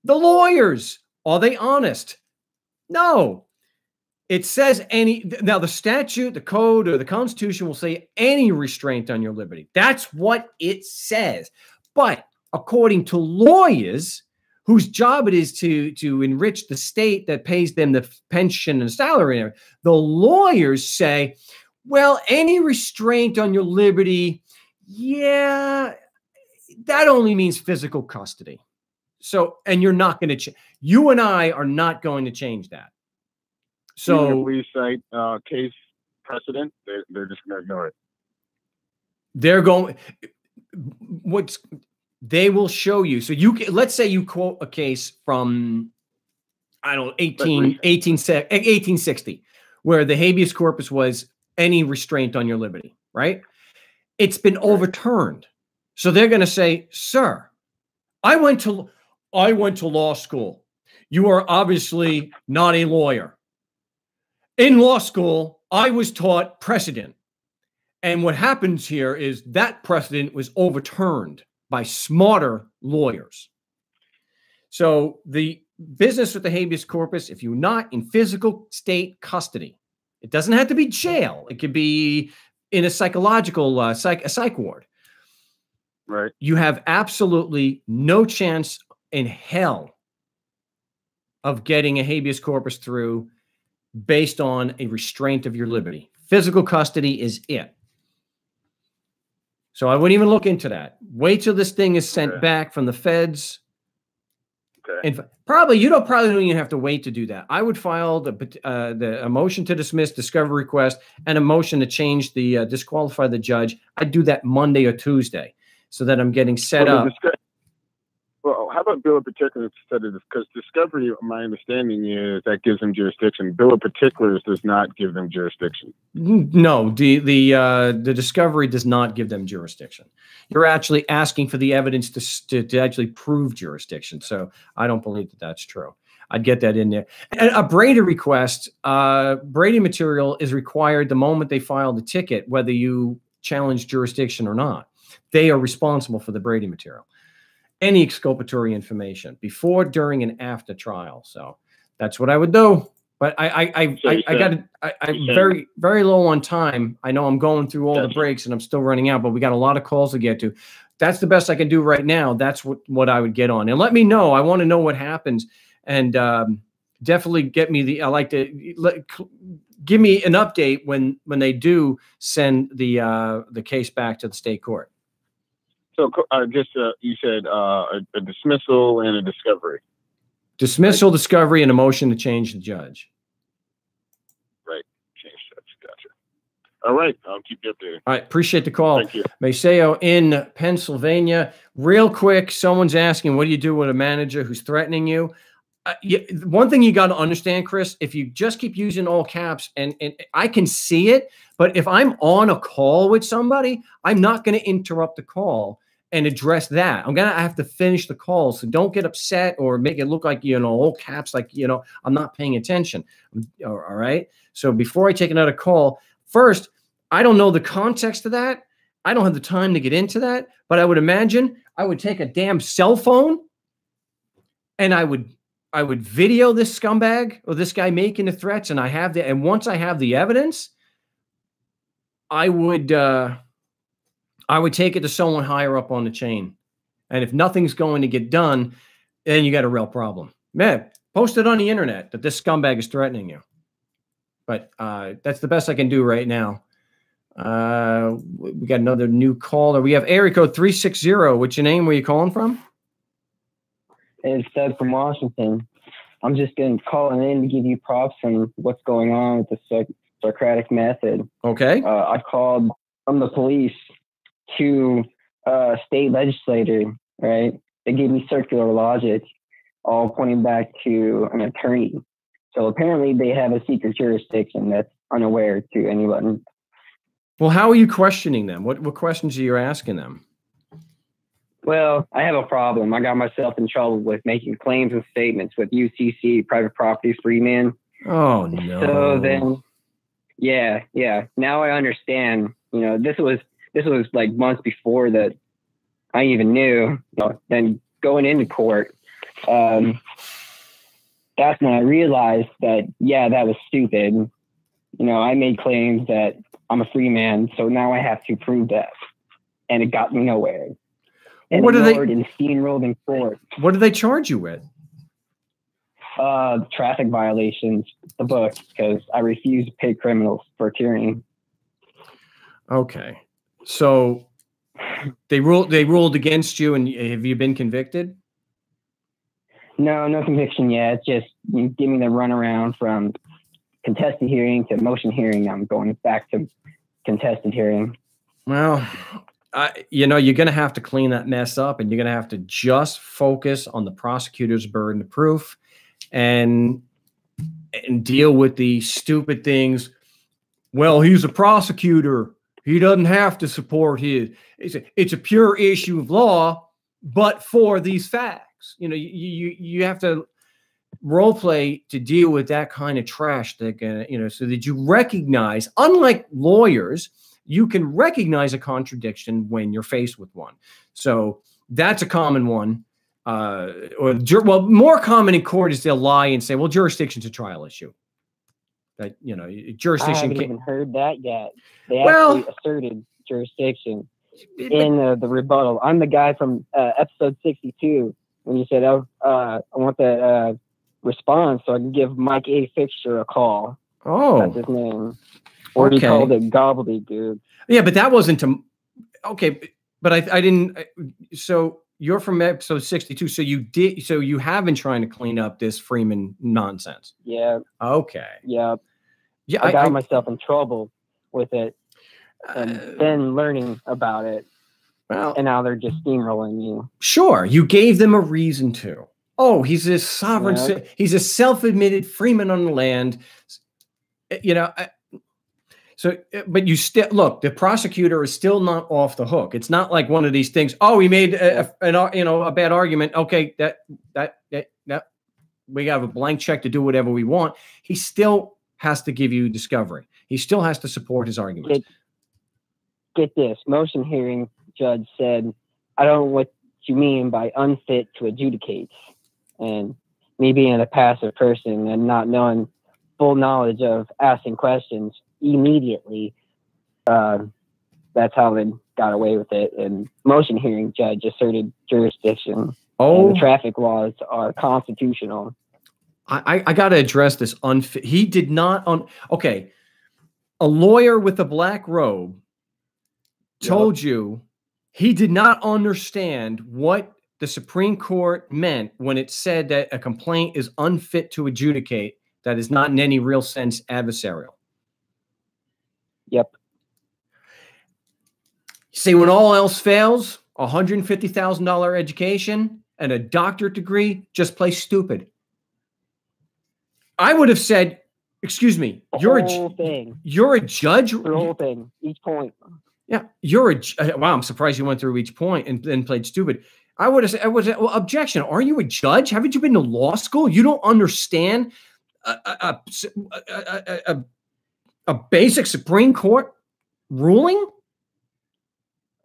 the lawyers, are they honest? No. It says any. Now, the statute, the code, or the Constitution will say any restraint on your liberty. That's what it says. But according to lawyers, whose job it is to enrich the state that pays them the pension and salary, the lawyers say, well, any restraint on your liberty, yeah, that only means physical custody. So, and you're not going to, you and I are not going to change that. So, even if we cite case precedent, they're just going to ignore it. They're going, they will show you. So let's say you quote a case from, I don't know, 1860, where the habeas corpus was any restraint on your liberty, right? It's been overturned. So they're going to say, sir, I went to law school. You are obviously not a lawyer. In law school, I was taught precedent. And what happens here is that precedent was overturned by smarter lawyers. So the business with the habeas corpus, if you're not in physical state custody, it doesn't have to be jail. It could be in a psychological psych ward. Right. You have absolutely no chance in hell of getting a habeas corpus through based on a restraint of your liberty. Physical custody is it. So I wouldn't even look into that. Wait till this thing is sent back from the feds. Okay. And probably don't even have to wait to do that. I would file a motion to dismiss, discovery request, and a motion to change the disqualify the judge. I'd do that Monday or Tuesday so that I'm getting set up. Well, how about bill of particulars instead of this? Because discovery, my understanding is that gives them jurisdiction. Bill of particulars does not give them jurisdiction. No, the discovery does not give them jurisdiction. You're actually asking for the evidence to actually prove jurisdiction. So I don't believe that that's true. I'd get that in there. And a Brady request, Brady material is required the moment they file the ticket, whether you challenge jurisdiction or not. They are responsible for the Brady material. Any exculpatory information before, during, and after trial. So that's what I would do. But I'm very, very low on time. I know I'm going through all the breaks and I'm still running out, but we got a lot of calls to get to. That's the best I can do right now. That's what I would get on. And let me know. I want to know what happens. And definitely get me give me an update when they do send the case back to the state court. So you said a dismissal and a discovery. Dismissal, discovery, and a motion to change the judge. Right. Change judge. Gotcha. All right. I'll keep you updated. All right. Appreciate the call. Thank you. Maceo in Pennsylvania. Real quick, someone's asking, what do you do with a manager who's threatening you? One thing you got to understand, Chris, if you just keep using all caps, and I can see it, but if I'm on a call with somebody, I'm not going to interrupt the call and address that. I'm going to have to finish the call. So don't get upset or make it look like, all caps, like, I'm not paying attention. All right. So before I take another call, first, I don't know the context of that. I don't have the time to get into that, but I would imagine I would take a damn cell phone and I would video this scumbag or this guy making the threats, and and once I have the evidence, I would take it to someone higher up on the chain. And if nothing's going to get done, then you got a real problem. Man, post it on the internet that this scumbag is threatening you. But that's the best I can do right now. We got another new caller. We have area code 360. What's your name? Where you calling from? It's Doug from Washington. I'm just calling in to give you props on what's going on with the Socratic method. Okay. I called from the police to state legislator, right? They gave me circular logic, all pointing back to an attorney. So apparently they have a secret jurisdiction that's unaware to anyone. Well, how are you questioning them? What questions are you asking them? Well, I have a problem. I got myself in trouble with making claims and statements with UCC, private property free man. Oh, no. So then, yeah. Now I understand, this was like months before that I even knew. Then going into court, that's when I realized that, yeah, that was stupid. You know, I made claims that I'm a free man, so now I have to prove that. And it got me nowhere. And what ignored and steamrolled in court. What do they charge you with? Traffic violations, the book, because I refuse to pay criminals for tyranny. Okay. So they ruled against you, and have you been convicted? No conviction yet. It's just you give me the runaround from contested hearing to motion hearing. I'm going back to contested hearing. Well, you know, you're going to have to clean that mess up, and you're going to have to just focus on the prosecutor's burden of proof and deal with the stupid things. Well, he's a prosecutor. He doesn't have to support his. It's a pure issue of law, but for these facts, you know, you have to role play to deal with that kind of trash that, you know, so that you recognize, unlike lawyers, you can recognize a contradiction when you're faced with one. So that's a common one. Well, more common in court is they'll lie and say, well, jurisdiction's a trial issue. That, you know, jurisdiction. I haven't even heard that yet. They actually asserted jurisdiction in the rebuttal. I'm the guy from episode 62 when you said, "Oh, I want that response so I can give Mike A. Fixture a call." Oh, that's his name. Or he called it gobbledygook. Yeah, but that wasn't to. Okay, but I didn't. So you're from episode 62. So you did. So you have been trying to clean up this Freeman nonsense. Yeah. Okay. Yeah. Yeah. I got myself in trouble with it, and then learning about it. Well, and now they're just steamrolling you. Sure, you gave them a reason to. Oh, he's a sovereign. Yeah. He's a self-admitted freeman on the land. You know. So, but you still look. The prosecutor is still not off the hook. It's not like one of these things. Oh, he made a bad argument. Okay, that we have a blank check to do whatever we want. He still has to give you discovery. He still has to support his argument. Get this motion hearing judge said, "I don't know what you mean by unfit to adjudicate," and me being a passive person and not knowing full knowledge of asking questions immediately, that's how they got away with it. And motion hearing judge asserted jurisdiction. Oh, and the traffic laws are constitutional. I got to address this unfit. He did not okay. A lawyer with a black robe told you he did not understand what the Supreme Court meant when it said that a complaint is unfit to adjudicate, that is not in any real sense adversarial. Yep. See, when all else fails, $150,000 education and a doctorate degree, just play stupid. I would have said, excuse me, you're a judge? The whole thing, each point. Yeah, wow, I'm surprised you went through each point and then played stupid. I would have said, well, objection. Are you a judge? Haven't you been to law school? You don't understand a basic Supreme Court ruling?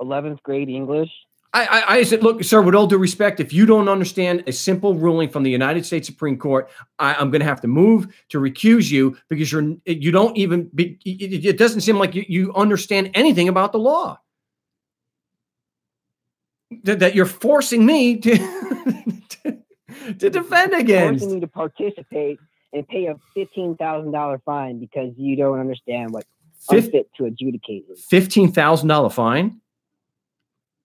11th grade English. I said, look, sir, with all due respect, if you don't understand a simple ruling from the United States Supreme Court, I'm going to have to move to recuse you because you don't even, it doesn't seem like you understand anything about the law. That you're forcing me to defend against. Forcing me to participate and pay a $15,000 fine because you don't understand what unfit to adjudicate is. $15,000 fine?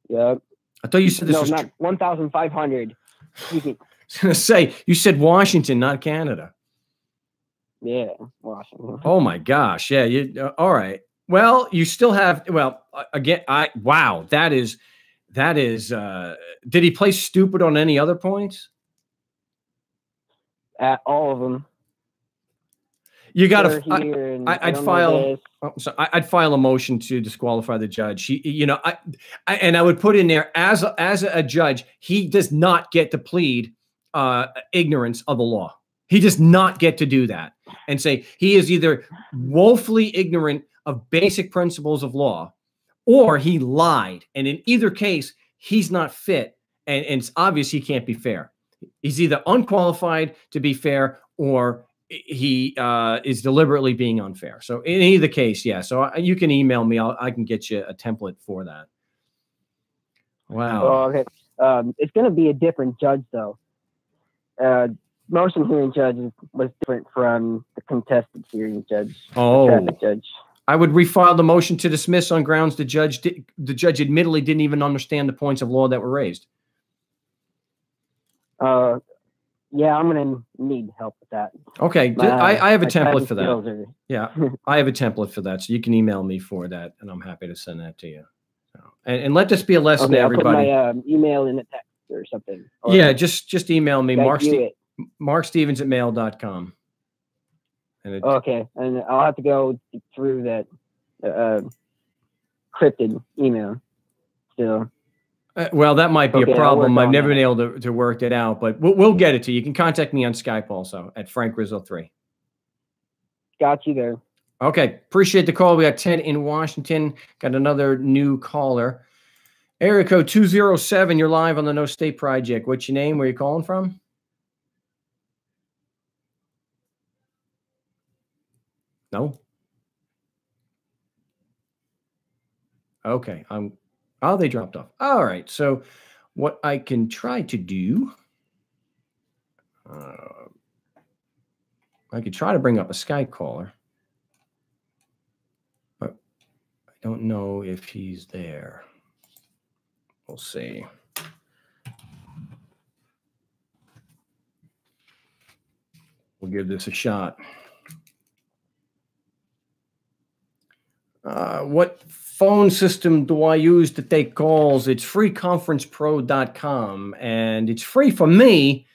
Yep. I thought you said this was not 1,500. I was going to say, you said Washington, not Canada. Yeah, Washington. Oh my gosh. Yeah. All right. Well, you still have, again, wow, that is, did he play stupid on any other points? At all of them. You got to. I'd file. I'd file a motion to disqualify the judge. And I would put in there as a judge, he does not get to plead ignorance of the law. He does not get to do that and say he is either woefully ignorant of basic principles of law, or he lied. And in either case, he's not fit, and it's obvious he can't be fair. He's either unqualified to be fair or he is deliberately being unfair. So in either case, yeah. So you can email me. I can get you a template for that. Wow. Oh, okay. It's going to be a different judge, though. Motion hearing judge was different from the contested hearing judge. Oh, traffic judge. I would refile the motion to dismiss on grounds the judge admittedly didn't even understand the points of law that were raised. Yeah, I'm going to need help with that. Okay, I have a template for that. Are... Yeah, I have a template for that, so you can email me for that, and I'm happy to send that to you. So, and let this be a lesson to everybody. I'll put my email in the text or something. Or yeah, just email me, markstevens@mail.com. And okay, and I'll have to go through that cryptid email still. Well, that might be a problem. I've never been able to work that out, but we'll get it to you. You can contact me on Skype also at Frank Rizzo 3. Got you there. Okay. Appreciate the call. We got Ted in Washington. Got another new caller. Area code 207. You're live on the No State Project. What's your name? Where you calling from? No? Okay. Oh, they dropped off. All right. So what I can try to do, I could try to bring up a Skype caller, but I don't know if he's there. We'll see. We'll give this a shot. What phone system do I use to take calls? It's freeconferencepro.com, and it's free for me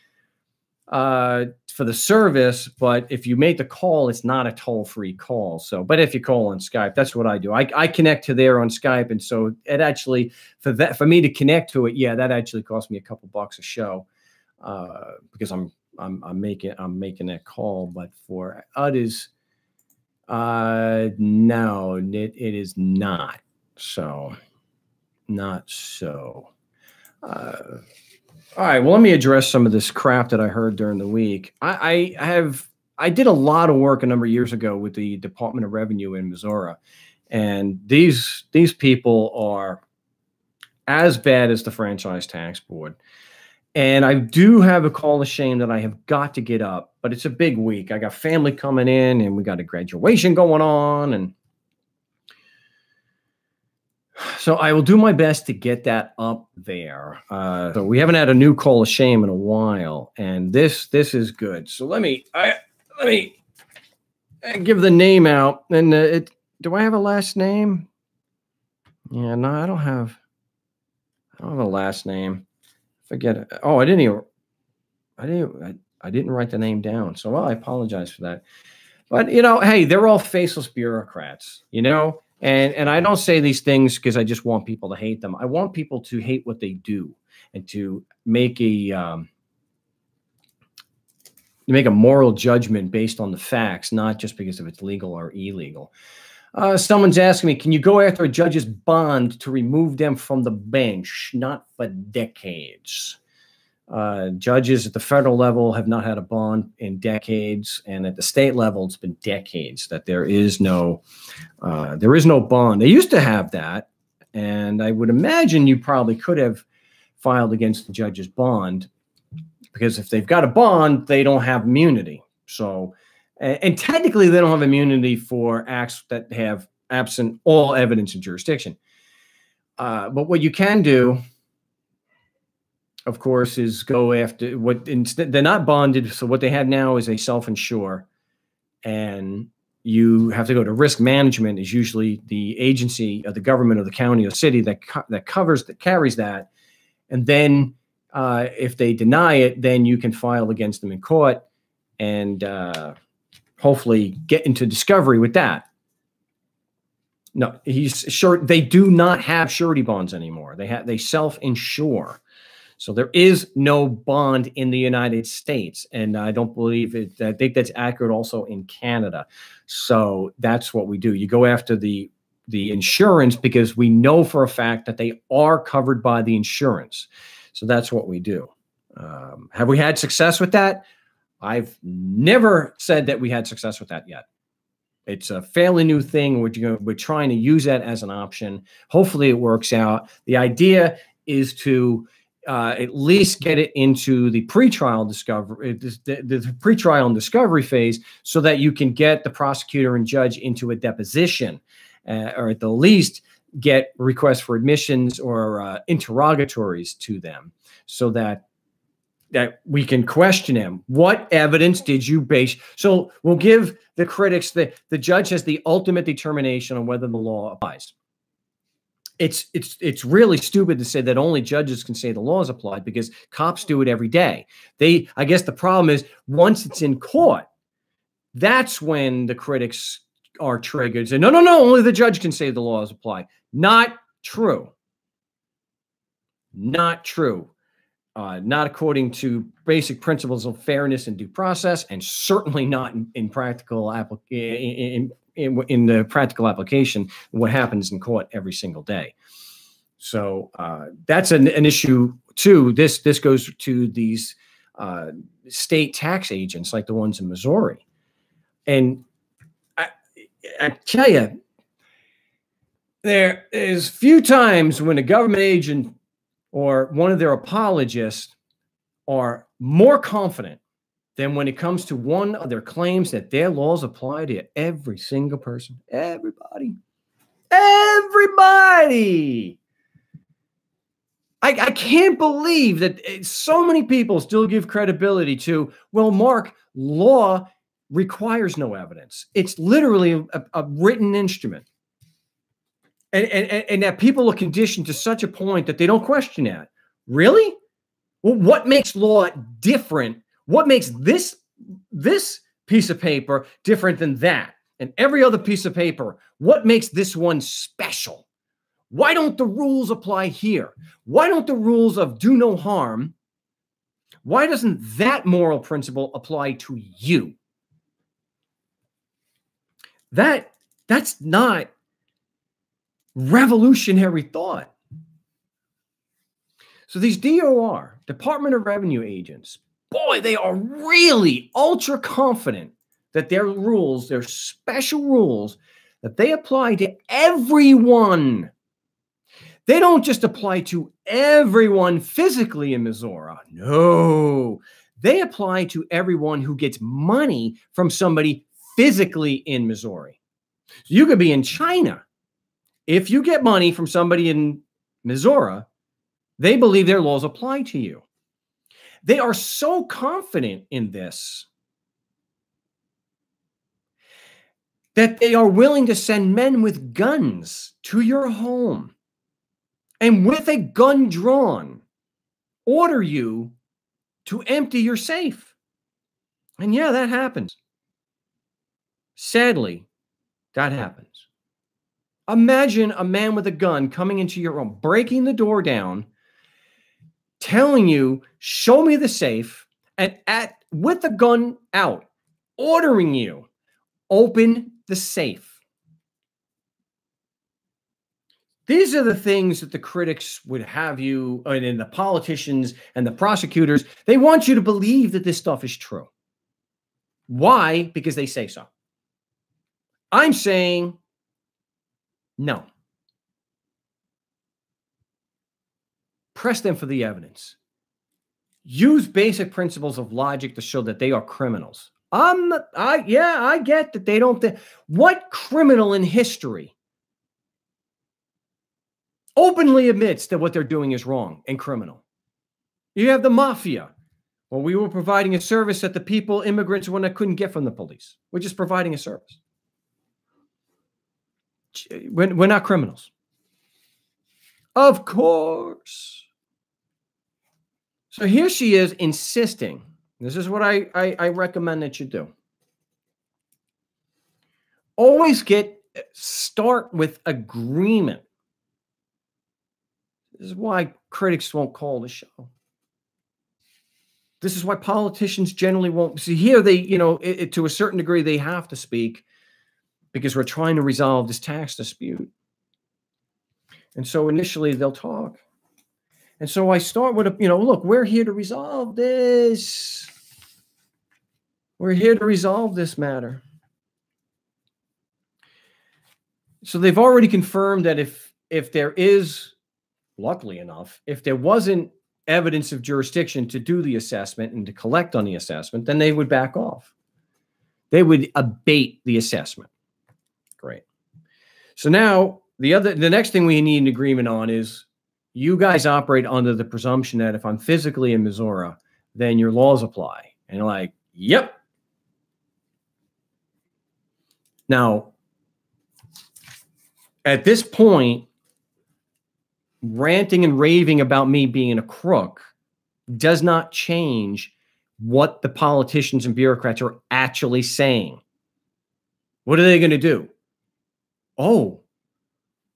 for the service, but if you make the call, it's not a toll-free call. So, but if you call on Skype, that's what I do. I connect to there on Skype, and so it actually for me to connect to it, yeah, that actually cost me a couple bucks a show because I'm making that call. But for others, no, it is not. So, not so. All right. Well, let me address some of this crap that I heard during the week. I did a lot of work a number of years ago with the Department of Revenue in Missouri, and these people are as bad as the Franchise Tax Board. And I do have a call of shame that I have got to get up, but it's a big week. I got family coming in, and we got a graduation going on, and so I will do my best to get that up there. So we haven't had a new call of shame in a while, and this is good. So let me give the name out. And do I have a last name? Yeah, no, I don't have a last name. Forget it. Oh, I didn't write the name down. So, well, I apologize for that. But, hey, they're all faceless bureaucrats, and I don't say these things because I just want people to hate them. I want people to hate what they do and to make a moral judgment based on the facts, not just because if it's legal or illegal. Someone's asking me, can you go after a judge's bond to remove them from the bench? Not for decades. Judges at the federal level have not had a bond in decades, and at the state level, it's been decades that there is no bond. They used to have that, and I would imagine you probably could have filed against the judge's bond, because if they've got a bond, they don't have immunity. So. And technically, they don't have immunity for acts that have absent all evidence in jurisdiction. But what you can do, of course, is go after what instead they're not bonded. So what they have now is a self-insure, and you have to go to risk management. Is usually the agency of the government or the county or city that carries that, and then if they deny it, then you can file against them in court and. Hopefully get into discovery with that. No, he's sure they do not have surety bonds anymore. They self-insure. So there is no bond in the United States. And I don't believe it. I think that's accurate also in Canada. So that's what we do. You go after the insurance because we know for a fact that they are covered by the insurance. So that's what we do. Have we had success with that? I've never said that we had success with that yet. It's a fairly new thing. We're trying to use that as an option. Hopefully it works out. The idea is to at least get it into the pretrial discovery, the pretrial and discovery phase, so that you can get the prosecutor and judge into a deposition, or at the least get requests for admissions or interrogatories to them, so that we can question him. What evidence did you base? So we'll give the critics, the judge has the ultimate determination on whether the law applies. It's really stupid to say that only judges can say the law is applied, because cops do it every day. I guess the problem is, once it's in court, that's when the critics are triggered. Say, no, only the judge can say the law is applied. Not true. Not true. Not according to basic principles of fairness and due process, and certainly not in practical in the practical application, what happens in court every single day. So that's an issue too. This goes to these state tax agents like the ones in Missouri. And I tell you, there is few times when a government agent or one of their apologists are more confident than when it comes to one of their claims that their laws apply to every single person. Everybody. I can't believe that so many people still give credibility to, well, Mark, law requires no evidence. It's literally a written instrument. And that people are conditioned to such a point that they don't question that. Really? Well, what makes law different? What makes this piece of paper different than that? And every other piece of paper, what makes this one special? Why don't the rules apply here? Why don't the rules of do no harm? Why doesn't that moral principle apply to you? That's not revolutionary thought. So these DOR, Department of Revenue agents, boy, they are really ultra confident that their rules, their special rules, that they apply to everyone. They don't just apply to everyone physically in Missouri. No, they apply to everyone who gets money from somebody physically in Missouri. So you could be in China. If you get money from somebody in Missouri, they believe their laws apply to you. They are so confident in this that they are willing to send men with guns to your home and with a gun drawn, order you to empty your safe. And yeah, that happens. Sadly, that happens. Imagine a man with a gun coming into your home, breaking the door down, telling you, show me the safe, and with the gun out, ordering you, open the safe. These are the things that the critics would have you, and the politicians and the prosecutors, they want you to believe that this stuff is true. Why? Because they say so. I'm saying no. Press them for the evidence. Use basic principles of logic to show that they are criminals. I get that they don't think. What criminal in history openly admits that what they're doing is wrong and criminal? You have the mafia. Well, we were providing a service that the people, immigrants, couldn't get from the police. We're just providing a service. We're not criminals. Of course. So here she is insisting. This is what I recommend that you do. Always start with agreement. This is why critics won't call the show. This is why politicians generally won't. See, here they, to a certain degree, they have to speak because we're trying to resolve this tax dispute. And so initially they'll talk. And so I start with, look, we're here to resolve this. We're here to resolve this matter. So they've already confirmed that if there is, luckily enough, if there wasn't evidence of jurisdiction to do the assessment and to collect on the assessment, then they would back off. They would abate the assessment. Great. So now the next thing we need an agreement on is you guys operate under the presumption that if I'm physically in Missouri, then your laws apply. And you're like, yep. Now, at this point, ranting and raving about me being a crook does not change what the politicians and bureaucrats are actually saying. What are they going to do? Oh,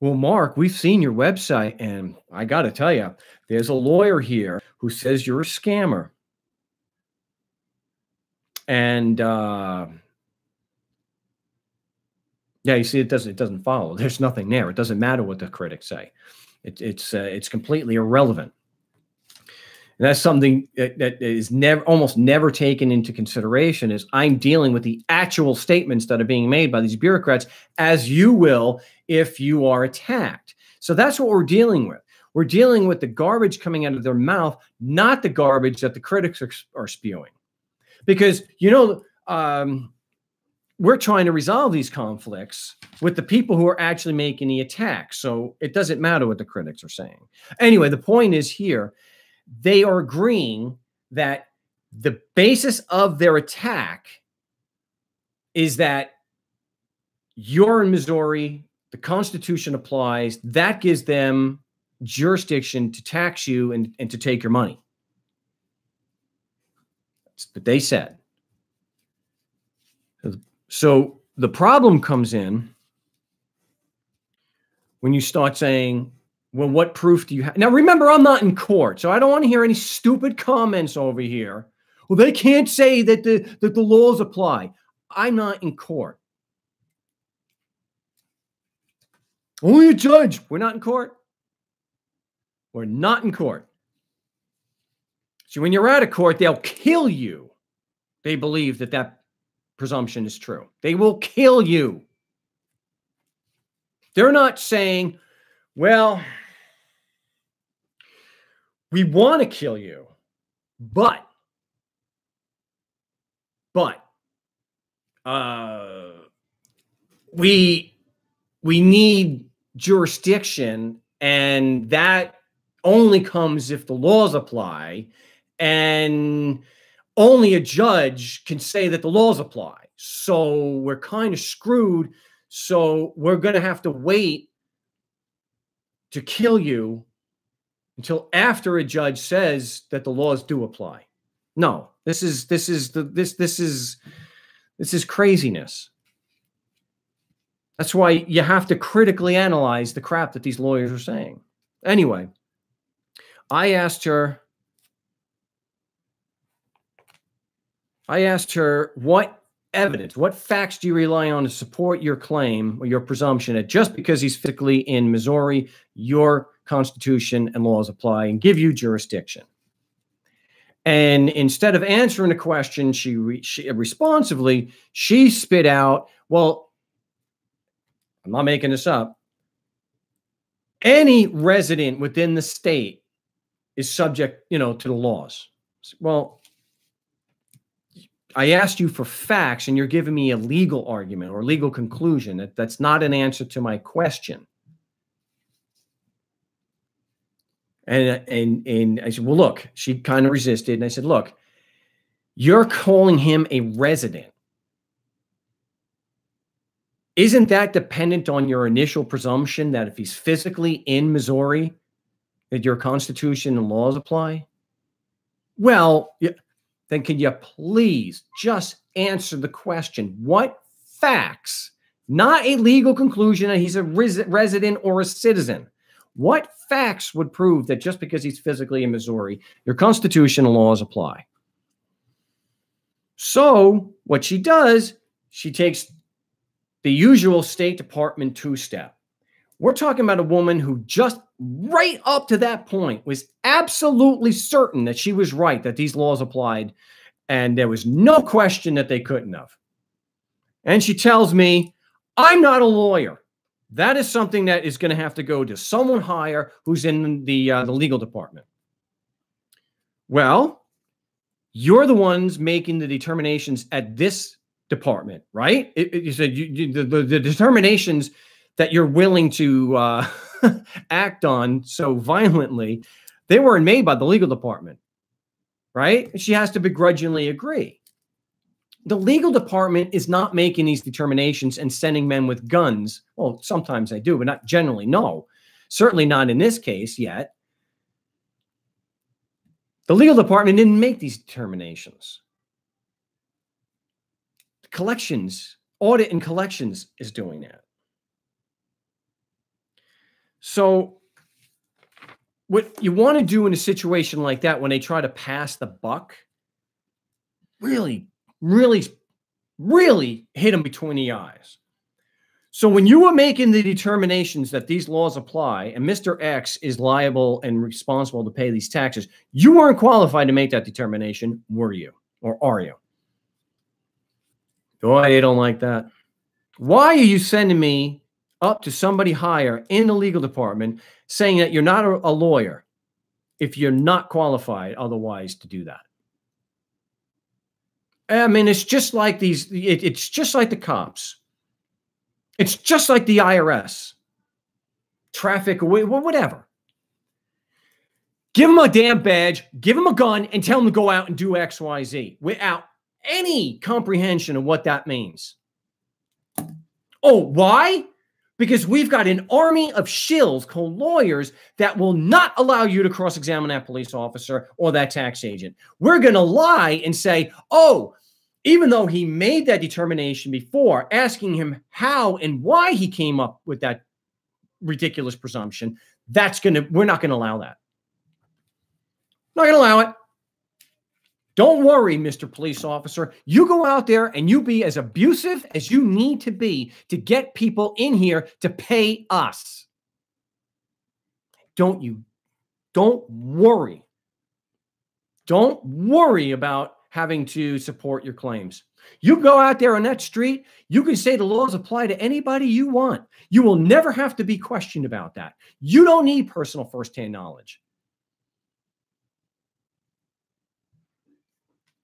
well, Mark, we've seen your website, and I got to tell you, there's a lawyer here who says you're a scammer. And yeah, you see, it doesn't follow. There's nothing there. It doesn't matter what the critics say. It's completely irrelevant. And that's something that is almost never taken into consideration. Is I'm dealing with the actual statements that are being made by these bureaucrats, as you will if you are attacked. So that's what we're dealing with. We're dealing with the garbage coming out of their mouth, not the garbage that the critics are spewing. Because, we're trying to resolve these conflicts with the people who are actually making the attacks. So it doesn't matter what the critics are saying. Anyway, the point is here, they are agreeing that the basis of their attack is that you're in Missouri, the Constitution applies, that gives them jurisdiction to tax you and to take your money. That's what they said. So the problem comes in when you start saying, well, what proof do you have? Now, remember, I'm not in court, so I don't want to hear any stupid comments over here. Well, they can't say that the laws apply. I'm not in court. Only a judge. We're not in court. We're not in court. So when you're out of court, they'll kill you. They believe that presumption is true. They will kill you. They're not saying, well, we want to kill you, but we need jurisdiction, and that only comes if the laws apply, and only a judge can say that the laws apply. So we're kind of screwed. So we're going to have to wait to kill you until after a judge says that the laws do apply. No, this is craziness. That's why you have to critically analyze the crap that these lawyers are saying. Anyway, I asked her what evidence, what facts do you rely on to support your claim or your presumption that just because he's physically in Missouri, your Constitution and laws apply and give you jurisdiction? And instead of answering the question, she responsively, she spit out, well, I'm not making this up, any resident within the state is subject, to the laws. Well, I asked you for facts, and you're giving me a legal argument or legal conclusion. That's not an answer to my question. And I said, well, look, she kind of resisted. And I said, look, you're calling him a resident. Isn't that dependent on your initial presumption that if he's physically in Missouri, that your Constitution and laws apply? Well, then can you please just answer the question? What facts, not a legal conclusion that he's a resident or a citizen, what facts would prove that just because he's physically in Missouri, your Constitution and laws apply? So what she does, she takes the usual State Department two-step. We're talking about a woman who just right up to that point, was absolutely certain that she was right, that these laws applied, and there was no question that they couldn't have. And she tells me, I'm not a lawyer. That is something that is going to have to go to someone higher who's in the legal department. Well, you're the ones making the determinations at this department, right? You said the determinations that you're willing to act on so violently, they weren't made by the legal department, right? She has to begrudgingly agree. The legal department is not making these determinations and sending men with guns. Well, sometimes they do, but not generally. No, certainly not in this case yet. The legal department didn't make these determinations. Collections, audit and collections is doing that. So what you want to do in a situation like that, when they try to pass the buck, really hit them between the eyes. So when you were making the determinations that these laws apply and Mr. X is liable and responsible to pay these taxes, you weren't qualified to make that determination, were you? Or are you? Boy, they don't like that. Why are you sending me up to somebody higher in the legal department saying that you're not a lawyer if you're not qualified otherwise to do that? I mean, it's just like these, it's just like the cops. It's just like the IRS, traffic, whatever. Give them a damn badge, give them a gun, and tell them to go out and do X, Y, Z without any comprehension of what that means. Oh, why? Because we've got an army of shills called lawyers that will not allow you to cross-examine that police officer or that tax agent. We're going to lie and say, oh, even though he made that determination before, asking him how and why he came up with that ridiculous presumption, we're not going to allow that. Not going to allow it. Don't worry, Mr. Police Officer. You go out there and you be as abusive as you need to be to get people in here to pay us. Don't worry. Don't worry about having to support your claims. You go out there on that street, you can say the laws apply to anybody you want. You will never have to be questioned about that. You don't need personal firsthand knowledge.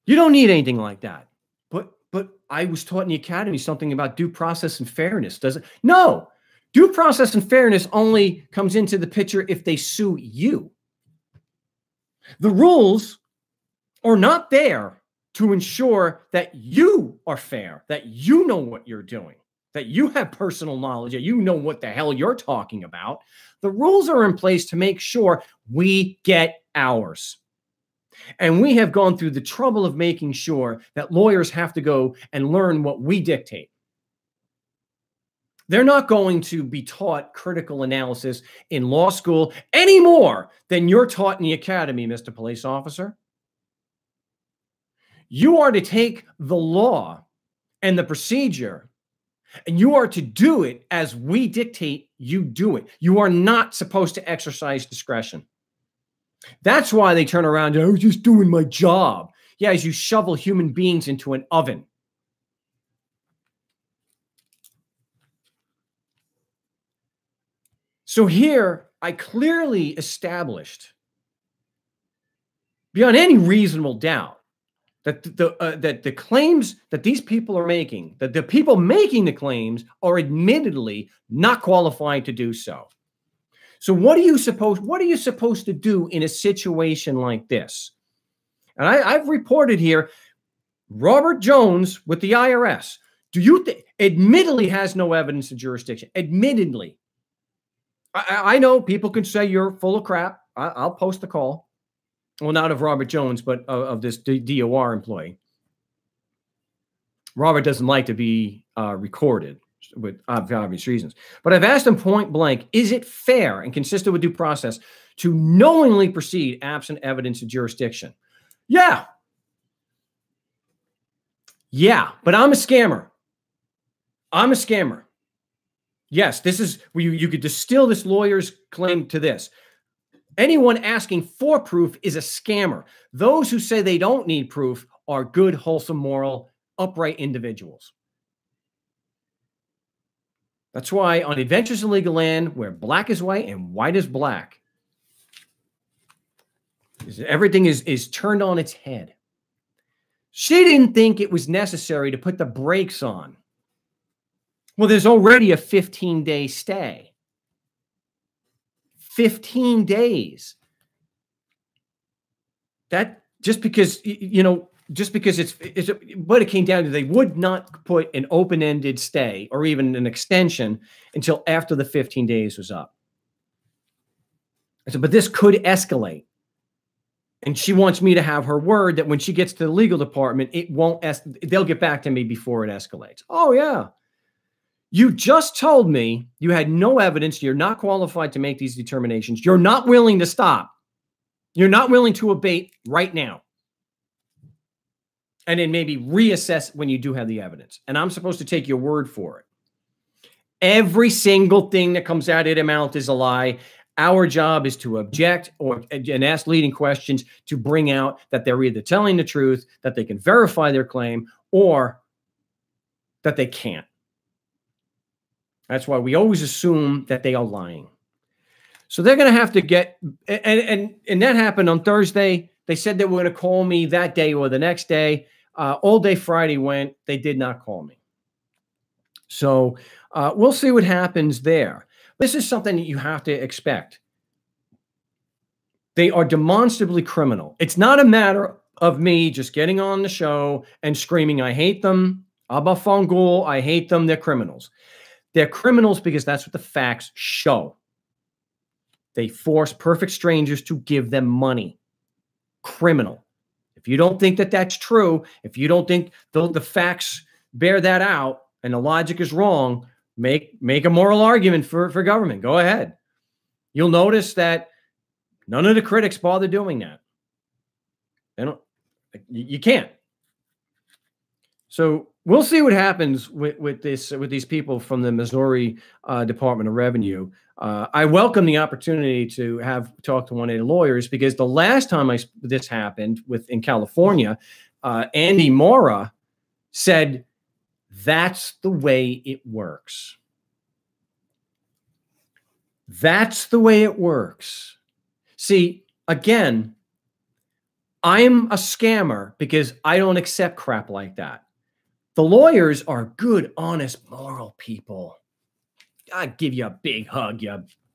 You don't need anything like that. But I was taught in the academy something about due process and fairness. Does it? No. Due process and fairness only comes into the picture if they sue you. The rules are not there to ensure that you are fair, that you know what you're doing, that you have personal knowledge, that you know what the hell you're talking about. The rules are in place to make sure we get ours. And we have gone through the trouble of making sure that lawyers have to go and learn what we dictate. They're not going to be taught critical analysis in law school any more than you're taught in the academy, Mr. Police Officer. You are to take the law and the procedure, and you are to do it as we dictate you do it. You are not supposed to exercise discretion. That's why they turn around and, I was just doing my job. Yeah, as you shovel human beings into an oven. So here, I clearly established, beyond any reasonable doubt, that the claims that these people are making, that the people making the claims are admittedly not qualified to do so. So what are you supposed to do in a situation like this? And I've reported here, Robert Jones with the IRS, admittedly has no evidence of jurisdiction. Admittedly. I know people can say you're full of crap. I'll post the call. Well, not of Robert Jones, but of this DOR employee. Robert doesn't like to be recorded with obvious reasons. But I've asked him point blank, is it fair and consistent with due process to knowingly proceed absent evidence of jurisdiction? Yeah. Yeah, but I'm a scammer. I'm a scammer. Yes, this is where you could distill this lawyer's claim to this. Anyone asking for proof is a scammer. Those who say they don't need proof are good, wholesome, moral, upright individuals. That's why on Adventures in Legal Land, where black is white and white is black, everything is turned on its head. She didn't think it was necessary to put the brakes on. Well, there's already a 15-day stay. 15 days. That just because, just because it's what it came down to, they would not put an open-ended stay or even an extension until after the 15 days was up. I said, but this could escalate. And she wants me to have her word that when she gets to the legal department, it won't, they'll get back to me before it escalates. Oh, yeah. You just told me you had no evidence. You're not qualified to make these determinations. You're not willing to stop. You're not willing to abate right now. And then maybe reassess when you do have the evidence. And I'm supposed to take your word for it. Every single thing that comes out of their mouth is a lie. Our job is to object and ask leading questions to bring out that they're either telling the truth, that they can verify their claim, or that they can't. That's why we always assume that they are lying. So they're going to have to get, and that happened on Thursday. They said they were going to call me that day or the next day. All day Friday went. They did not call me. So we'll see what happens there. This is something that you have to expect. They are demonstrably criminal. It's not a matter of me just getting on the show and screaming, I hate them. Abba Fangul, I hate them. They're criminals. They're criminals because that's what the facts show. They force perfect strangers to give them money. Criminal. If you don't think that that's true, if you don't think the facts bear that out and the logic is wrong, make a moral argument for government. Go ahead. You'll notice that none of the critics bother doing that. They don't. You can't. So we'll see what happens with these people from the Missouri Department of Revenue. I welcome the opportunity to talk to one of the lawyers, because the last time this happened in California, Andy Mora said, that's the way it works. That's the way it works. See, again, I'm a scammer because I don't accept crap like that. The lawyers are good, honest, moral people. I'd give you a big hug,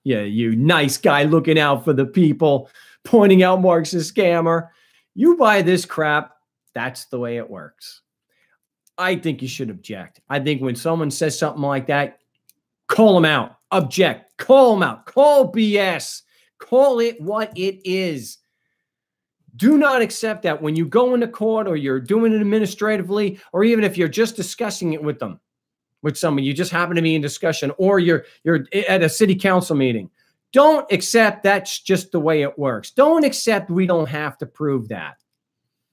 you nice guy looking out for the people, pointing out Mark's a scammer. You buy this crap, that's the way it works. I think you should object. I think when someone says something like that, call them out, object, call them out, call BS, call it what it is. Do not accept that when you go into court or you're doing it administratively, or even if you're just discussing it with someone, you just happen to be in discussion, or you're at a city council meeting. Don't accept that's just the way it works. Don't accept we don't have to prove that.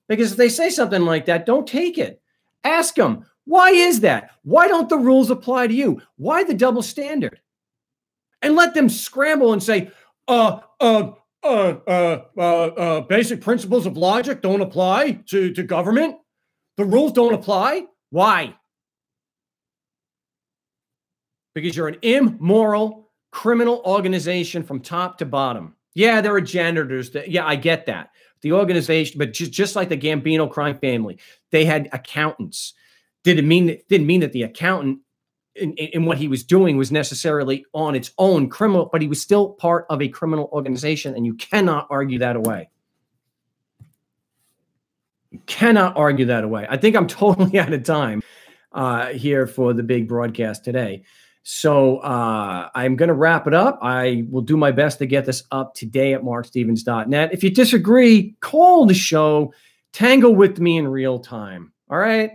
Because if they say something like that, don't take it. Ask them, why is that? Why don't the rules apply to you? Why the double standard? And let them scramble and say, basic principles of logic don't apply to government. The rules don't apply. Why? Because you're an immoral criminal organization from top to bottom. Yeah, there are janitors. Yeah, I get that. The organization, but just like the Gambino crime family, they had accountants. Didn't mean that the accountant in what he was doing was necessarily on its own criminal, but he was still part of a criminal organization, and you cannot argue that away. You cannot argue that away. I think I'm totally out of time here for the big broadcast today. So I'm going to wrap it up. I will do my best to get this up today at markstevens.net. If you disagree, call the show, tangle with me in real time. All right.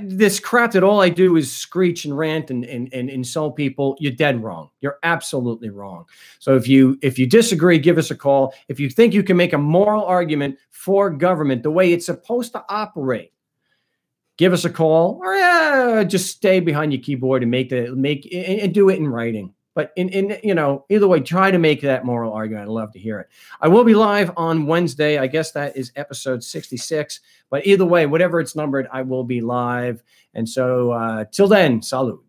This crap that all I do is screech and rant and insult people. You're dead wrong. You're absolutely wrong. So if you disagree, give us a call. If you think you can make a moral argument for government the way it's supposed to operate, give us a call, or just stay behind your keyboard and and do it in writing. But either way, try to make that moral argument. I'd love to hear it. I will be live on Wednesday. I guess that is episode 66. But either way, whatever it's numbered, I will be live. And so till then, salud.